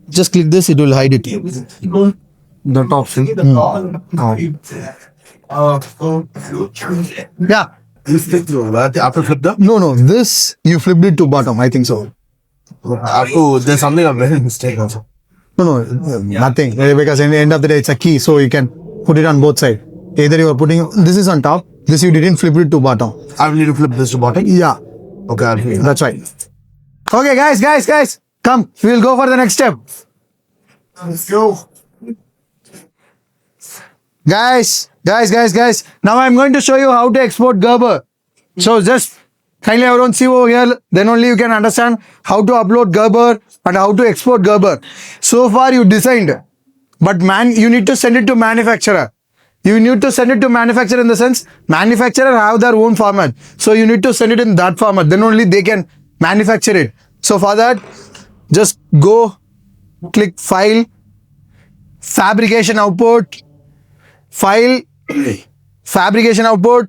Just click this, it will hide it. The top thing. Yeah. This thing after flip the? No. This you flipped it to bottom. I think so. There's something I'm making mistake also. No, nothing. Because in the end of the day, it's a key, so you can put it on both sides. Either you are putting this is on top. This you didn't flip it to bottom. I will need to flip this to bottom. Yeah. Okay, I'll flip. That's right. Okay, guys, come. We'll go for the next step. Let's go. Guys. Now I'm going to show you how to export Gerber. So just kindly everyone see over here. Then only you can understand how to upload Gerber and how to export Gerber. So far you designed, but you need to send it to manufacturer. You need to send it to manufacturer in the sense manufacturer have their own format. So you need to send it in that format. Then only they can manufacture it. So for that, just go click File, Fabrication Output, File, Fabrication Output.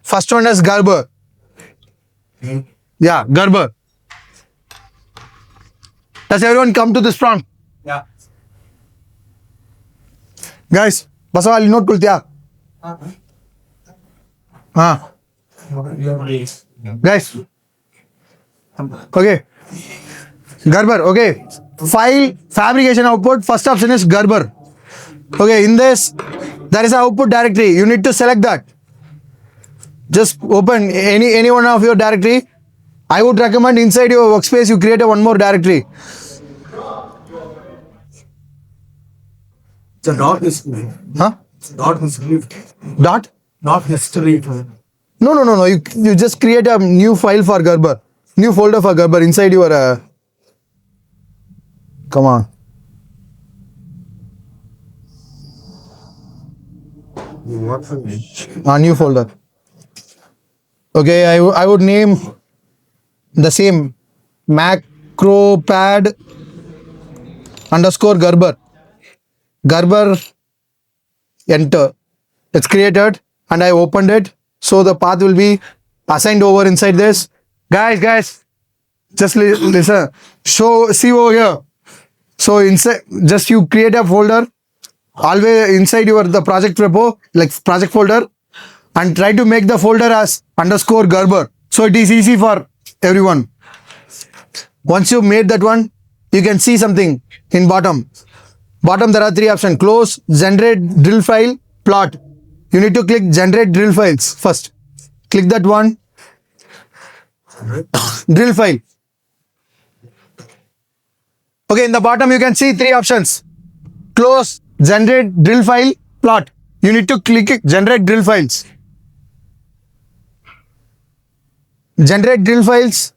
First one is Gerber. Yeah, Gerber. Does everyone come to this prompt? Yeah. Guys, Basawali note kultiya. Guys. Okay. Gerber, okay. File, Fabrication Output. First option is Gerber. Okay, in this, there is an output directory. You need to select that. Just open any one of your directory. I would recommend inside your workspace you create one more directory. The dot is Huh? dot is Dot? not history. No. You just create a new file for Gerber. New folder for Gerber inside your... Come on. A new folder. Okay, I would name the same macropad _ Gerber. Gerber, enter. It's created and I opened it. So the path will be assigned over inside this. Guys, just listen. See over here. So inside, just you create a folder. Always inside the project repo, like project folder, and try to make the folder as _ Gerber. So it is easy for everyone. Once you made that one, you can see something in bottom. Bottom there are three options: close, generate drill file, plot. You need to click generate drill files first. Click that one. Drill file. Okay, in the bottom you can see three options: close, generate drill file, plot. You need to click generate drill files. Generate drill files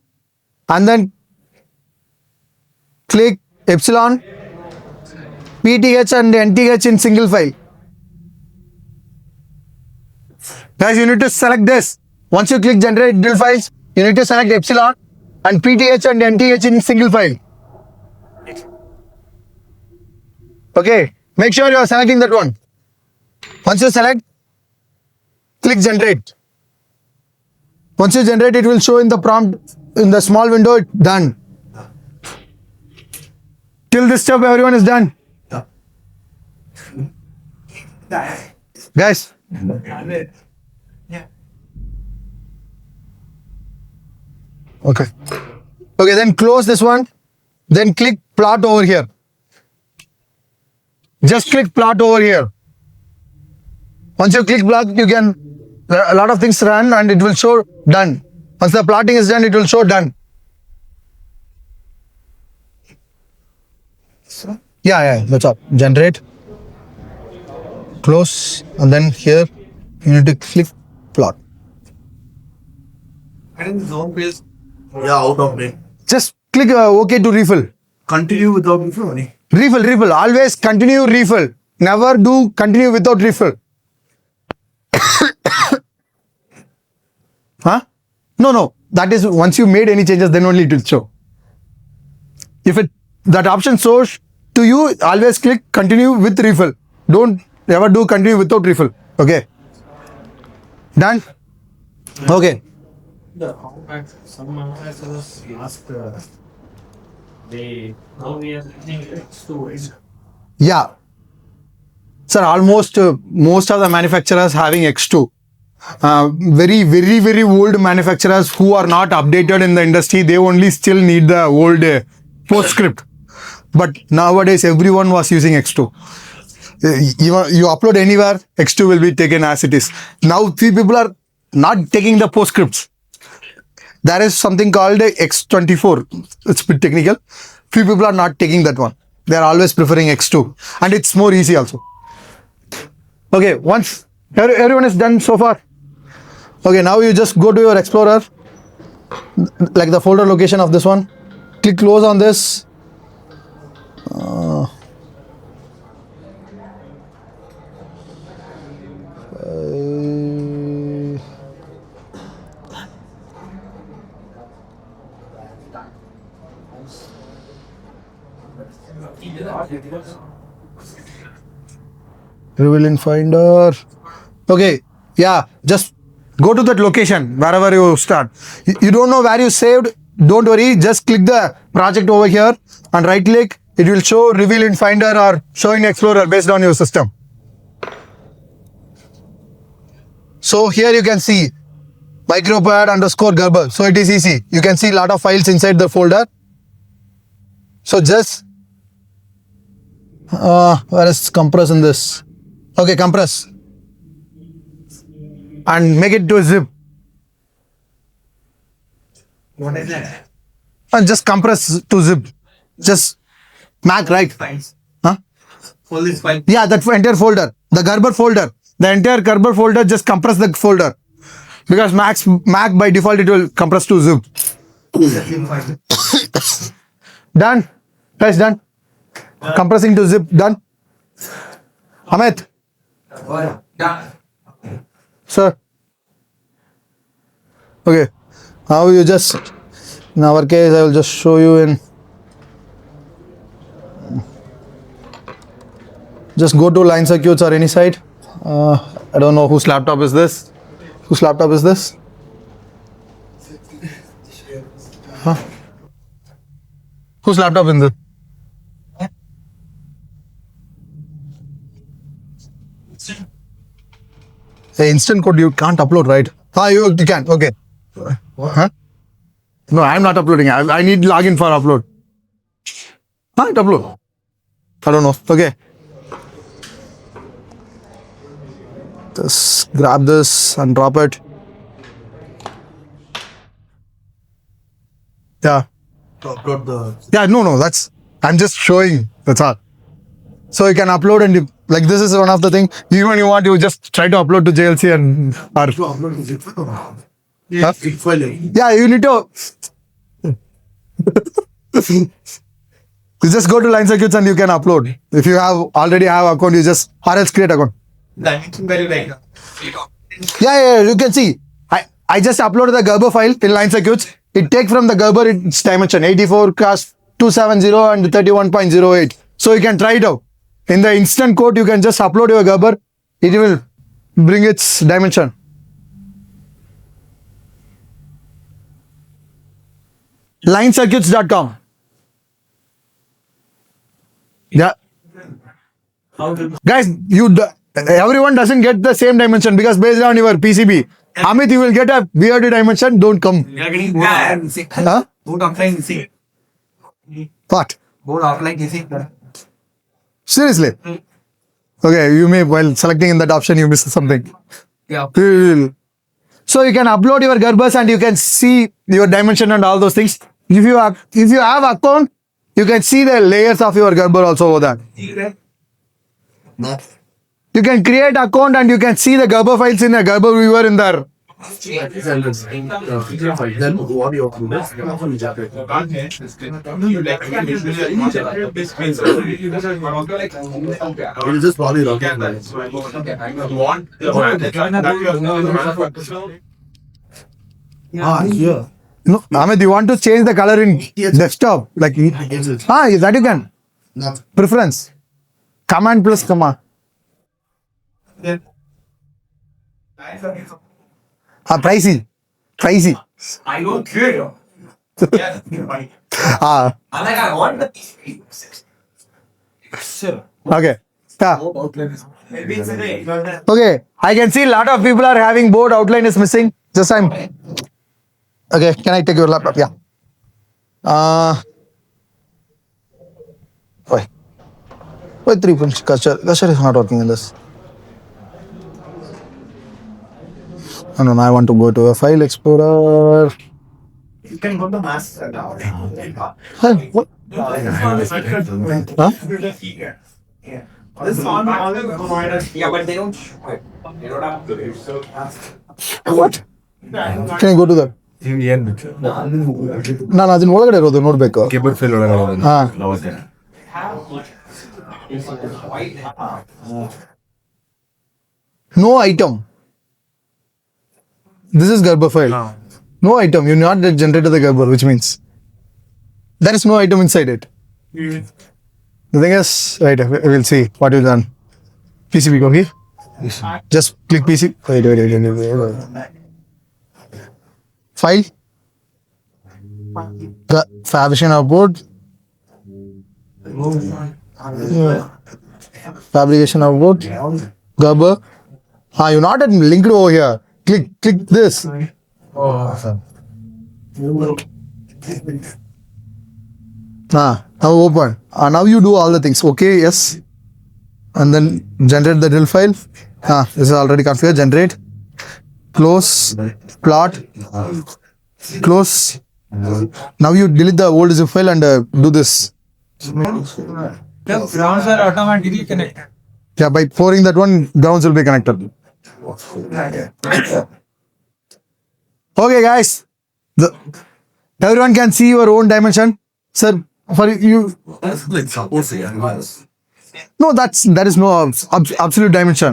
and then click epsilon, PTH and NTH in single file. Guys, you need to select this. Once you click generate drill files, you need to select epsilon and PTH and NTH in single file. Okay, make sure you are selecting that one. Once you select, click generate. Once you generate, it will show in the prompt, in the small window, done. Till this step, everyone is done. Guys. Okay. Okay, then close this one. Then click plot over here. Just click plot over here. Once you click plot, you can, a lot of things run and it will show done. Once the plotting is done, it will show done. Yeah, that's all. Generate. Close. And then here, you need to click plot. And the zone feels out of me. Just click OK to refill. Continue without refill. Refill. Always continue refill. Never do continue without refill. Huh? No. That is once you made any changes, then only it will show. If that option shows to you, always click continue with refill. Don't ever do continue without refill. Okay. Done? Okay. Some manufacturers ask now we are using X2. Yeah. Sir, almost most of the manufacturers having X2. Very old manufacturers who are not updated in the industry, they only still need the old PostScript. But nowadays, everyone was using X2. You upload anywhere, X2 will be taken as it is. Now, few people are not taking the PostScripts. There is something called X24. It's a bit technical. Few people are not taking that one. They are always preferring X2. And it's more easy also. Okay, once everyone is done so far. Okay, now you just go to your Explorer, like the folder location of this one. Click close on this. Reveal in Finder. Okay, yeah, just go to that location wherever you start. You don't know where you saved, don't worry, just click the project over here and right click. It will show reveal in Finder or show in Explorer based on your system. So here you can see macropad _ Gerber. So it is easy. You can see a lot of files inside the folder. So just where is compress in this? Okay, compress and make it to a zip. What is that? And just compress to zip. Just Mac, right? Files. Huh? All these files. Yeah, that entire folder, the Gerber folder, the entire Gerber folder. Just compress the folder because Mac by default it will compress to zip. Done, guys. Done. Compressing to zip. Done. Amit. Done. Sir. Okay. Now you just, in our case, I will just show you in. Just go to line circuits or any site. I don't know whose laptop is this. Whose laptop is this? Huh? Whose laptop is this? The instant code you can't upload, right? You can. Okay. Huh? No, I'm not uploading. I need login for upload. Upload. I don't know. Okay. Just grab this and drop it. Yeah. Upload the. Yeah, no, that's, I'm just showing, that's all. So you can upload and you, like this is one of the thing, even you want, you just try to upload to JLC and, or, Yeah. yeah, you need to, you just go to line circuits and you can upload. If you have already have account, you just, or else create account. Yeah, you can see. I just uploaded the Gerber file in line circuits. It take from the Gerber its dimension 84 cast 270 and 31.08. So you can try it out. In the instant code, you can just upload your Gerber. It will bring its dimension. Linecircuits.com. Yeah. Guys, everyone doesn't get the same dimension because based on your PCB. Amit, you will get a weird dimension. Don't come. We are getting both offline easy. Huh? Both offline easy. What? Both offline easy. Seriously? Okay, you may, while selecting in that option, you missed something. Yeah. So you can upload your Gerbers and you can see your dimension and all those things. If you have account, you can see the layers of your Gerber also over that. You can create account and you can see the Gerber files in a Gerber viewer in there. We'll just probably rock here. No, Amit, you want to change the color in desktop? Like, that you can. Preference. Command plus comma. Pricey. I don't care. I want the PCB. Sure. Okay. Yeah. Maybe it's a day. Okay. I can see a lot of people are having board outline is missing. Just Okay. Can I take your laptop? Yeah. Why 3 points? Cursor is not working in this. No, I want to go to a file explorer. You can go to master now. What? Huh? This one, yeah, but they don't show it. They don't have to. What? Can I go to that? ನಾನು ಅದನ್ನ ಒಳಗಡೆ ಇರೋದು ನೋಡ್ಬೇಕು. Keyboard file ಒಳಗಡೆ. ಹಾ. No item. This is Gerber file. No item. You not generated the Gerber, which means there is no item inside it. The thing is, right, we'll see what you've done. PCB, go here. Just click PC. Wait. File. Fabrication outboard. Fabrication outboard. Gerber. You're not linked over here. Click this. Now open. Now you do all the things. Okay, yes. And then generate the drill file. This is already configured. Generate. Close. Plot. Close. Now you delete the old zip file and do this. The grounds are automatically connected. Yeah, by pouring that one, grounds will be connected. Okay, guys. Everyone can see your own dimension. Sir, for you. That's like suppose No, that is no absolute dimension.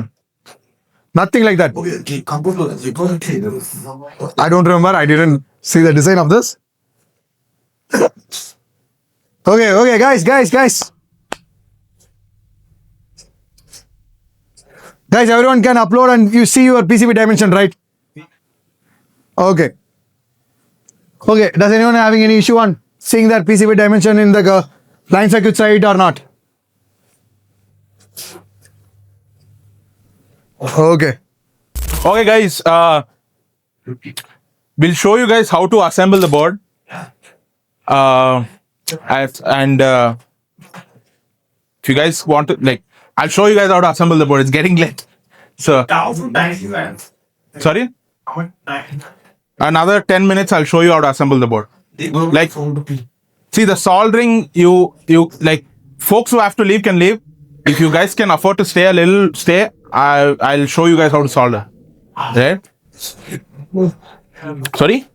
Nothing like that. I don't remember. I didn't see the design of this. Okay, guys. Guys, everyone can upload and you see your PCB dimension, right? Okay. Does anyone having any issue on seeing that PCB dimension in the line circuit side or not? Okay, guys. We'll show you guys how to assemble the board. If you guys want to, like, I'll show you guys how to assemble the board. It's getting late. So, sorry? Another 10 minutes, I'll show you how to assemble the board. Like, see the soldering, you like, folks who have to leave can leave. If you guys can afford to stay a little, stay. I'll show you guys how to solder. Right? Sorry?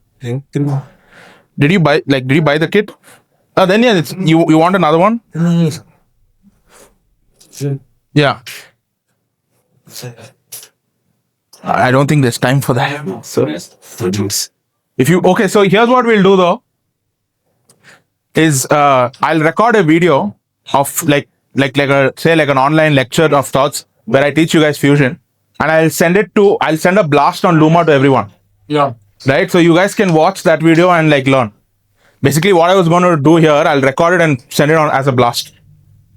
Did you buy the kit? Then yeah, you want another one? Yeah. I don't think there's time for that. So here's what we'll do though. Is I'll record a video of like an online lecture of thoughts where I teach you guys Fusion, and I'll send a blast on Luma to everyone. Yeah. Right? So you guys can watch that video and like learn. Basically, what I was going to do here, I'll record it and send it on as a blast.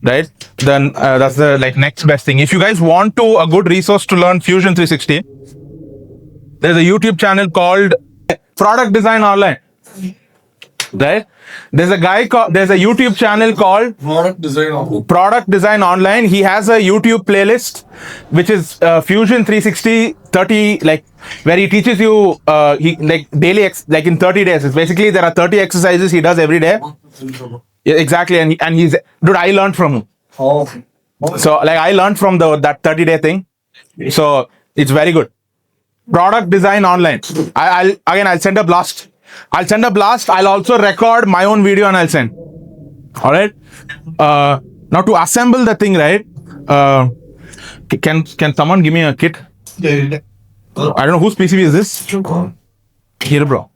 Right? Then that's the like next best thing. If you guys want a good resource to learn Fusion 360, there's a YouTube channel called Product Design Online. Right? There's a YouTube channel called Product Design Online. He has a YouTube playlist which is Fusion 360 30, like where he teaches you daily in 30 days. It's basically there are 30 exercises he does every day. Yeah, exactly, and he's dude. I learned from him. So like I learned from that 30-day thing. So it's very good. Product Design Online. I'll send a blast. I'll also record my own video and I'll send. All right. Now to assemble the thing, right? Can someone give me a kit? I don't know whose PCB is this. Here, bro.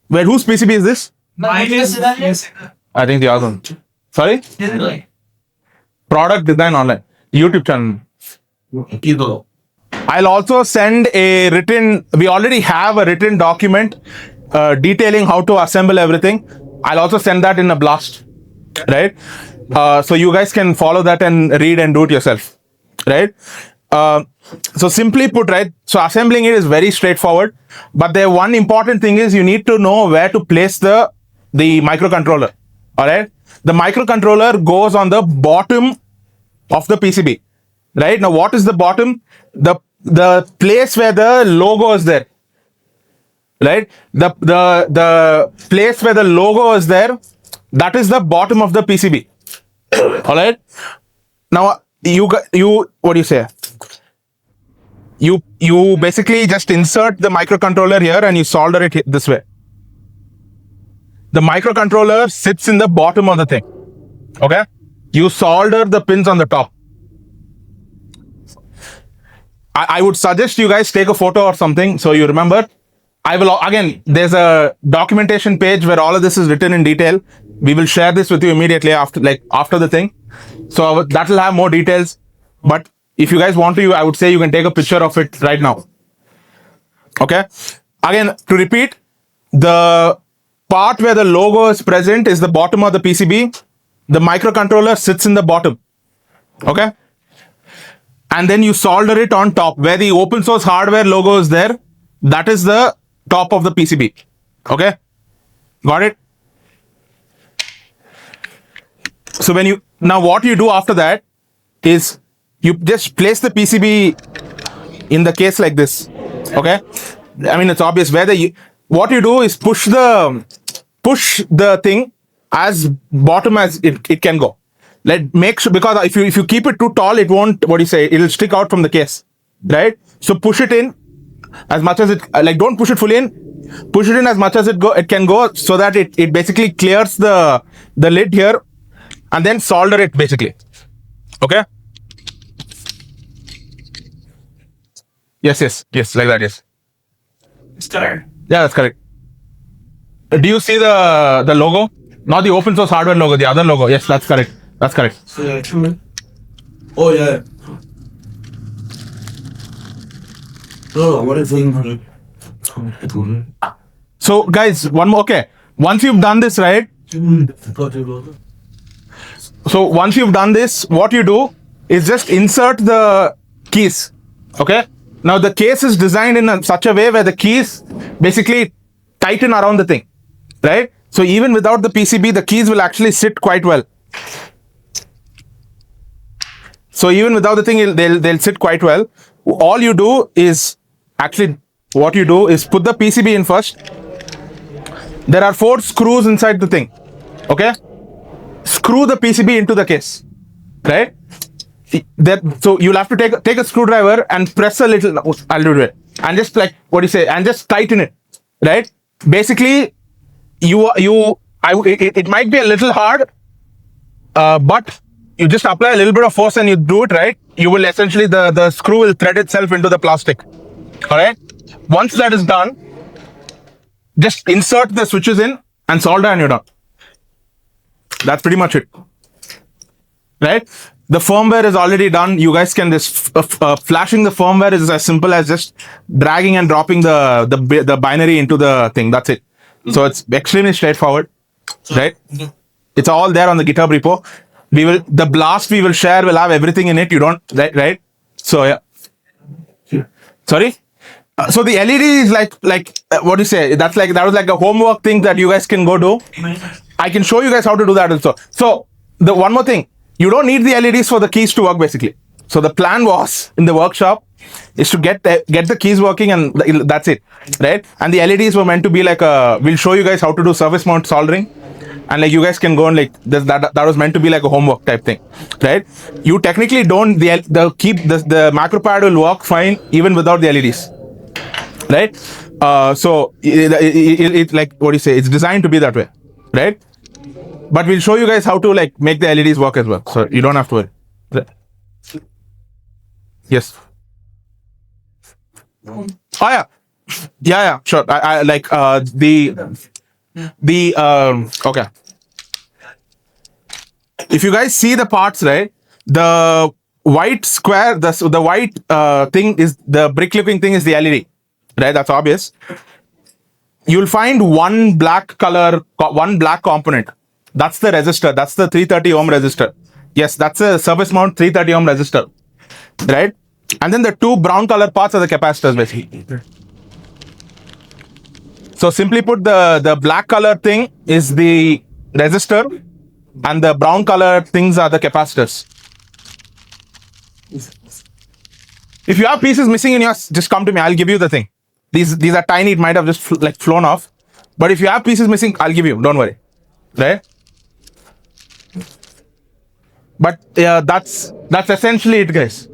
Wait, whose PCB is this? I think the other one. Sorry? Product Design Online. YouTube channel. I'll also send we already have a written document detailing how to assemble everything. I'll also send that in a blast. Right? So you guys can follow that and read and do it yourself. Right? So simply put, right? So assembling it is very straightforward. But the one important thing is you need to know where to place the microcontroller. All right? The microcontroller goes on the bottom of the PCB. Right? Now, what is the bottom? The place where the logo is there. Right? The place where the logo is there, that is the bottom of the PCB. All right? Now, you what do you say? You basically just insert the microcontroller here and you solder it this way. The microcontroller sits in the bottom of the thing. Okay? You solder the pins on the top. I would suggest you guys take a photo or something so you remember. There's a documentation page where all of this is written in detail. We will share this with you immediately after the thing. So that will have more details. But if you guys want to, I would say you can take a picture of it right now. Okay? Again, to repeat, the part where the logo is present is the bottom of the PCB. The microcontroller sits in the bottom. Okay? And then you solder it on top where the open source hardware logo is there. That is the top of the PCB. Okay? Got it? So now what you do after that is you just place the PCB in the case like this. Okay? I mean, it's obvious what you do is push the thing as bottom as it can go. Make sure, because if you keep it too tall, it won't, it'll stick out from the case, right? So push it in as much as don't push it fully in, push it in as much as it can go so that it basically clears the lid here and then solder it basically. Okay? Yes, like that, yes. It's correct. Yeah, that's correct. Do you see the logo? Not the open source hardware logo, the other logo. Yes, that's correct. That's correct. Oh, yeah. No, what is going on? So, guys, one more. Okay. Once you've done this, right? So, once you've done this, what you do is just insert the keys. Okay? Now, the case is designed in such a way where the keys basically tighten around the thing. Right? So, even without the PCB, the keys will actually sit quite well. So even without the thing, they'll sit quite well. All you do is actually what you do is put the PCB in first. There are 4 screws inside the thing. Okay, screw the PCB into the case, right? So you'll have to take a screwdriver and press a little. I'll do it, and just like what do you say, and just tighten it, right? Basically, it might be a little hard, but you just apply a little bit of force and you do it right. You will essentially the screw will thread itself into the plastic. All right. Once that is done, just insert the switches in and solder, and you're done. That's pretty much it, right? The firmware is already done. You guys can just flashing the firmware is as simple as just dragging and dropping the binary into the thing. That's it. So it's extremely straightforward, right? It's all there on the GitHub repo. The blast we will share will have everything in it. You don't, right? So yeah. Sorry. So the LED is like what do you say? That was like a homework thing that you guys can go do. I can show you guys how to do that also. So the one more thing, you don't need the LEDs for the keys to work basically. So the plan was in the workshop is to get the keys working, and that's it, right? And the LEDs were meant to be like we'll show you guys how to do surface mount soldering, and like you guys can go and like that was meant to be like a homework type thing, right? You technically don't the macropad will work fine even without the LEDs, right? So it like what do you say? It's designed to be that way, right? But we'll show you guys how to like make the LEDs work as well, so you don't have to worry. Yes. Oh yeah, sure. I like okay. If you guys see the parts, right, the white square, the white thing is the brick looking thing is the LED, right? That's obvious. You'll find one black component. That's the resistor. That's the 330 ohm resistor. Yes, that's a surface mount 330 ohm resistor, right? And then the 2 brown color parts are the capacitors basically. So simply put, the black color thing is the resistor and the brown color things are the capacitors. If you have pieces missing in yours, just come to me. I'll give you the thing. These are tiny. It might have just flown off. But if you have pieces missing, I'll give you. Don't worry, right? But yeah, that's essentially it, guys.